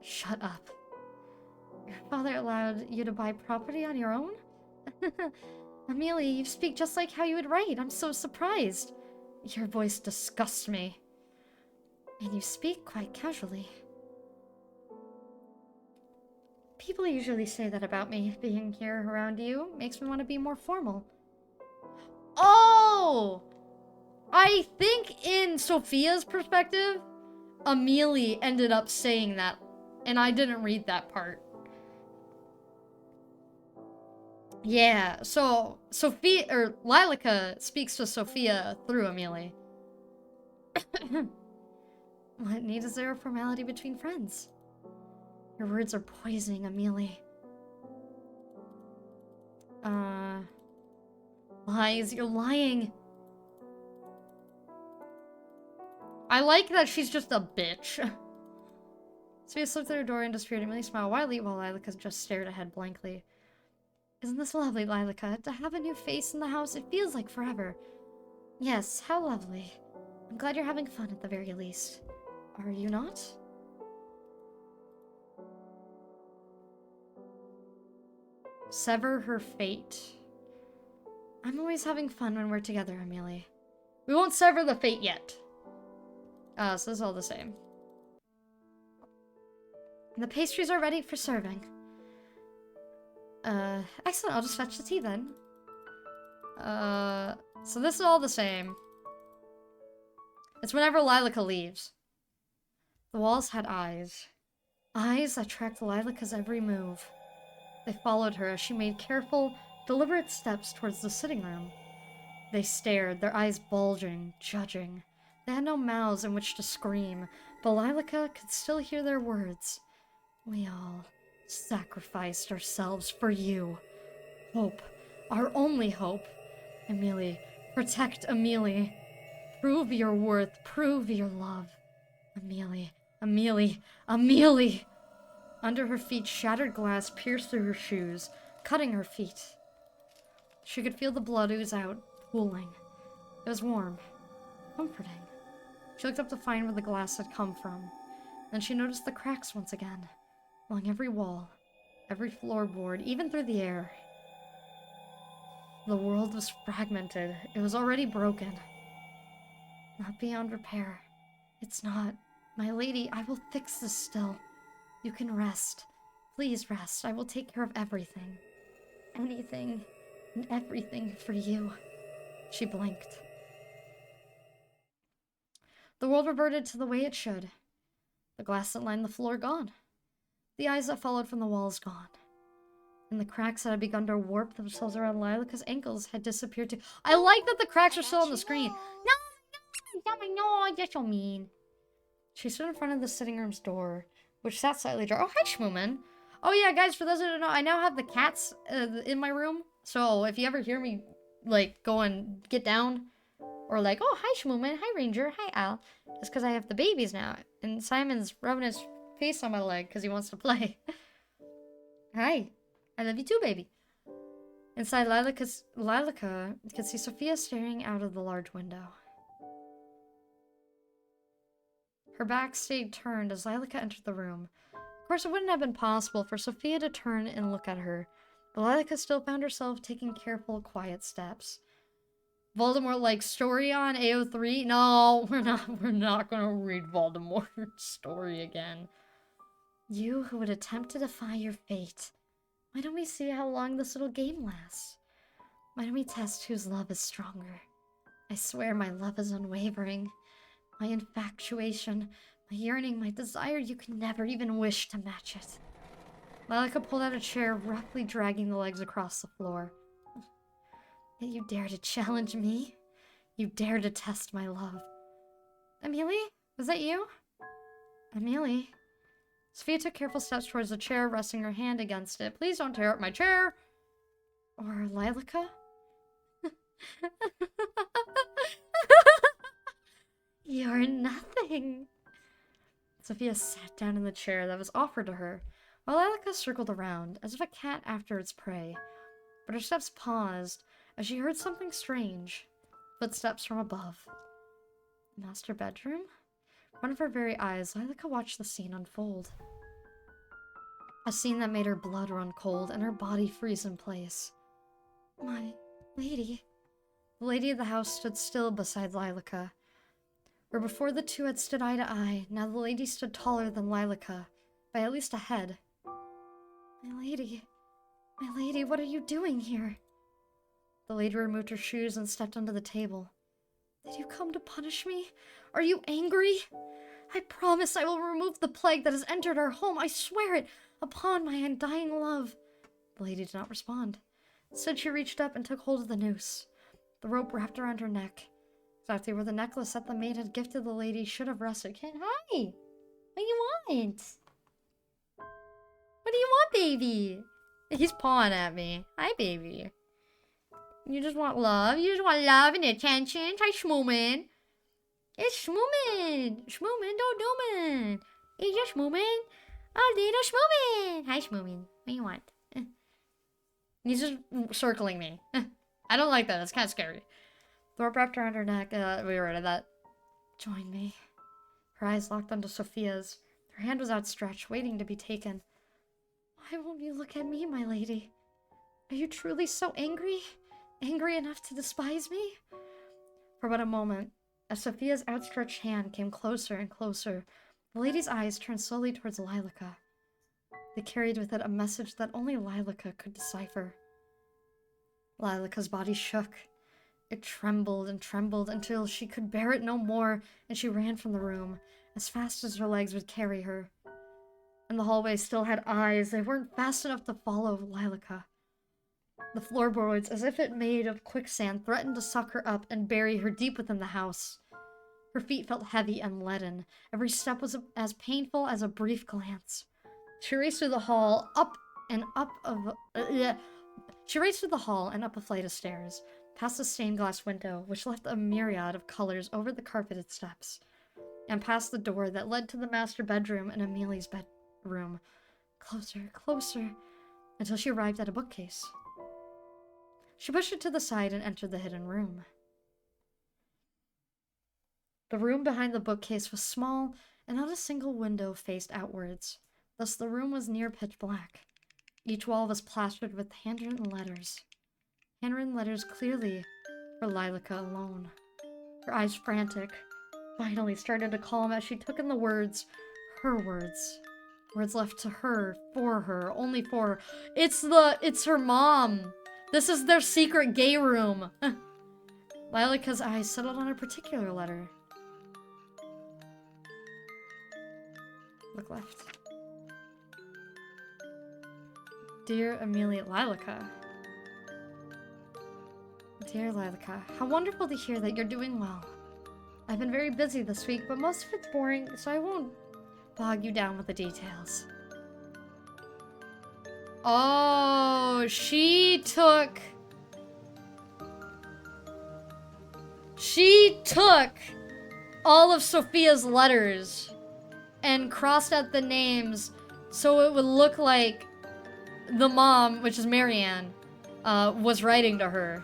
Shut up. Your father allowed you to buy property on your own? Amelia, you speak just like how you would write. I'm so surprised. Your voice disgusts me. And you speak quite casually. People usually say that about me. Being here around you makes me want to be more formal. Oh! I think in Sophia's perspective, Amelia ended up saying that. And I didn't read that part. Yeah, so Sophia, or Lilaca speaks to Sophia through Amelia. What need is there a formality between friends? Your words are poisoning, Amelia. Lies, you're lying. I like that she's just a bitch. Sophia slipped through her door and disappeared. Amelia smiled widely while Lilaca just stared ahead blankly. Isn't this lovely, Lilaca? To have a new face in the house, it feels like forever. Yes, how lovely. I'm glad you're having fun at the very least. Are you not? Sever her fate. I'm always having fun when we're together, Amelia. We won't sever the fate yet. So this is all the same. The pastries are ready for serving. Excellent, I'll just fetch the tea then. So this is all the same. It's whenever Lilaca leaves. The walls had eyes. Eyes that tracked Lilaca's every move. They followed her as she made careful, deliberate steps towards the sitting room. They stared, their eyes bulging, judging. They had no mouths in which to scream, but Lilaca could still hear their words. We all sacrificed ourselves for you. Hope. Our only hope. Amelia. Protect Amelia. Prove your worth. Prove your love. Amelia. Amelia. Amelia! Under her feet, shattered glass pierced through her shoes, cutting her feet. She could feel the blood ooze out, pooling. It was warm. Comforting. She looked up to find where the glass had come from. Then she noticed the cracks once again. Along every wall, every floorboard, even through the air. The world was fragmented. It was already broken. Not beyond repair. It's not. My lady, I will fix this still. You can rest. Please rest. I will take care of everything. Anything and everything for you. She blinked. The world reverted to the way it should. The glass that lined the floor gone. The eyes that followed from the walls gone. And the cracks that had begun to warp themselves around Lilaca's ankles had disappeared too. I like that the cracks are still on the screen. No, you're so mean. She stood in front of the sitting room's door, which sat slightly ajar. Oh, hi, Schmoomin. Oh, yeah, guys, for those who don't know, I now have the cats in my room. So if you ever hear me, like, go and get down, or like, oh, hi, Schmoomin, hi, Ranger, hi, Al, it's because I have the babies now. And Simon's rubbing his face on my leg because he wants to play. Hi. I love you too, baby. Inside, Lilaca could see Sophia staring out of the large window. Her back stayed turned as Lilaca entered the room. Of course, it wouldn't have been possible for Sophia to turn and look at her, but Lilaca still found herself taking careful, quiet steps. Voldemort, like, story on AO3? No, we're not gonna read Voldemort's story again. You who would attempt to defy your fate. Why don't we see how long this little game lasts? Why don't we test whose love is stronger? I swear my love is unwavering. My infatuation, my yearning, my desire, you can never even wish to match it. Lilaca pulled out a chair, roughly dragging the legs across the floor. Yet you dare to challenge me? You dare to test my love. Amelia? Was that you? Amelia? Sophia took careful steps towards the chair, resting her hand against it. Please don't tear up my chair! Or Lilaca? You're nothing. Sophia sat down in the chair that was offered to her, while Lilaca circled around, as if a cat after its prey. But her steps paused as she heard something strange. Footsteps from above. The master bedroom? In front of her very eyes, Lilaca watched the scene unfold. A scene that made her blood run cold and her body freeze in place. My lady. The lady of the house stood still beside Lilaca. Where before the two had stood eye to eye, now the lady stood taller than Lilaca, by at least a head. My lady, what are you doing here? The lady removed her shoes and stepped under the table. Did you come to punish me? Are you angry? I promise I will remove the plague that has entered our home. I swear it, upon my undying love. The lady did not respond. Instead, she reached up and took hold of the noose. The rope wrapped around her neck. Exactly where the necklace that the maid had gifted the lady should have rested. Hi! What do you want? What do you want, baby? He's pawing at me. Hi, baby. You just want love? You just want love and attention? Try schmoomin'. It's schmoomin'. Schmoomin', don't doomin'. It's just schmoomin'. Oh, little schmoomin'. Hi, schmoomin'. What do you want? He's just circling me. I don't like that. That's kind of scary. The rope wrapped around her neck. We were rid of that. Join me. Her eyes locked onto Sophia's. Her hand was outstretched, waiting to be taken. Why won't you look at me, my lady? Are you truly so angry? Angry enough to despise me? For but a moment, as Sophia's outstretched hand came closer and closer, the lady's eyes turned slowly towards Lilaca. They carried with it a message that only Lilaca could decipher. Lilaca's body shook. It trembled and trembled until she could bear it no more, and she ran from the room, as fast as her legs would carry her. And the hallway still had eyes. They weren't fast enough to follow Lilaca. The floorboards, as if it made of quicksand, threatened to suck her up and bury her deep within the house. Her feet felt heavy and leaden. Every step was as painful as a brief glance. She raced through the hall, She raced through the hall and up a flight of stairs, past the stained glass window, which left a myriad of colors over the carpeted steps, and past the door that led to the master bedroom and Amelia's bedroom. Closer, closer, until she arrived at a bookcase. She pushed it to the side and entered the hidden room. The room behind the bookcase was small, and not a single window faced outwards. Thus the room was near pitch black. Each wall was plastered with handwritten letters. Handwritten letters clearly for Lilaca alone. Her eyes frantic, finally started to calm as she took in the words, her words. Words left to her, for her, only for her. It's her mom! This is their secret gay room! Lilaca's eyes settled on a particular letter. Look left. Dear Amelia Lilaca. Dear Lilaca, how wonderful to hear that you're doing well. I've been very busy this week, but most of it's boring, so I won't bog you down with the details. Oh, she took all of Sophia's letters and crossed out the names so it would look like the mom, which is Marianne, was writing to her.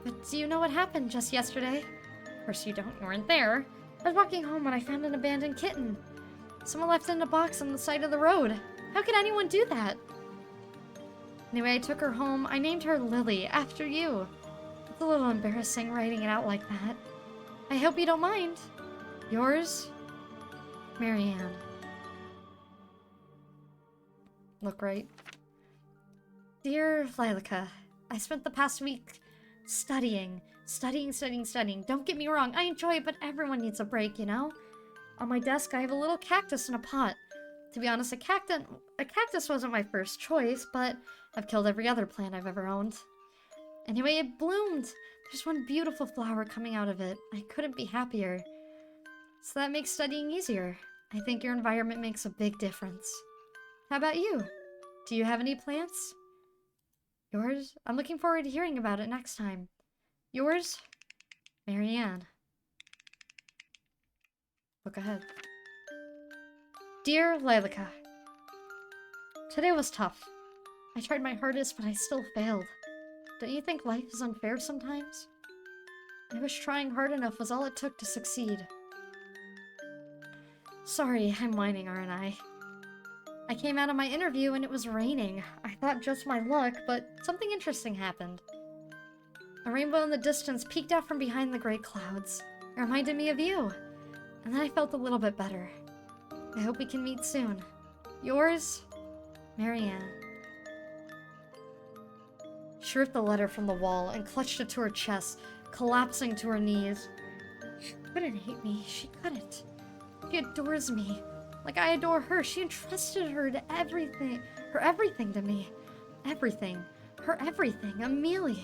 But do you know what happened just yesterday? Of course you don't, you weren't there. I was walking home when I found an abandoned kitten. Someone left it in a box on the side of the road. How could anyone do that? Anyway, I took her home. I named her Lily, after you. It's a little embarrassing writing it out like that. I hope you don't mind. Yours, Marianne. Look right. Dear Lilaca, I spent the past week studying Studying, studying, studying. Don't get me wrong, I enjoy it, but everyone needs a break, you know? On my desk, I have a little cactus in a pot. To be honest, a cactus wasn't my first choice, but I've killed every other plant I've ever owned. Anyway, it bloomed. There's one beautiful flower coming out of it. I couldn't be happier. So that makes studying easier. I think your environment makes a big difference. How about you? Do you have any plants? Yours? I'm looking forward to hearing about it next time. Yours? Marianne. Look ahead. Dear Lilica, today was tough. I tried my hardest, but I still failed. Don't you think life is unfair sometimes? I wish trying hard enough was all it took to succeed. Sorry, I'm whining, aren't I? I came out of my interview and it was raining. I thought just my luck, but something interesting happened. A rainbow in the distance peeked out from behind the gray clouds. It reminded me of you. And then I felt a little bit better. I hope we can meet soon. Yours, Marianne. She ripped the letter from the wall and clutched it to her chest, collapsing to her knees. She couldn't hate me. She couldn't. She adores me. Like I adore her. She entrusted her to everything. Her everything to me. Everything. Her everything. Amelia.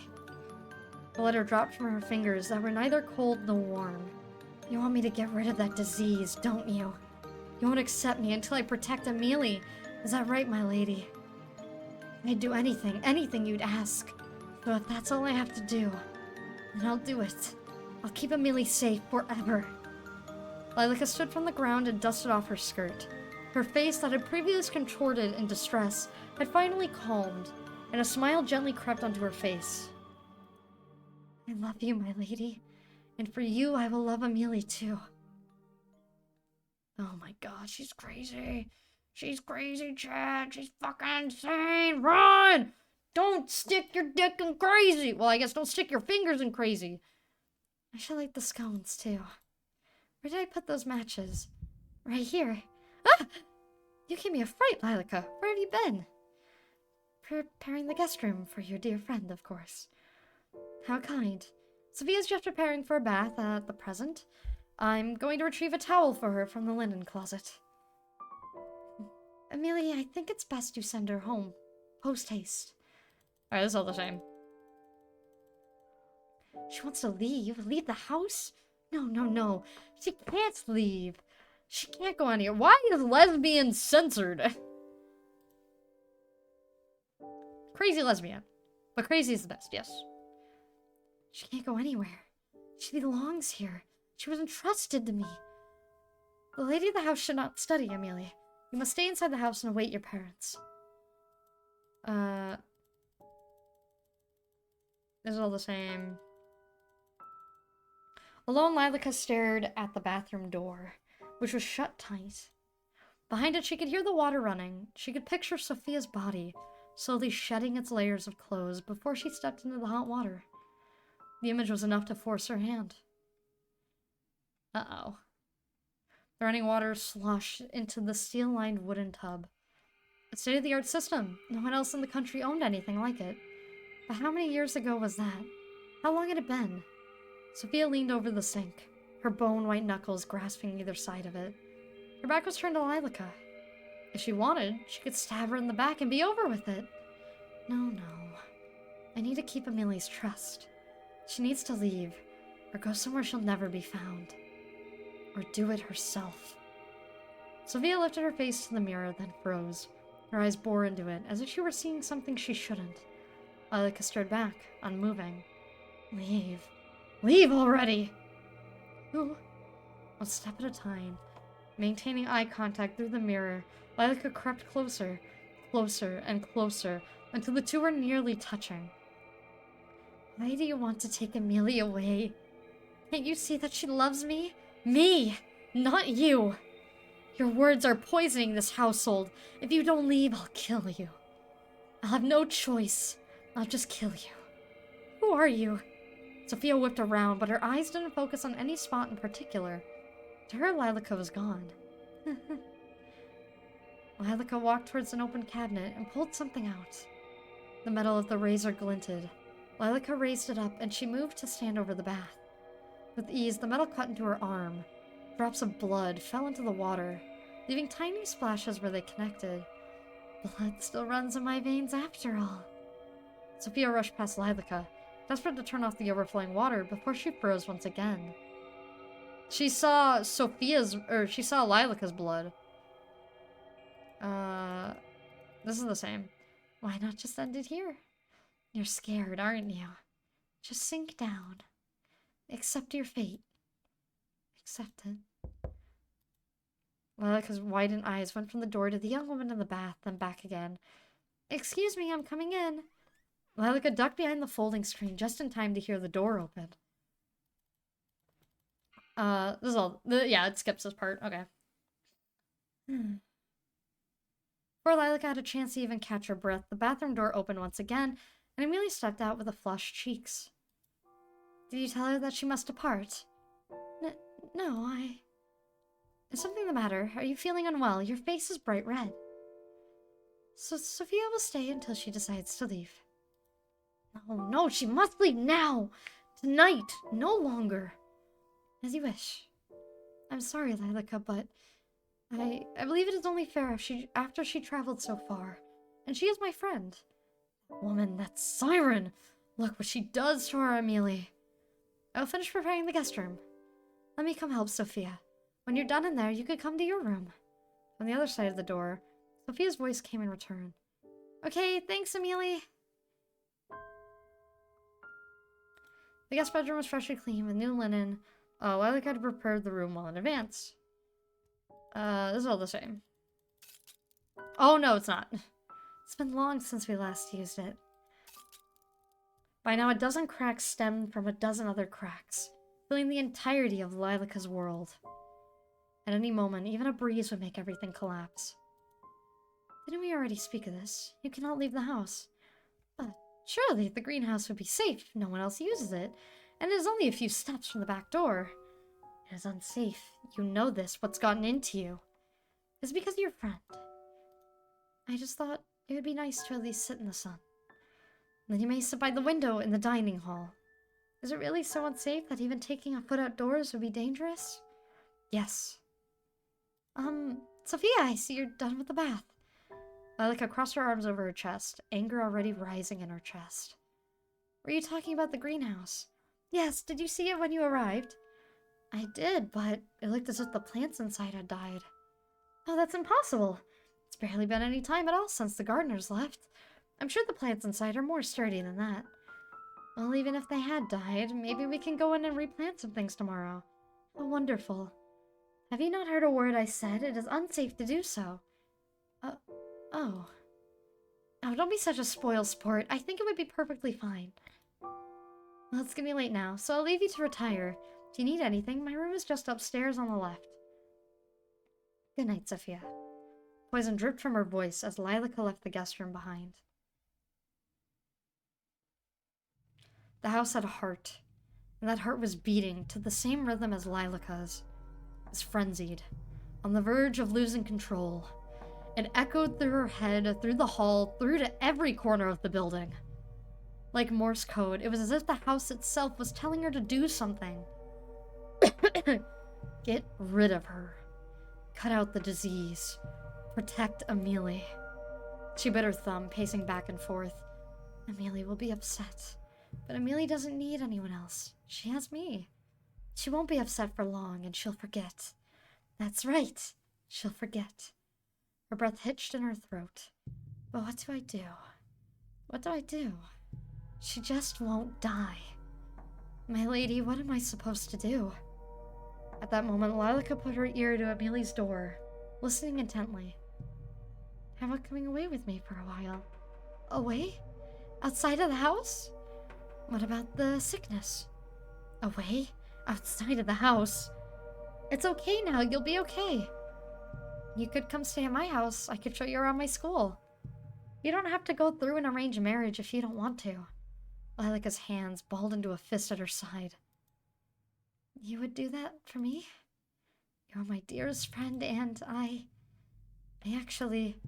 The letter dropped from her fingers that were neither cold nor warm. You want me to get rid of that disease, don't you? You won't accept me until I protect Amelia. Is that right, my lady? I'd do anything, anything you'd ask. So if that's all I have to do, then I'll do it. I'll keep Amelia safe forever. Lilica stood from the ground and dusted off her skirt. Her face, that had previously contorted in distress, had finally calmed, and a smile gently crept onto her face. I love you, my lady, and for you I will love Amelia too. Oh my god, she's crazy. She's crazy, Chad. She's fucking insane. Run! Don't stick your dick in crazy. Well, I guess don't stick your fingers in crazy. I should light the scones too. Where did I put those matches? Right here. Ah! You gave me a fright, Lilica. Where have you been? Preparing the guest room for your dear friend, of course. How kind. Sophia's just preparing for a bath at the present. I'm going to retrieve a towel for her from the linen closet. Amelia, I think it's best you send her home. Post haste. Alright, this is all the same. She wants to leave? Leave the house? No, no, no. She can't leave. She can't go on here. Why is lesbian censored? Crazy lesbian. But crazy is the best, yes. She can't go anywhere. She belongs here. She was entrusted to me. The lady of the house should not study, Amelia. You must stay inside the house and await your parents. This is all the same. Alone, Lilica stared at the bathroom door, which was shut tight. Behind it, she could hear the water running. She could picture Sophia's body, slowly shedding its layers of clothes before she stepped into the hot water. The image was enough to force her hand. Uh-oh. The running water sloshed into the steel-lined wooden tub. A state-of-the-art system. No one else in the country owned anything like it. But how many years ago was that? How long had it been? Sophia leaned over the sink, her bone-white knuckles grasping either side of it. Her back was turned to Lilica. If she wanted, she could stab her in the back and be over with it. No, no. I need to keep Amelia's trust. She needs to leave, or go somewhere she'll never be found. Or do it herself. Sophia lifted her face to the mirror, then froze. Her eyes bore into it, as if she were seeing something she shouldn't. Lilica stared back, unmoving. Leave. Leave already! Who? One step at a time. Maintaining eye contact through the mirror, Lilica crept closer, closer, and closer, until the two were nearly touching. Why do you want to take Amelia away? Can't you see that she loves me? Me! Not you! Your words are poisoning this household. If you don't leave, I'll kill you. I'll have no choice. I'll just kill you. Who are you? Sophia whipped around, but her eyes didn't focus on any spot in particular. To her, Lilica was gone. Lilica walked towards an open cabinet and pulled something out. The metal of the razor glinted. Lilaca raised it up, and she moved to stand over the bath. With ease, the metal cut into her arm. Drops of blood fell into the water, leaving tiny splashes where they connected. Blood still runs in my veins after all. Sophia rushed past Lilaca, desperate to turn off the overflowing water before she froze once again. She saw she saw Lilaca's blood. This is the same. Why not just end it here? You're scared, aren't you? Just sink down. Accept your fate. Accept it. Lilaca's widened eyes went from the door to the young woman in the bath, then back again. Excuse me, I'm coming in. Lilaca ducked behind the folding screen just in time to hear the door open. This is all. Yeah, it skips this part. Okay. Before Lilaca had a chance to even catch her breath, the bathroom door opened once again, and Amelia stepped out with flushed cheeks. Did you tell her that she must depart? No, Is something the matter? Are you feeling unwell? Your face is bright red. So Sophia will stay until she decides to leave. No, she must leave now! Tonight! No longer! As you wish. I'm sorry, Lilaca, but I believe it is only fair after she traveled so far. And she is my friend. That woman, that siren! Look what she does to our Amelia. I'll finish preparing the guest room. Let me come help Sophia. When you're done in there, you could come to your room. On the other side of the door, Sophia's voice came in return. Okay, thanks, Amelia. The guest bedroom was freshly clean with new linen. Lilac had prepared the room well in advance. This is all the same. Oh, no, it's not. It's been long since we last used it. By now, a dozen cracks stemmed from a dozen other cracks, filling the entirety of Lilaca's world. At any moment, even a breeze would make everything collapse. Didn't we already speak of this? You cannot leave the house. But surely the greenhouse would be safe if no one else uses it, and it is only a few steps from the back door. It is unsafe. You know this. What's gotten into you? It's because of your friend. I just thought it would be nice to at least sit in the sun. Then you may sit by the window in the dining hall. Is it really so unsafe that even taking a foot outdoors would be dangerous? Yes. Sophia, I see you're done with the bath. Lilaca crossed her arms over her chest, anger already rising in her chest. Were you talking about the greenhouse? Yes, did you see it when you arrived? I did, but it looked as if the plants inside had died. Oh, that's impossible. It's barely been any time at all since the gardeners left. I'm sure the plants inside are more sturdy than that. Well, even if they had died, maybe we can go in and replant some things tomorrow. How wonderful. Have you not heard a word I said? It is unsafe to do so. Oh, don't be such a spoil sport. I think it would be perfectly fine. Well, it's getting late now, so I'll leave you to retire. If you need anything, my room is just upstairs on the left. Good night, Sophia. Poison dripped from her voice as Lilaca left the guest room behind. The house had a heart, and that heart was beating to the same rhythm as Lilaca's. It was frenzied, on the verge of losing control. It echoed through her head, through the hall, through to every corner of the building. Like Morse code, it was as if the house itself was telling her to do something. Get rid of her. Cut out the disease. Protect Amelia. She bit her thumb, pacing back and forth. Amelia will be upset. But Amelia doesn't need anyone else. She has me. She won't be upset for long, and she'll forget. That's right. She'll forget. Her breath hitched in her throat. But what do I do? What do I do? She just won't die. My lady, what am I supposed to do? At that moment, Lilaca put her ear to Amelia's door, listening intently. How about coming away with me for a while? Away? Outside of the house? What about the sickness? Away? Outside of the house? It's okay now, you'll be okay. You could come stay at my house. I could show you around my school. You don't have to go through an arranged marriage if you don't want to. Lilaca's hands balled into a fist at her side. You would do that for me? You're my dearest friend, and I actually...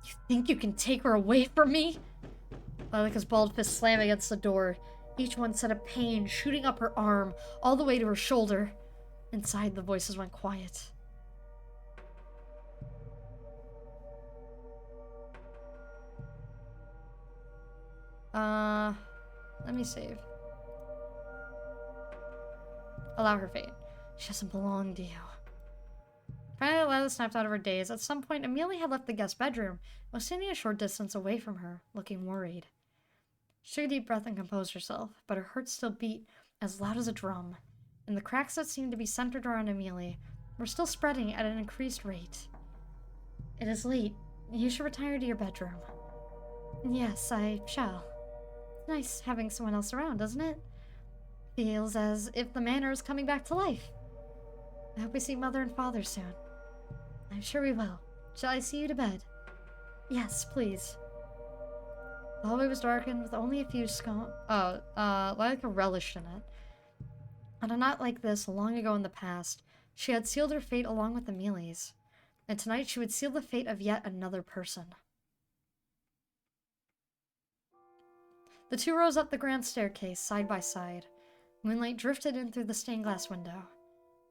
You think you can take her away from me? Lilaca's bald fist slammed against the door. Each one sent a pain shooting up her arm, all the way to her shoulder. Inside, the voices went quiet. Let me save. Allow her fate. She doesn't belong to you. Finally, Lila snapped out of her daze. At some point, Amelia had left the guest bedroom and was standing a short distance away from her, looking worried. She took a deep breath and composed herself, but her heart still beat as loud as a drum, and the cracks that seemed to be centered around Amelia were still spreading at an increased rate. It is late. You should retire to your bedroom. Yes, I shall. It's nice having someone else around, doesn't it? Feels as if the manor is coming back to life. I hope we see Mother and Father soon. I'm sure we will. Shall I see you to bed? Yes, please. The hallway was darkened with only a few Lilaca relished in it. On a night like this, long ago in the past, she had sealed her fate along with Amelia's, and tonight she would seal the fate of yet another person. The two rose up the grand staircase, side by side. Moonlight drifted in through the stained glass window.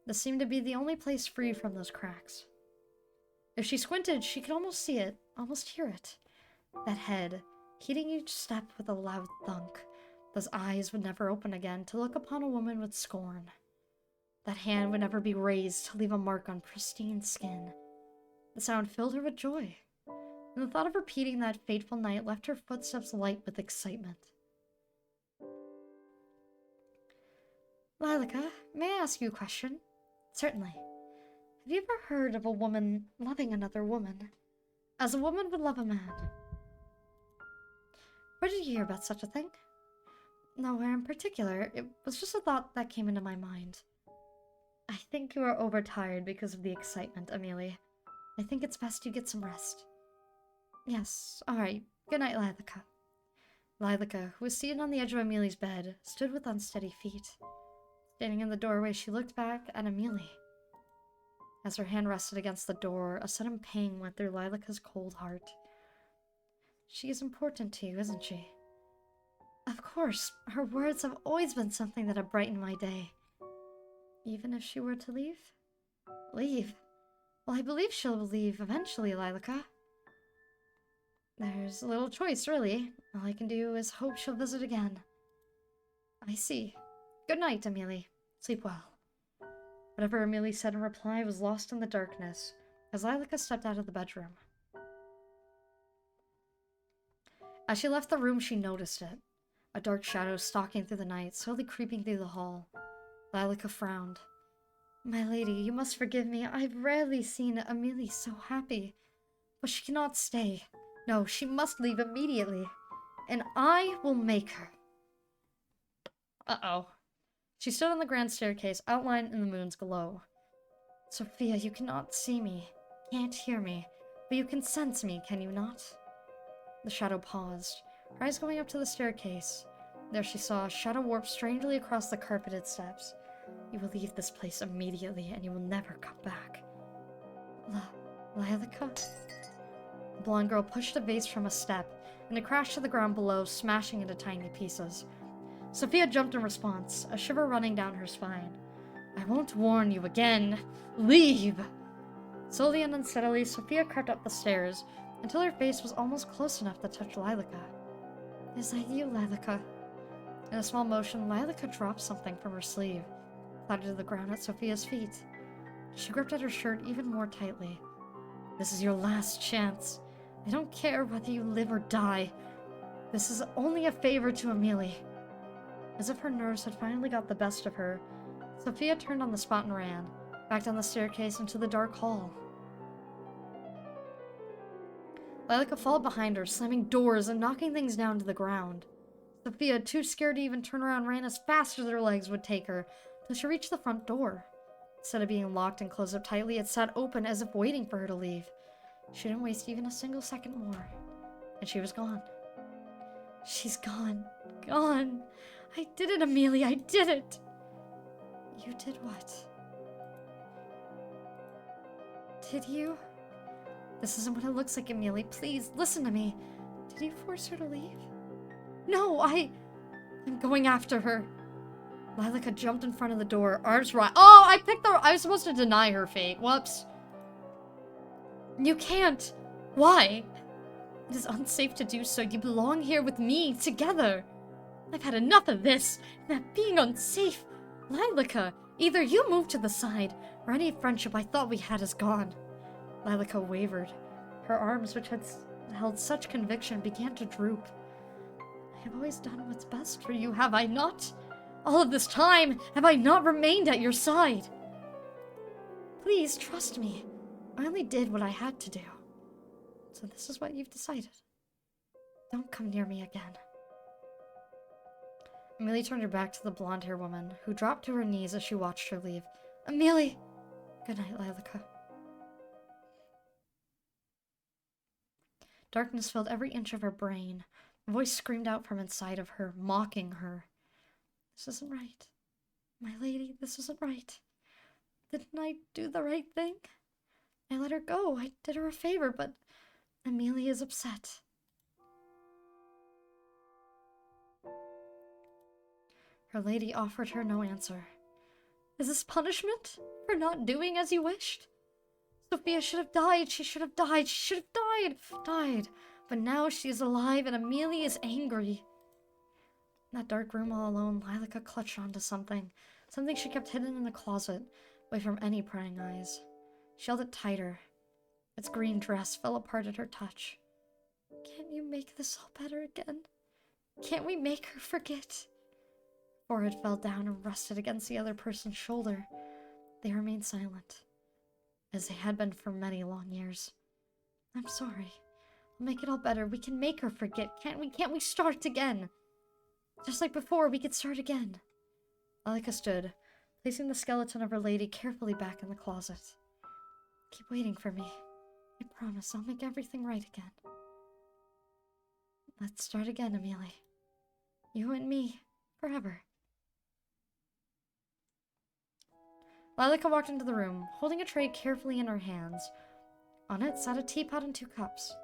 This seemed to be the only place free from those cracks. If she squinted, she could almost see it, almost hear it. That head, heeding each step with a loud thunk. Those eyes would never open again to look upon a woman with scorn. That hand would never be raised to leave a mark on pristine skin. The sound filled her with joy, and the thought of repeating that fateful night left her footsteps light with excitement. Lilaca, may I ask you a question? Certainly. Have you ever heard of a woman loving another woman, as a woman would love a man? Where did you hear about such a thing? Nowhere in particular. It was just a thought that came into my mind. I think you are overtired because of the excitement, Amelia. I think it's best you get some rest. Yes, alright. Good night, Lilaca. Lilaca, who was seated on the edge of Amelia's bed, stood with unsteady feet. Standing in the doorway, she looked back at Amelia. As her hand rested against the door, a sudden pang went through Lilaca's cold heart. She is important to you, isn't she? Of course, her words have always been something that have brightened my day. Even if she were to leave? Leave? Well, I believe she'll leave eventually, Lilaca. There's little choice, really. All I can do is hope she'll visit again. I see. Good night, Amelia. Sleep well. Whatever Amelia said in reply was lost in the darkness, as Lilaca stepped out of the bedroom. As she left the room, she noticed it. A dark shadow stalking through the night, slowly creeping through the hall. Lilaca frowned. My lady, you must forgive me. I've rarely seen Amelia so happy. But she cannot stay. No, she must leave immediately. And I will make her. Uh-oh. She stood on the grand staircase, outlined in the moon's glow. Sophia, you cannot see me, can't hear me, but you can sense me, can you not? The shadow paused, her eyes going up to the staircase. There she saw a shadow warp strangely across the carpeted steps. You will leave this place immediately, and you will never come back. Lilaca? The blonde girl pushed a vase from a step, and it crashed to the ground below, smashing into tiny pieces. Sophia jumped in response, a shiver running down her spine. I won't warn you again. Leave! Slowly and unsteadily, Sophia crept up the stairs, until her face was almost close enough to touch Lilaca. Is that you, Lilaca? In a small motion, Lilaca dropped something from her sleeve, clattered to the ground at Sophia's feet. She gripped at her shirt even more tightly. This is your last chance. I don't care whether you live or die. This is only a favor to Amelia. As if her nerves had finally got the best of her, Sophia turned on the spot and ran, back down the staircase into the dark hall. Lilaca followed behind her, slamming doors and knocking things down to the ground. Sophia, too scared to even turn around, ran as fast as her legs would take her, till she reached the front door. Instead of being locked and closed up tightly, it sat open as if waiting for her to leave. She didn't waste even a single second more, and she was gone. She's gone. Gone. I did it, Amelia, I did it! You did what? Did you? This isn't what it looks like, Amelia. Please, listen to me. Did you force her to leave? No, I'm going after her. Lilac jumped in front of the door, arms wide. Oh, I was supposed to deny her fate. Whoops. You can't. Why? It is unsafe to do so. You belong here with me, together. I've had enough of this. That being unsafe. Lilac, either you move to the side, or any friendship I thought we had is gone. Lilac wavered. Her arms, which had held such conviction, began to droop. I have always done what's best for you, have I not? All of this time, have I not remained at your side? Please, trust me. I only did what I had to do. So this is what you've decided. Don't come near me again. Amelia turned her back to the blonde-haired woman, who dropped to her knees as she watched her leave. Amelia! Good night, Lilac. Darkness filled every inch of her brain. A voice screamed out from inside of her, mocking her. This isn't right. My lady, this isn't right. Didn't I do the right thing? I let her go. I did her a favor, but Amelia is upset. Her lady offered her no answer. Is this punishment for not doing as you wished? Sophia should have died. She should have died. She should have died. But now she is alive and Amelia is angry. In that dark room all alone, Lilac clutched onto something. Something she kept hidden in a closet, away from any prying eyes. She held it tighter. Its green dress fell apart at her touch. Can't you make this all better again? Can't we make her forget? Forehead fell down and rested against the other person's shoulder. They remained silent, as they had been for many long years. I'm sorry. I'll make it all better. We can make her forget. Can't we? Can't we start again? Just like before, we could start again. Lilac stood, placing the skeleton of her lady carefully back in the closet. Keep waiting for me. I promise I'll make everything right again. Let's start again, Amelia. You and me, forever. Lilac walked into the room, holding a tray carefully in her hands. On it sat a teapot and 2 cups.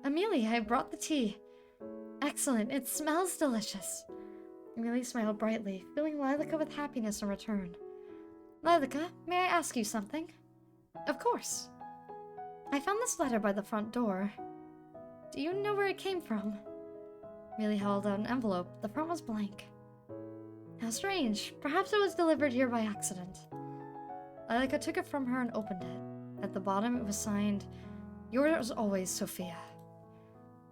Amelia, I brought the tea. Excellent, it smells delicious. Amelia smiled brightly, filling Lilac with happiness in return. Lilac, may I ask you something? Of course. I found this letter by the front door. Do you know where it came from? Amelia held out an envelope. The front was blank. How strange. Perhaps it was delivered here by accident. Lilac took it from her and opened it. At the bottom it was signed, Yours always, Sophia.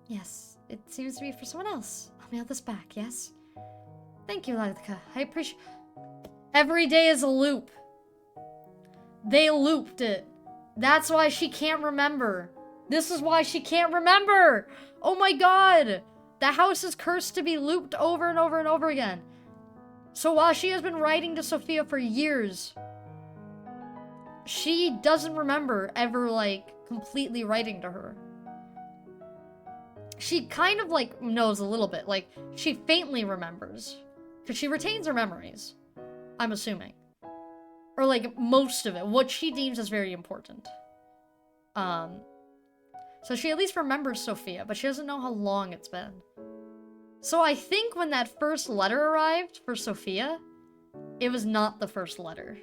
Yes, it seems to be for someone else. I'll mail this back, yes? Thank you, Lilac. I appreciate... Every day is a loop. They looped it. That's why she can't remember. This is why she can't remember. Oh my god. The house is cursed to be looped over and over and over again. So while she has been writing to Sophia for years, she doesn't remember ever, like, completely writing to her. She kind of, like, knows a little bit. Like, she faintly remembers. Because she retains her memories. I'm assuming. Or, like, most of it. What she deems as very important. So she at least remembers Sophia, but she doesn't know how long it's been. So I think when that first letter arrived for Sophia, it was not the first letter.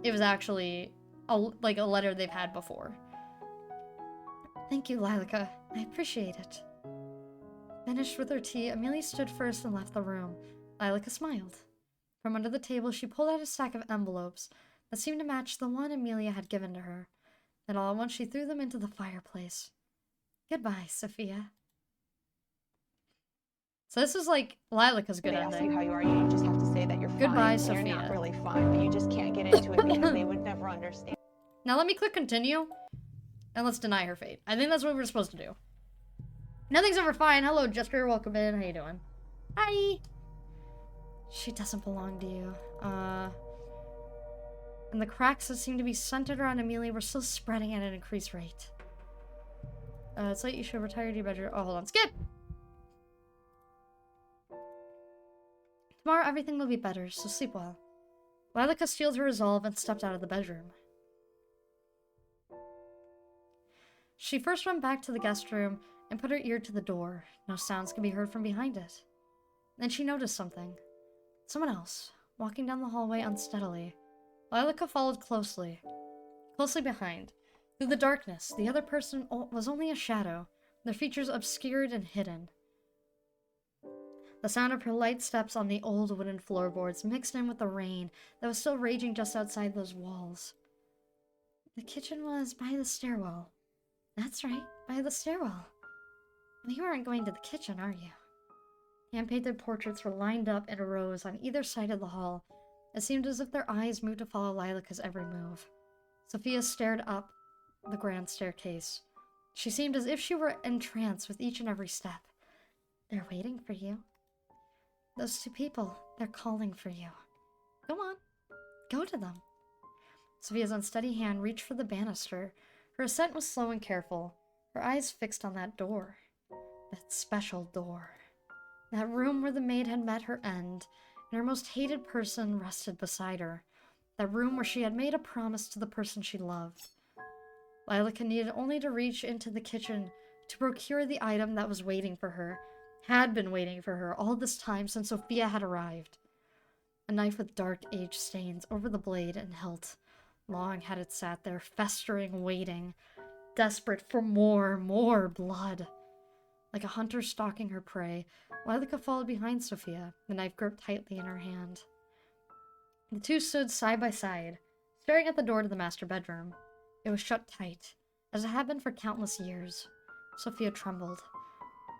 It was actually, a letter they've had before. Thank you, Lilac. I appreciate it. Finished with her tea, Amelia stood first and left the room. Lilac smiled. From under the table, she pulled out a stack of envelopes that seemed to match the one Amelia had given to her. Then all at once she threw them into the fireplace. Goodbye, Sophia. So this is like Lilac's good
They ask
ending.
you how you are, you just have to say that you're fine.
Goodbye,
You're
Sophia.
not really fine, but you just can't get into it because they would never understand.
Now let me click continue, and let's deny her fate. I think that's what we're supposed to do. Nothing's ever fine. Hello, Jester. Welcome in. How you doing? Hi. She doesn't belong to you. And the cracks that seem to be centered around Amelia were still spreading at an increased rate. It's late. You should retire to your bedroom. Oh, hold on. Skip! Tomorrow everything will be better, so sleep well. Lilac steeled her resolve and stepped out of the bedroom. She first went back to the guest room and put her ear to the door. No sounds could be heard from behind it. Then she noticed something. Someone else, walking down the hallway unsteadily. Lilaca followed closely behind. Through the darkness, the other person was only a shadow, their features obscured and hidden. The sound of her light steps on the old wooden floorboards mixed in with the rain that was still raging just outside those walls. The kitchen was by the stairwell. That's right, by the stairwell. But you aren't going to the kitchen, are you? Hand-painted portraits were lined up in rows on either side of the hall. It seemed as if their eyes moved to follow Lilaca's every move. Sophia stared up the grand staircase. She seemed as if she were entranced with each and every step. They're waiting for you. Those two people, they're calling for you. Go on, go to them. Sophia's unsteady hand reached for the banister. Her ascent was slow and careful, her eyes fixed on that door. That special door. That room where the maid had met her end, and her most hated person rested beside her. That room where she had made a promise to the person she loved. Lilaca needed only to reach into the kitchen to procure the item that was waiting for her, had been waiting for her all this time since Sophia had arrived. A knife with dark age stains over the blade and hilt. Long had it sat there, festering, waiting, desperate for more blood. Like a hunter stalking her prey, Lilaca followed behind Sophia, the knife gripped tightly in her hand. The two stood side by side, staring at the door to the master bedroom. It was shut tight, as it had been for countless years. Sophia trembled.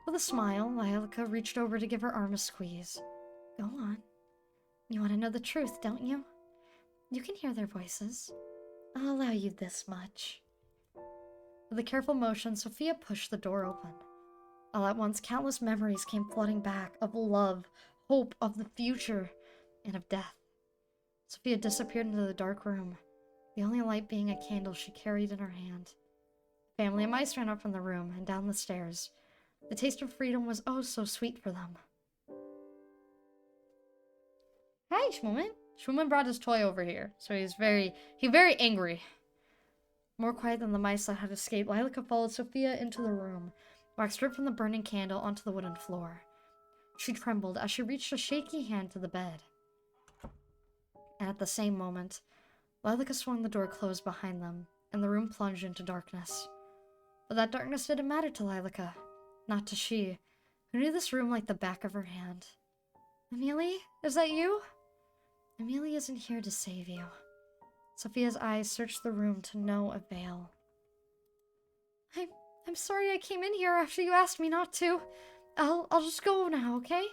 With a smile, Lilaca reached over to give her arm a squeeze. Go on. You want to know the truth, don't you? You can hear their voices. I'll allow you this much. With a careful motion, Sophia pushed the door open. All at once, countless memories came flooding back of love, hope, of the future, and of death. Sophia disappeared into the dark room, the only light being a candle she carried in her hand. The family of mice ran up from the room and down the stairs. The taste of freedom was oh so sweet for them. Hi, Schwooman. Schwooman brought his toy over here, so he's very angry. More quiet than the mice that had escaped, Lilaca followed Sophia into the room, walked straight from the burning candle onto the wooden floor. She trembled as she reached a shaky hand to the bed. And at the same moment, Lilaca swung the door closed behind them, and the room plunged into darkness. But that darkness didn't matter to Lilaca. Not to she, who knew this room like the back of her hand. Amelia, is that you? Amelia isn't here to save you. Sophia's eyes searched the room to no avail. I'm sorry I came in here after you asked me not to. I'll just go now, okay?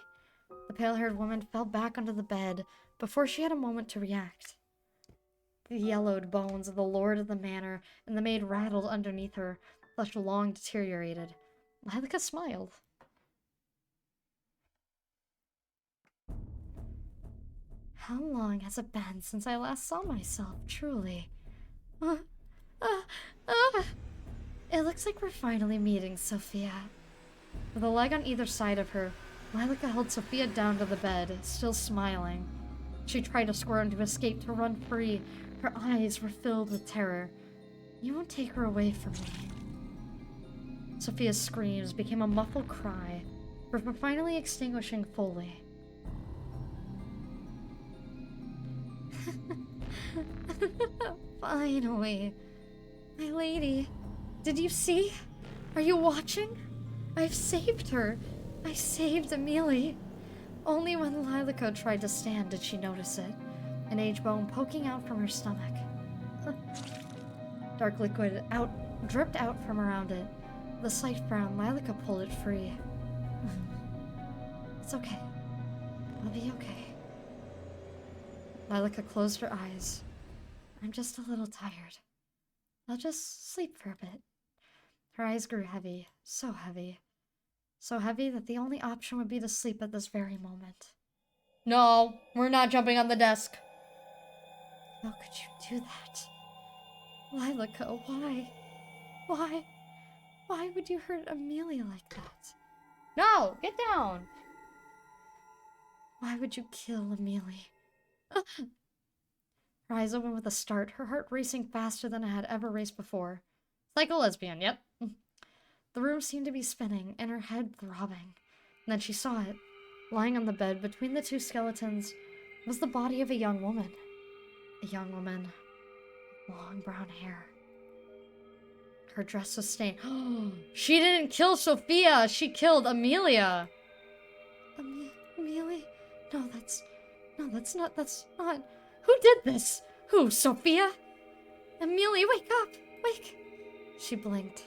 The pale-haired woman fell back onto the bed before she had a moment to react. The yellowed bones of the lord of the manor and the maid rattled underneath her, flesh long deteriorated. Lilaca smiled. How long has it been since I last saw myself, truly? It looks like we're finally meeting, Sophia. With a leg on either side of her, Lilaca held Sophia down to the bed, still smiling. She tried to squirm to escape, to run free. Her eyes were filled with terror. You won't take her away from me. Sophia's screams became a muffled cry, before finally extinguishing fully. Finally. My lady, did you see? Are you watching? I've saved her. I saved Amelia. Only when Lilaca tried to stand did she notice it, an age bone poking out from her stomach. Dark liquid dripped out from around it. With a slight frown, Lilaca pulled it free. It's okay. I'll be okay. Lilaca closed her eyes. I'm just a little tired. I'll just sleep for a bit. Her eyes grew heavy, so heavy. So heavy that the only option would be to sleep at this very moment. No, we're not jumping on the desk. How could you do that? Lilaca, why? Why would you hurt Amelia like that? No, get down! Why would you kill Amelia? Her eyes opened with a start, her heart racing faster than it had ever raced before. Psycho lesbian, yep. The room seemed to be spinning, and her head throbbing. And then she saw it. Lying on the bed between the two skeletons was the body of a young woman. A young woman with long brown hair. Her dress was stained. She didn't kill Sophia! She killed Amelia! Amelia? No, that's not. Who did this? Who, Sophia? Amelia, wake up! Wake! She blinked,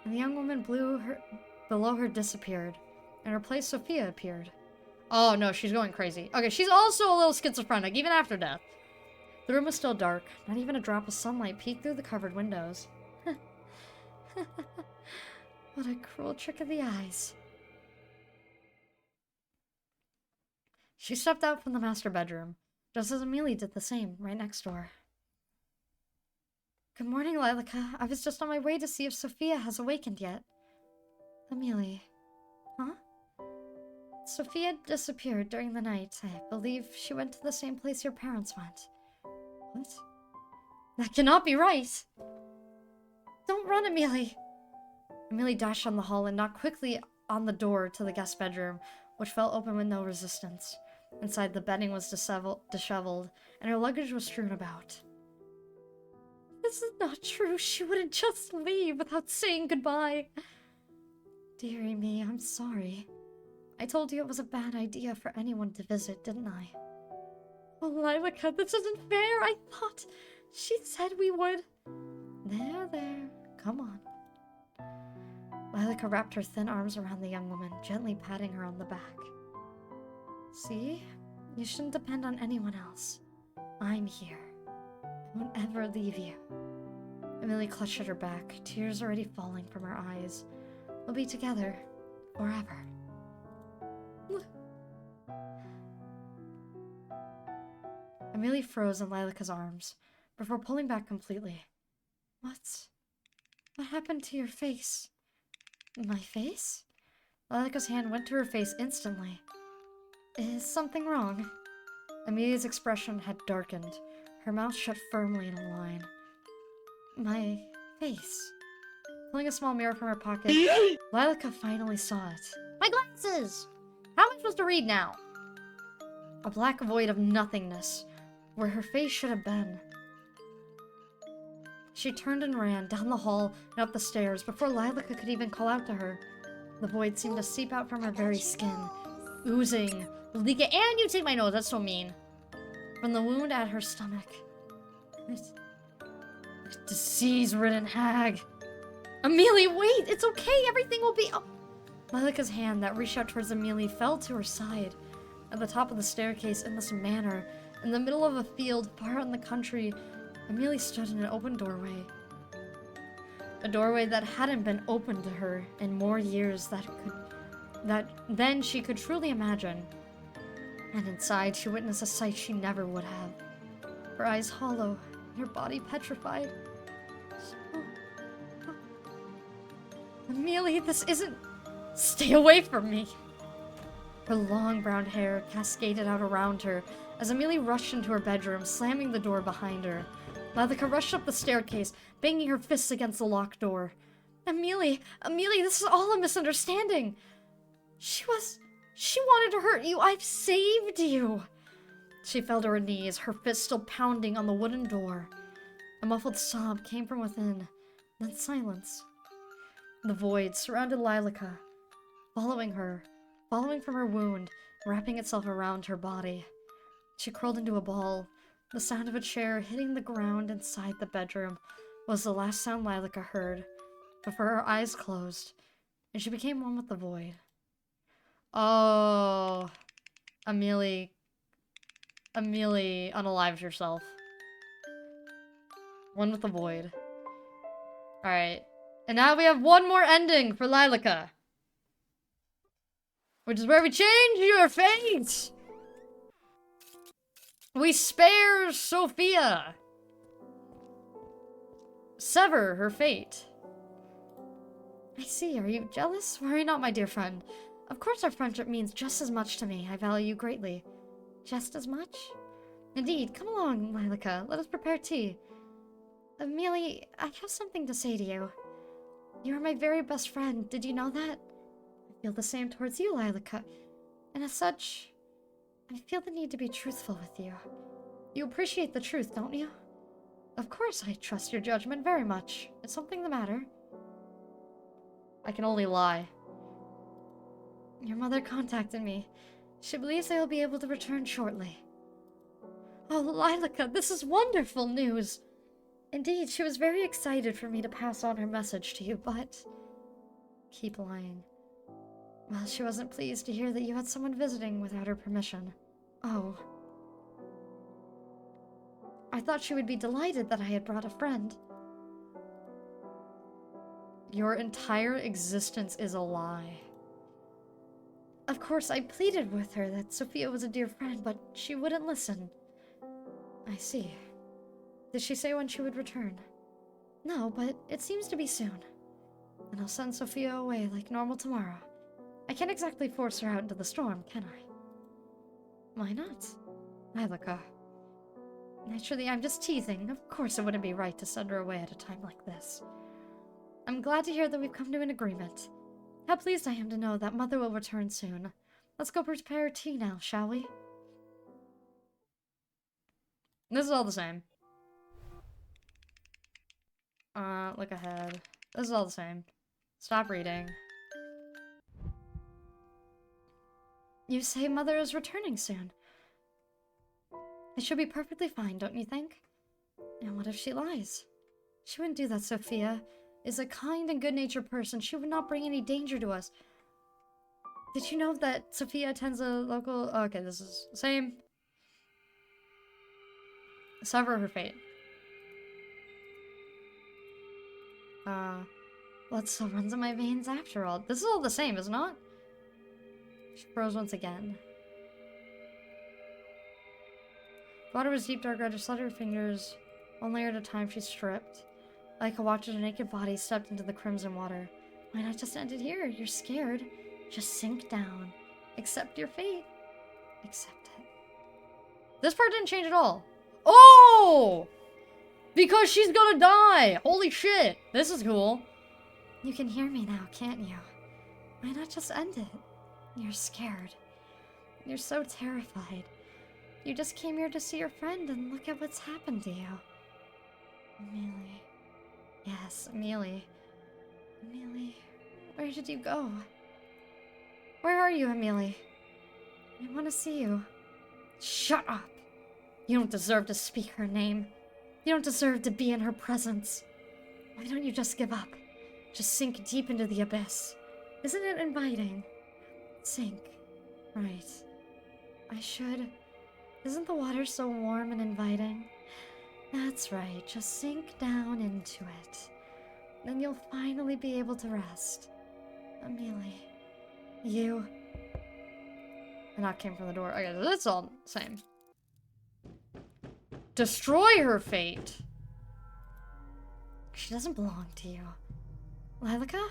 and the young woman below her disappeared. In her place, Sophia appeared. Oh no, she's going crazy. Okay, she's also a little schizophrenic, even after death. The room was still dark. Not even a drop of sunlight peeked through the covered windows. What a cruel trick of the eyes. She stepped out from the master bedroom, just as Amelia did the same, right next door. Good morning, Lilica. I was just on my way to see if Sophia has awakened yet. Amelia. Huh? Sophia disappeared during the night. I believe she went to the same place your parents went. What? That cannot be right! Don't run, Amelia! Amelia dashed down the hall and knocked quickly on the door to the guest bedroom, which fell open with no resistance. Inside, the bedding was disheveled, and her luggage was strewn about. This is not true. She wouldn't just leave without saying goodbye. Dearie me, I'm sorry. I told you it was a bad idea for anyone to visit, didn't I? Oh, Lilica, this isn't fair. I thought she said we would. There. Come on. Lilica wrapped her thin arms around the young woman, gently patting her on the back. See? You shouldn't depend on anyone else. I'm here. I won't ever leave you. Amelia clutched at her back, tears already falling from her eyes. We'll be together forever. Amelia froze in Lilica's arms before pulling back completely. What happened to your face? My face? Lilica's hand went to her face instantly. Is something wrong? Amelia's expression had darkened, her mouth shut firmly in a line. My face. Pulling a small mirror from her pocket, Lilica finally saw it. My glasses! How am I supposed to read now? A black void of nothingness, where her face should have been. She turned and ran down the hall and up the stairs before Lilica could even call out to her. The void seemed to seep out from her very skin, oozing, leaking. And you take my nose, that's so mean. From the wound at her stomach. This disease-ridden hag. Amelia, wait! It's okay! Everything will be... Oh. Lilica's hand that reached out towards Amelia fell to her side. At the top of the staircase, in this manner, in the middle of a field far out in the country, Amelia stood in an open doorway. A doorway that hadn't been opened to her in more years that then she could truly imagine. And inside, she witnessed a sight she never would have. Her eyes hollow, and her body petrified. Amelia, this isn't... Stay away from me! Her long brown hair cascaded out around her as Amelia rushed into her bedroom, slamming the door behind her. Lilica rushed up the staircase, banging her fists against the locked door. Amelia, this is all a misunderstanding! She wanted to hurt you! I've saved you! She fell to her knees, her fist still pounding on the wooden door. A muffled sob came from within, then silence. The void surrounded Lilica, following from her wound, wrapping itself around her body. She crawled into a ball. The sound of a chair hitting the ground inside the bedroom was the last sound Lilica heard, before her eyes closed, and she became one with the void. Oh, Amelia unalived herself. One with the void. Alright. And now we have one more ending for Lilica. Which is where we change your fate! We spare Sophia! Sever her fate. I see, are you jealous? Worry not, my dear friend. Of course our friendship means just as much to me. I value you greatly. Just as much? Indeed, come along, Lilica. Let us prepare tea. Amelia, I have something to say to you. You're my very best friend. Did you know that? I feel the same towards you, Lilaca. And as such, I feel the need to be truthful with you. You appreciate the truth, don't you? Of course I trust your judgment very much. Is something the matter? I can only lie. Your mother contacted me. She believes I will be able to return shortly. Oh, Lilaca, this is wonderful news! Indeed, she was very excited for me to pass on her message to you, but... Keep lying. Well, she wasn't pleased to hear that you had someone visiting without her permission. Oh. I thought she would be delighted that I had brought a friend. Your entire existence is a lie. Of course, I pleaded with her that Sophia was a dear friend, but she wouldn't listen. I see. Did she say when she would return? No, but it seems to be soon. And I'll send Sophia away like normal tomorrow. I can't exactly force her out into the storm, can I? Why not? Lilaca. Naturally, I'm just teasing. Of course it wouldn't be right to send her away at a time like this. I'm glad to hear that we've come to an agreement. How pleased I am to know that Mother will return soon. Let's go prepare tea now, shall we? This is all the same. Look ahead. This is all the same. Stop reading. You say Mother is returning soon. It should be perfectly fine, don't you think? And what if she lies? She wouldn't do that, Sophia is a kind and good-natured person. She would not bring any danger to us. Did you know that Sophia attends a local... Oh, okay, this is the same. Sever her fate. Blood still runs in my veins after all. This is all the same, is it not? She froze once again. The water was deep, dark red. Her sluttered fingers, one layer at a time, she stripped. Like a watcher, her naked body stepped into the crimson water. Why not just end it here? You're scared. Just sink down. Accept your fate. Accept it. This part didn't change at all. Oh! Because she's gonna die! Holy shit! This is cool. You can hear me now, can't you? Why not just end it? You're scared. You're so terrified. You just came here to see your friend and look at what's happened to you. Amelia. Yes, Amelia. Amelia, where did you go? Where are you, Amelia? I want to see you. Shut up! You don't deserve to speak her name. You don't deserve to be in her presence. Why don't you just give up? Just sink deep into the abyss. Isn't it inviting? Sink. Right. I should. Isn't the water so warm and inviting? That's right. Just sink down into it. Then you'll finally be able to rest. Amelia. You. A knock came from the door. Okay, that's all the same. Destroy her fate. She doesn't belong to you. Lilaca?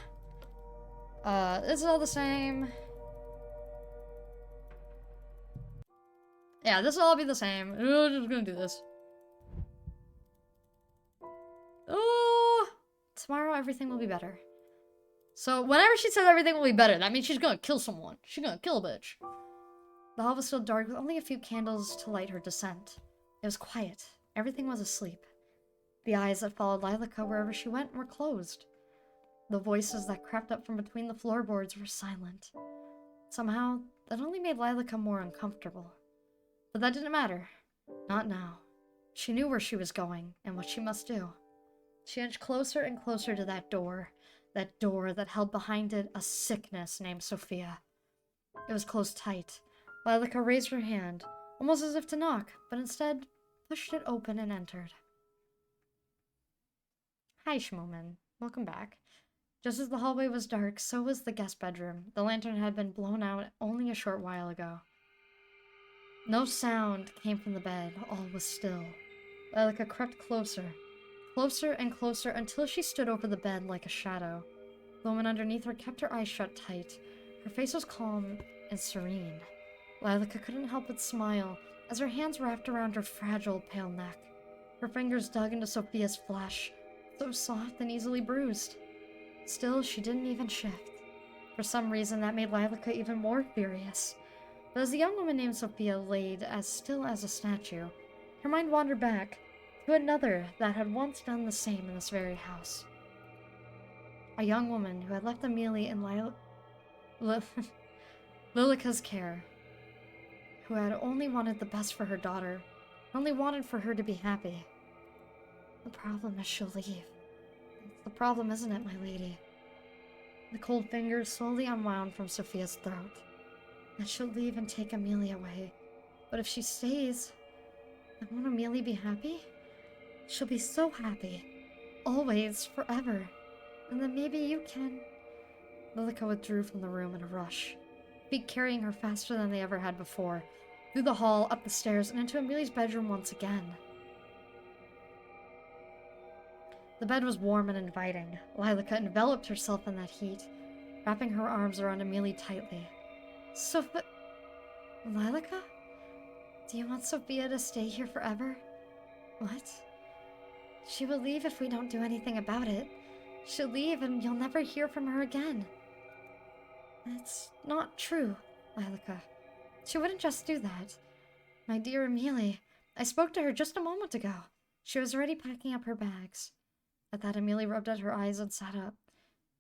This is all the same. Yeah, this will all be the same. We're just gonna do this. Oh, tomorrow everything will be better. So whenever she says everything will be better, that means she's gonna kill someone. She's gonna kill a bitch. The hall was still dark with only a few candles to light her descent. It was quiet. Everything was asleep. The eyes that followed Lilaca wherever she went were closed. The voices that crept up from between the floorboards were silent. Somehow, that only made Lilaca more uncomfortable. But that didn't matter. Not now. She knew where she was going and what she must do. She inched closer and closer to that door that held behind it a sickness named Sophia. It was closed tight. Lilaca raised her hand, almost as if to knock, but instead pushed it open and entered. Hi, Schmooman. Welcome back. Just as the hallway was dark, so was the guest bedroom. The lantern had been blown out only a short while ago. No sound came from the bed. All was still. Lilaca crept closer and closer until she stood over the bed like a shadow. The woman underneath her kept her eyes shut tight. Her face was calm and serene. Lilaca couldn't help but smile as her hands wrapped around her fragile, pale neck. Her fingers dug into Sophia's flesh, so soft and easily bruised. Still, she didn't even shift. For some reason, that made Lilaca even more furious. But as the young woman named Sophia laid as still as a statue, her mind wandered back to another that had once done the same in this very house. A young woman who had left Amelia in Lilica's care, who had only wanted the best for her daughter, only wanted for her to be happy. The problem is she'll leave. That's the problem, isn't it, my lady? The cold fingers slowly unwound from Sophia's throat. That she'll leave and take Amelia away. But if she stays, then won't Amelia be happy? She'll be so happy. Always, forever. And then maybe you can... Lilica withdrew from the room in a rush, feet carrying her faster than they ever had before, through the hall, up the stairs, and into Amelia's bedroom once again. The bed was warm and inviting. Lilaca enveloped herself in that heat, wrapping her arms around Amelia tightly. Lilaca? Do you want Sophia to stay here forever? What? She will leave if we don't do anything about it. She'll leave and you'll never hear from her again. That's not true, Lilaca. She wouldn't just do that. My dear Amelia, I spoke to her just a moment ago. She was already packing up her bags. At that, Amelia rubbed at her eyes and sat up.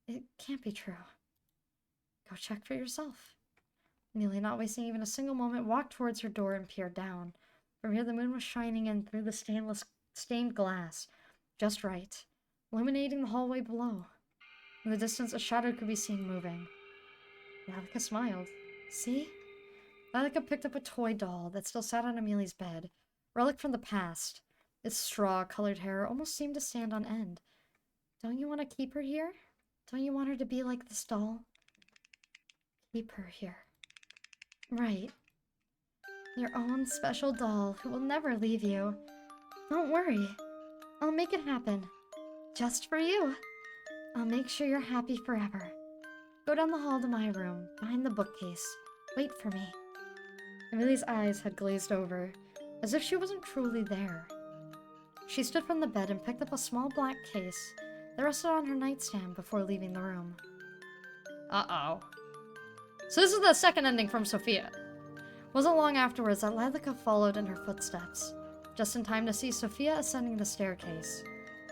It can't be true. Go check for yourself. Amelia, not wasting even a single moment, walked towards her door and peered down. From here, the moon was shining in through the stained glass, just right, illuminating the hallway below. In the distance, a shadow could be seen moving. Lilaca smiled. See? Lilaca picked up a toy doll that still sat on Amelia's bed, a relic from the past. Its straw-colored hair almost seemed to stand on end. Don't you want to keep her here? Don't you want her to be like this doll? Keep her here. Right. Your own special doll who will never leave you. Don't worry. I'll make it happen. Just for you. I'll make sure you're happy forever. Go down the hall to my room, behind the bookcase. Wait for me. Amelia's eyes had glazed over, as if she wasn't truly there. She stood from the bed and picked up a small black case that rested on her nightstand before leaving the room. Uh-oh. So this is the second ending from Sophia. Wasn't long afterwards that Lilaca followed in her footsteps, just in time to see Sophia ascending the staircase.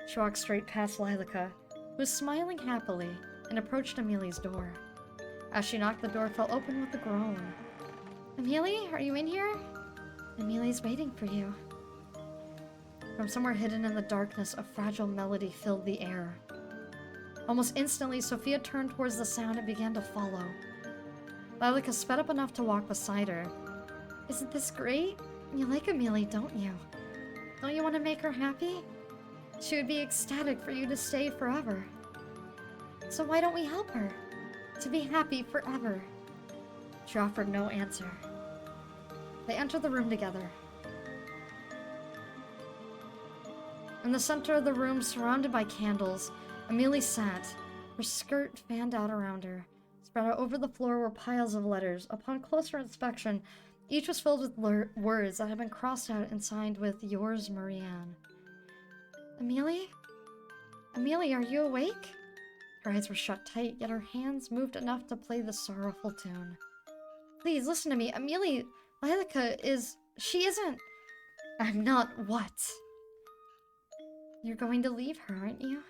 She walked straight past Lilaca, who was smiling happily, and approached Amelia's door. As she knocked, the door fell open with a groan. Amelia, are you in here? Amelia's waiting for you. From somewhere hidden in the darkness, a fragile melody filled the air. Almost instantly, Sophia turned towards the sound and began to follow. Lilaca sped up enough to walk beside her. Isn't this great? You like Amelia, don't you? Don't you want to make her happy? She would be ecstatic for you to stay forever. So why don't we help her? To be happy forever. She offered no answer. They entered the room together. In the center of the room, surrounded by candles, Amelia sat, her skirt fanned out around her. Spread out over the floor were piles of letters. Upon closer inspection, each was filled with words that had been crossed out and signed with "Yours, Marianne." Amelia? Amelia, are you awake? Her eyes were shut tight, yet her hands moved enough to play the sorrowful tune. Please, listen to me. Amelia, Lilaca is... She isn't... I'm not what? You're going to leave her, aren't you?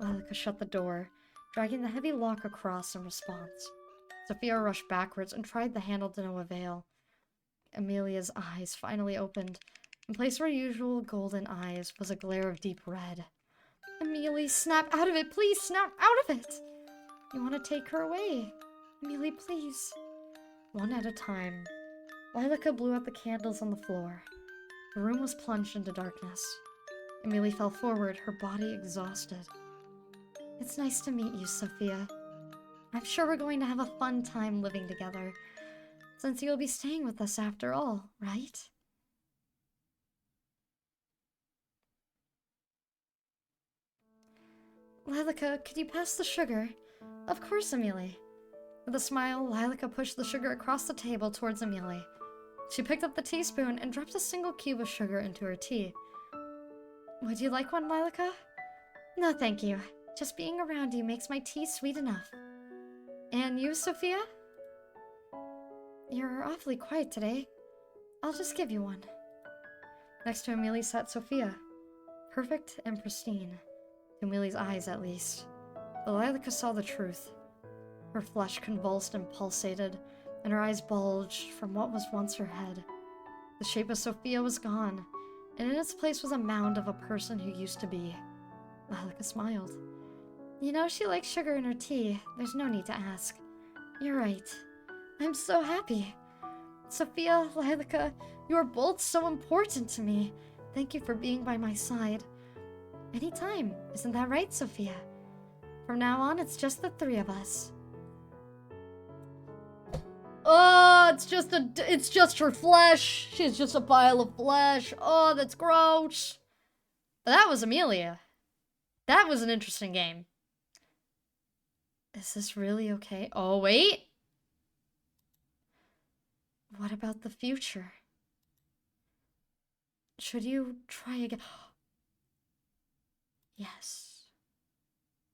Lilaca shut the door, dragging the heavy lock across in response. Sophia rushed backwards and tried the handle to no avail. Amelia's eyes finally opened. In place of her usual golden eyes was a glare of deep red. Amelia, snap out of it! Please, snap out of it! You want to take her away. Amelia, please. One at a time, Lilaca blew out the candles on the floor. The room was plunged into darkness. Amelia fell forward, her body exhausted. It's nice to meet you, Sophia. I'm sure we're going to have a fun time living together, since you'll be staying with us after all, right? Lilaca, could you pass the sugar? Of course, Amelia. With a smile, Lilaca pushed the sugar across the table towards Amelia. She picked up the teaspoon and dropped a single cube of sugar into her tea. Would you like one, Lilaca? No, thank you. Just being around you makes my tea sweet enough. And you, Sophia? You're awfully quiet today. I'll just give you one. Next to Amelia sat Sophia. Perfect and pristine. To Amelia's eyes, at least. But Lilaca saw the truth. Her flesh convulsed and pulsated, and her eyes bulged from what was once her head. The shape of Sophia was gone, and in its place was a mound of a person who used to be. Lilaca smiled. You know she likes sugar in her tea. There's no need to ask. You're right. I'm so happy. Sophia, Lilaca, you are both so important to me. Thank you for being by my side. Anytime. Isn't that right, Sophia? From now on, it's just the three of us. Oh, it's just her flesh. She's just a pile of flesh. Oh, that's gross. But that was Amelia. That was an interesting game. Is this really okay? Oh, wait. What about the future? Should you try again? Yes.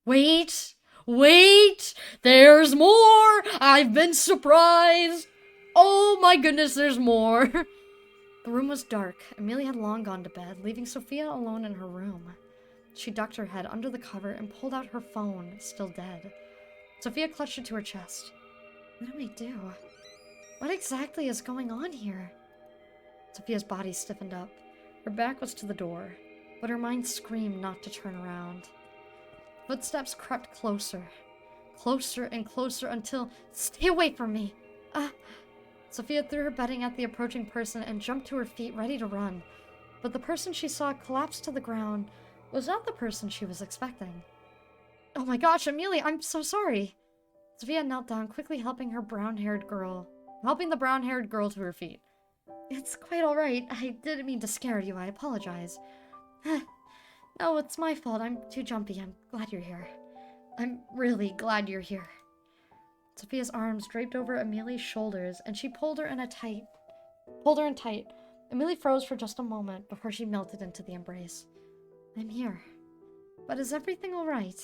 Wait! Wait! There's more! I've been surprised! Oh my goodness, there's more! The room was dark. Amelia had long gone to bed, leaving Sophia alone in her room. She ducked her head under the cover and pulled out her phone, still dead. Sophia clutched it to her chest. What do I do? What exactly is going on here? Sophia's body stiffened up. Her back was to the door, but her mind screamed not to turn around. Footsteps crept closer. Closer and closer until... Stay away from me! Sophia threw her bedding at the approaching person and jumped to her feet, ready to run. But the person she saw collapse to the ground was not the person she was expecting. Oh my gosh, Amelia, I'm so sorry! Sophia knelt down, quickly helping the brown-haired girl to her feet. It's quite alright. I didn't mean to scare you. I apologize. No, it's my fault. I'm too jumpy. I'm glad you're here. I'm really glad you're here. Sophia's arms draped over Amelia's shoulders, and she pulled her in tight. Amelia froze for just a moment before she melted into the embrace. I'm here. But is everything alright?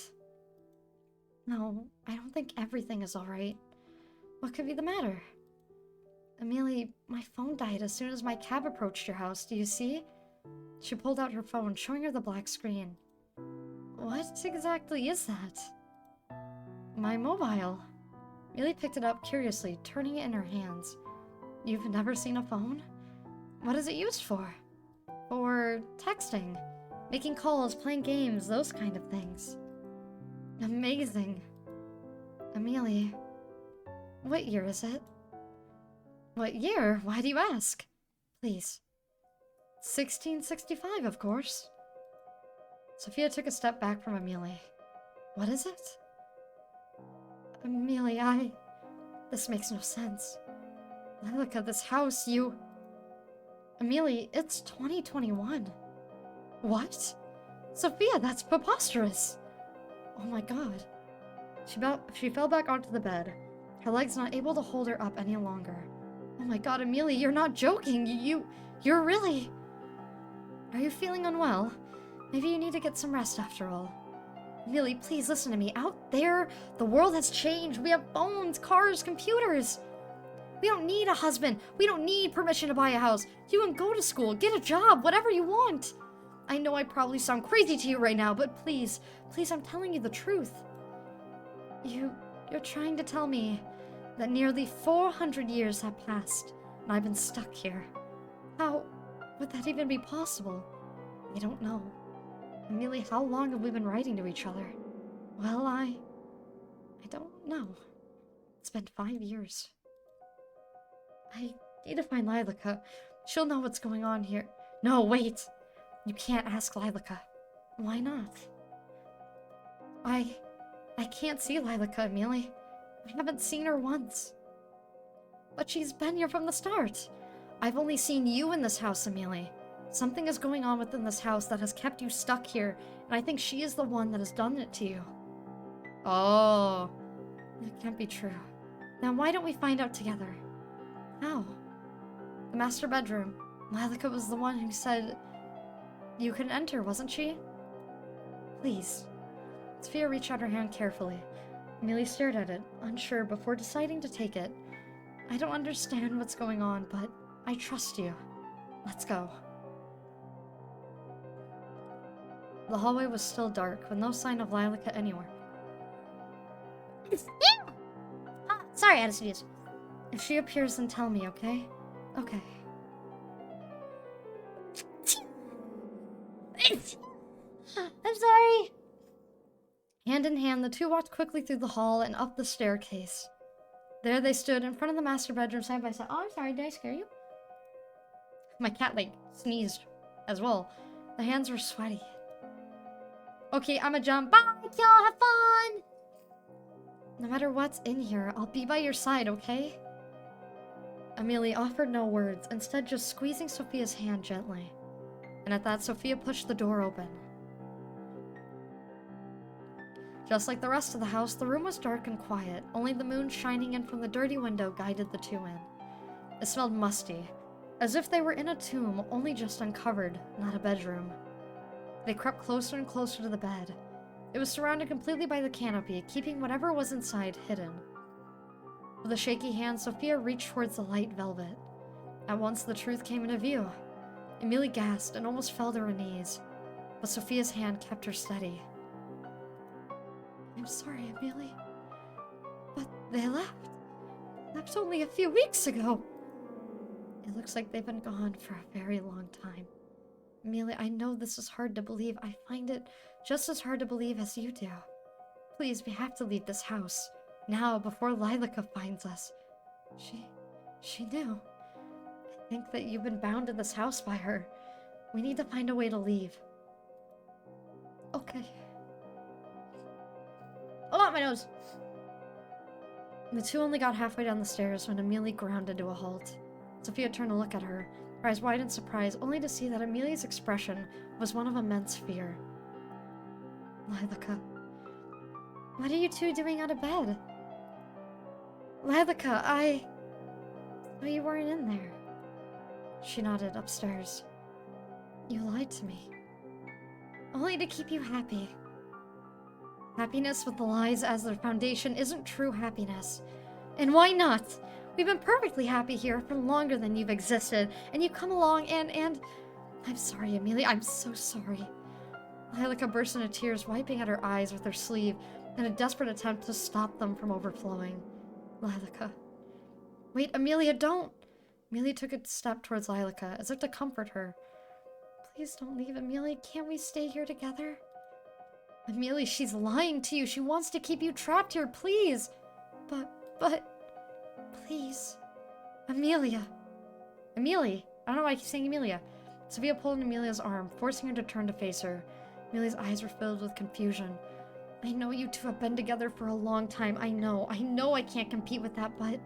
No, I don't think everything is alright. What could be the matter? Amelia, my phone died as soon as my cab approached your house. Do you see? She pulled out her phone, showing her the black screen. What exactly is that? My mobile. Amelia picked it up curiously, turning it in her hands. You've never seen a phone? What is it used for? For texting, making calls, playing games, those kind of things. Amazing. Amelia, what year is it? What year? Why do you ask? Please. 1665, of course. Sophia took a step back from Amelia. What is it? Amelia, This makes no sense. Look at this house, you... Amelia, it's 2021. What? Sophia, that's preposterous. Oh my god. She fell back onto the bed, her legs not able to hold her up any longer. Oh my god, Amelia, you're not joking. You're really... Are you feeling unwell? Maybe you need to get some rest after all. Amelia, please listen to me. Out there, the world has changed. We have phones, cars, computers. We don't need a husband. We don't need permission to buy a house. You can go to school, get a job, whatever you want. I know I probably sound crazy to you right now, but please, I'm telling you the truth. You're trying to tell me that nearly 400 years have passed, and I've been stuck here. How would that even be possible? I don't know. Amelia, how long have we been writing to each other? Well, I don't know. It's been 5 years. I need to find Lilaca. She'll know what's going on here. No, wait! You can't ask Lilaca. Why not? I can't see Lilaca, Amelia. I haven't seen her once. But she's been here from the start. I've only seen you in this house, Amelia. Something is going on within this house that has kept you stuck here, and I think she is the one that has done it to you. Oh. That can't be true. Now why don't we find out together? How? The master bedroom. Lilaca was the one who said you couldn't enter, wasn't she? Please. Sophia reached out her hand carefully. Amelia stared at it, unsure, before deciding to take it. I don't understand what's going on, but I trust you. Let's go. The hallway was still dark, with no sign of Lilaca anywhere. Sorry, I had to sneeze. If she appears, then tell me, okay? Okay. I'm sorry! Hand in hand, the two walked quickly through the hall and up the staircase. There they stood in front of the master bedroom side by side. Oh, I'm sorry, did I scare you? My cat, like, sneezed as well. The hands were sweaty. Okay, I'ma jump. Bye, y'all, have fun! No matter what's in here, I'll be by your side, okay? Amelia offered no words, instead just squeezing Sophia's hand gently. And at that, Sophia pushed the door open. Just like the rest of the house, the room was dark and quiet. Only the moon shining in from the dirty window guided the two in. It smelled musty, as if they were in a tomb, only just uncovered, not a bedroom. They crept closer and closer to the bed. It was surrounded completely by the canopy, keeping whatever was inside hidden. With a shaky hand, Sophia reached towards the light velvet. At once, the truth came into view. Amelia gasped and almost fell to her knees, but Sophia's hand kept her steady. I'm sorry, Amelia, but they left. Left only a few weeks ago. It looks like they've been gone for a very long time. Amelia, I know this is hard to believe. I find it just as hard to believe as you do. Please, we have to leave this house. Now, before Lilaca finds us. She knew. I think that you've been bound to this house by her. We need to find a way to leave. Okay. Oh, my nose! The two only got halfway down the stairs when Amelia grounded to a halt. Sophia turned to look at her, her eyes wide in surprise, only to see that Amelia's expression was one of immense fear. Lilaca, what are you two doing out of bed? Lilaca, I thought you weren't in there. She nodded upstairs. You lied to me. Only to keep you happy. Happiness with the lies as their foundation isn't true happiness. And why not? We've been perfectly happy here for longer than you've existed, and you come along and... I'm sorry, Amelia, I'm so sorry. Lilaca burst into tears, wiping at her eyes with her sleeve in a desperate attempt to stop them from overflowing. Lilaca. Wait, Amelia, don't! Amelia took a step towards Lilaca, as if to comfort her. Please don't leave, Amelia. Can't we stay here together? Amelia, she's lying to you. She wants to keep you trapped here, please. But... Please. Amelia. Amelia. I don't know why I keep saying Amelia. Sophia pulled on Amelia's arm, forcing her to turn to face her. Amelia's eyes were filled with confusion. I know you two have been together for a long time. I know I can't compete with that, but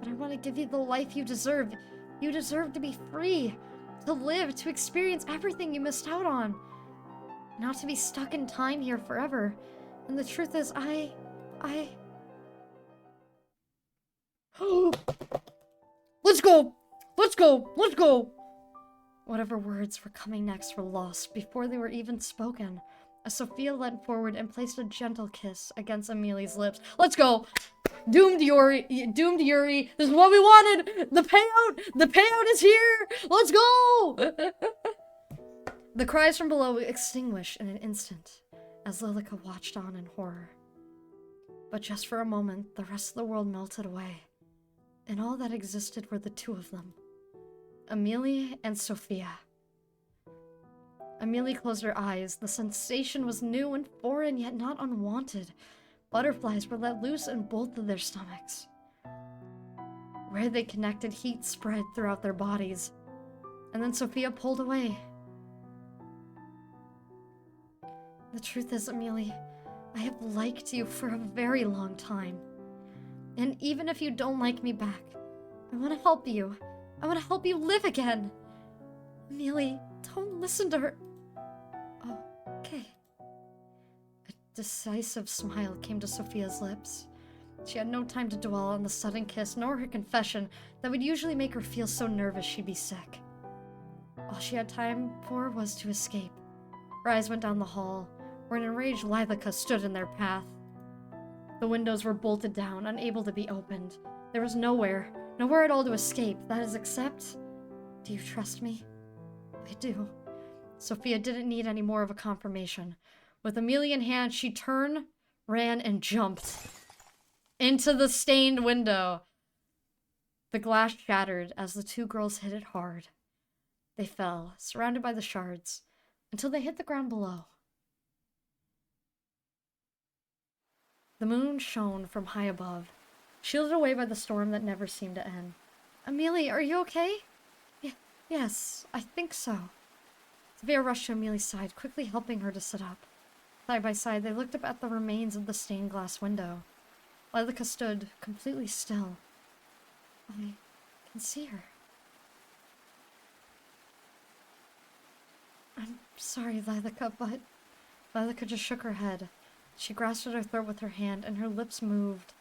I want to give you the life you deserve. You deserve to be free. To live, to experience everything you missed out on. Not to be stuck in time here forever. And the truth is, Let's go! Let's go! Let's go! Whatever words were coming next were lost before they were even spoken, as Sophia leant forward and placed a gentle kiss against Amelia's lips. Let's go! Doomed YRUI! This is what we wanted! The payout is here! Let's go! The cries from below extinguished in an instant, as Lilaca watched on in horror. But just for a moment, the rest of the world melted away, and all that existed were the two of them, Amelia and Sophia. Amelia closed her eyes. The sensation was new and foreign, yet not unwanted. Butterflies were let loose in both of their stomachs. Where they connected, heat spread throughout their bodies. And then Sophia pulled away. The truth is, Amelia, I have liked you for a very long time. And even if you don't like me back, I want to help you. I want to help you live again. Amelia, don't listen to her. Oh, okay. A decisive smile came to Sophia's lips. She had no time to dwell on the sudden kiss, nor her confession that would usually make her feel so nervous she'd be sick. All she had time for was to escape. Her eyes went down the hall, where an enraged Lilika stood in their path. The windows were bolted down, unable to be opened. There was nowhere at all to escape, that is except... Do you trust me? I do. Sophia didn't need any more of a confirmation. With Amelia in hand, she turned, ran, and jumped into the stained window. The glass shattered as the two girls hit it hard. They fell, surrounded by the shards, until they hit the ground below. The moon shone from high above, shielded away by the storm that never seemed to end. Amelia, are you okay? Yes, I think so. Sophia rushed to Amelia's side, quickly helping her to sit up. Side by side, they looked up at the remains of the stained glass window. Lilika stood completely still. I can see her. I'm sorry, Lilika, but... Lilika just shook her head. She grasped at her throat with her hand, and her lips moved,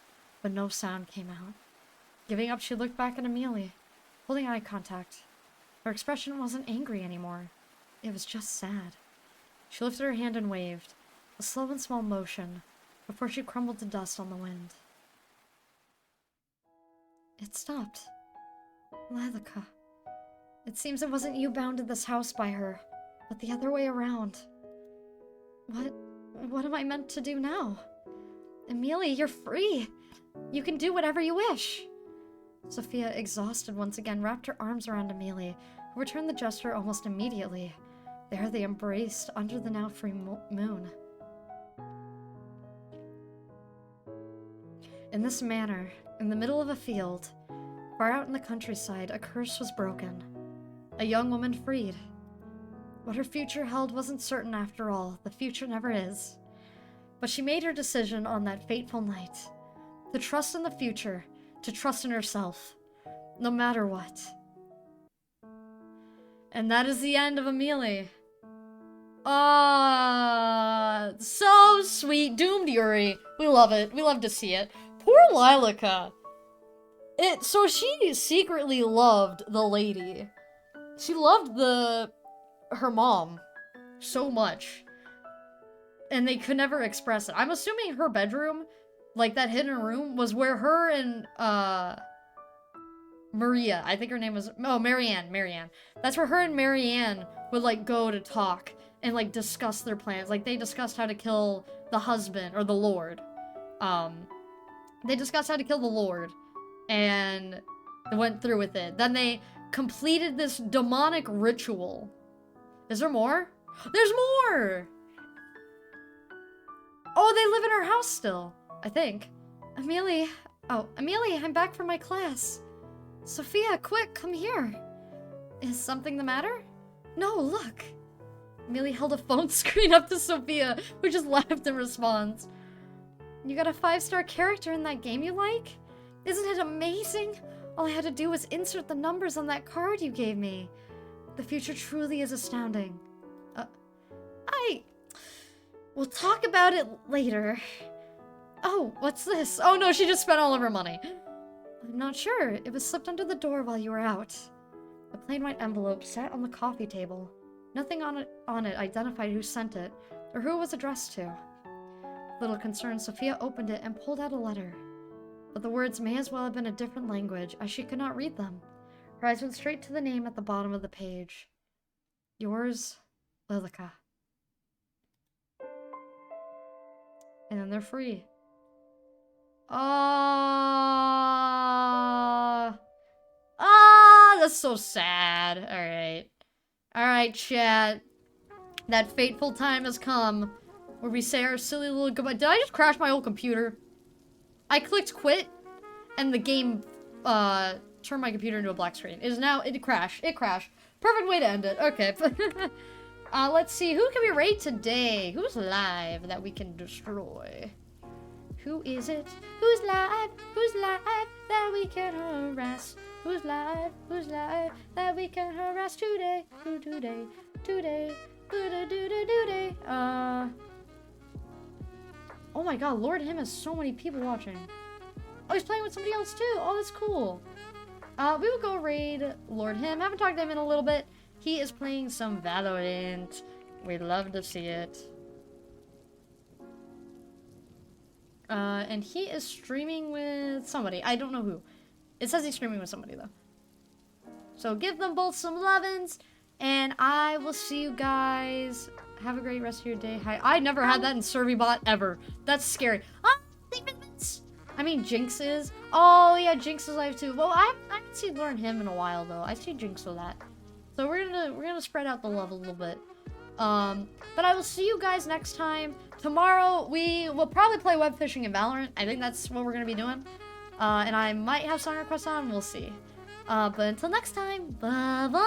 but no sound came out. Giving up, she looked back at Amelia, holding eye contact. Her expression wasn't angry anymore. It was just sad. She lifted her hand and waved, a slow and small motion, before she crumbled to dust on the wind. It stopped. Lilika. It seems it wasn't you bound to this house by her, but the other way around. What am I meant to do now? Amelia, you're free. You can do whatever you wish. Sophia, exhausted once again, wrapped her arms around Amelia, who returned the gesture almost immediately. There they embraced under the now free moon. In this manner, in the middle of a field, far out in the countryside, a curse was broken. A young woman freed. What her future held wasn't certain after all. The future never is. But she made her decision on that fateful night. To trust in the future. To trust in herself. No matter what. And that is the end of Amelia. So sweet. Doomed YRUI. We love it. We love to see it. Poor Lilika. So she secretly loved the lady. She loved her mom so much. And they could never express it. I'm assuming her bedroom, like that hidden room, was where her and Maria, I think her name was, Marianne. That's where her and Marianne would like go to talk and like discuss their plans. Like they discussed how to kill the husband or the Lord. They discussed how to kill the Lord and they went through with it. Then they completed this demonic ritual. Is there more? There's more! Oh, they live in her house still, I think. Amelia, I'm back from my class. Sophia, quick, come here. Is something the matter? No, look. Amelia held a phone screen up to Sophia, who just laughed in response. You got a 5-star character in that game you like? Isn't it amazing? All I had to do was insert the numbers on that card you gave me. The future truly is astounding. We'll talk about it later. Oh, what's this? Oh no, she just spent all of her money. I'm not sure. It was slipped under the door while you were out. A plain white envelope sat on the coffee table. Nothing on it identified who sent it, or who it was addressed to. Little concerned, Sophia opened it and pulled out a letter. But the words may as well have been a different language, as she could not read them. Her eyes went straight to the name at the bottom of the page. Yours, Lilika. And then they're free. That's so sad. Alright, chat. That fateful time has come where we say our silly little goodbye. Did I just crash my whole computer? I clicked quit, and the game, turned my computer into a black screen. It crashed. Perfect way to end it. Okay. Let's see. Who can we raid today? Who's live that we can destroy? Who is it? Who's live? Who's live that we can harass? Who's live? Who's live that we can harass today? Who today? Today? Today? Oh my god, Lord Him has so many people watching. Oh, he's playing with somebody else too. Oh, that's cool. We will go raid Lord Him. Haven't talked to him in a little bit. He is playing some Valorant. We'd love to see it. And he is streaming with somebody. I don't know who. It says he's streaming with somebody, though. So give them both some lovin's, and I will see you guys. Have a great rest of your day. Hi. I never had that in SurveyBot ever. That's scary. I mean, Jinx is. Oh, yeah, Jinx is live too. Well, I haven't seen Learn him in a while, though. I see Jinx with that. So we're gonna spread out the love a little bit. But I will see you guys next time. Tomorrow, we will probably play web fishing and Valorant. I think that's what we're gonna be doing. And I might have song requests on. We'll see. But until next time, bye-bye.